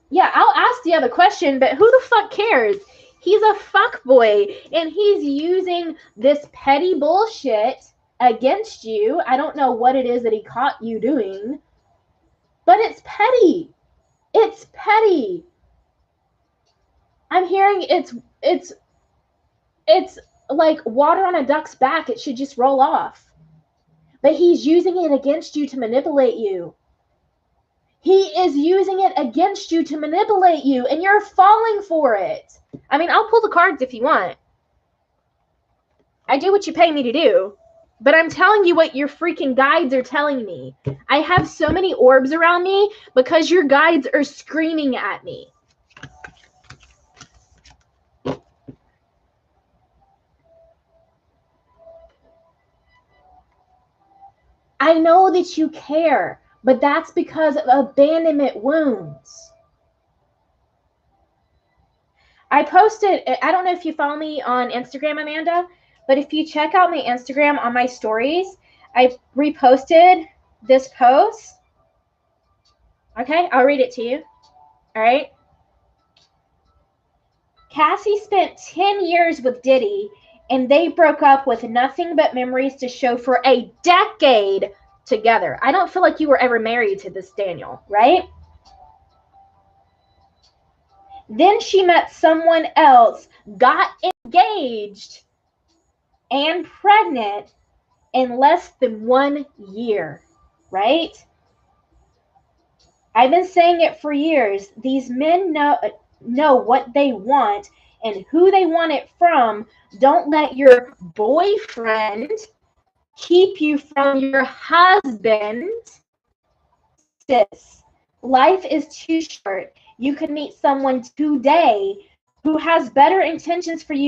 Yeah, I'll ask the other question, but who the fuck cares? He's a fuckboy, and he's using this petty bullshit against you. I don't know what it is that he caught you doing, but it's petty. It's petty. I'm hearing it's like water on a duck's back. It should just roll off. But he's using it against you to manipulate you. He is using it against you to manipulate you, and you're falling for it. I mean, I'll pull the cards if you want. I do what you pay me to do. But I'm telling you what your freaking guides are telling me. I have so many orbs around me because your guides are screaming at me. I know that you care, but that's because of abandonment wounds. I posted, I don't know if you follow me on Instagram, Amanda, but if you check out my Instagram on my stories, I reposted this post. Okay, I'll read it to you. All right. Cassie spent 10 years with Diddy, and they broke up with nothing but memories to show for a decade together. I don't feel like you were ever married to this Daniel, right? Then she met someone else, got engaged, and pregnant in less than 1 year, right? I've been saying it for years. These men know what they want and who they want it from. Don't let your boyfriend keep you from your husband. Sis, life is too short. You could meet someone today who has better intentions for you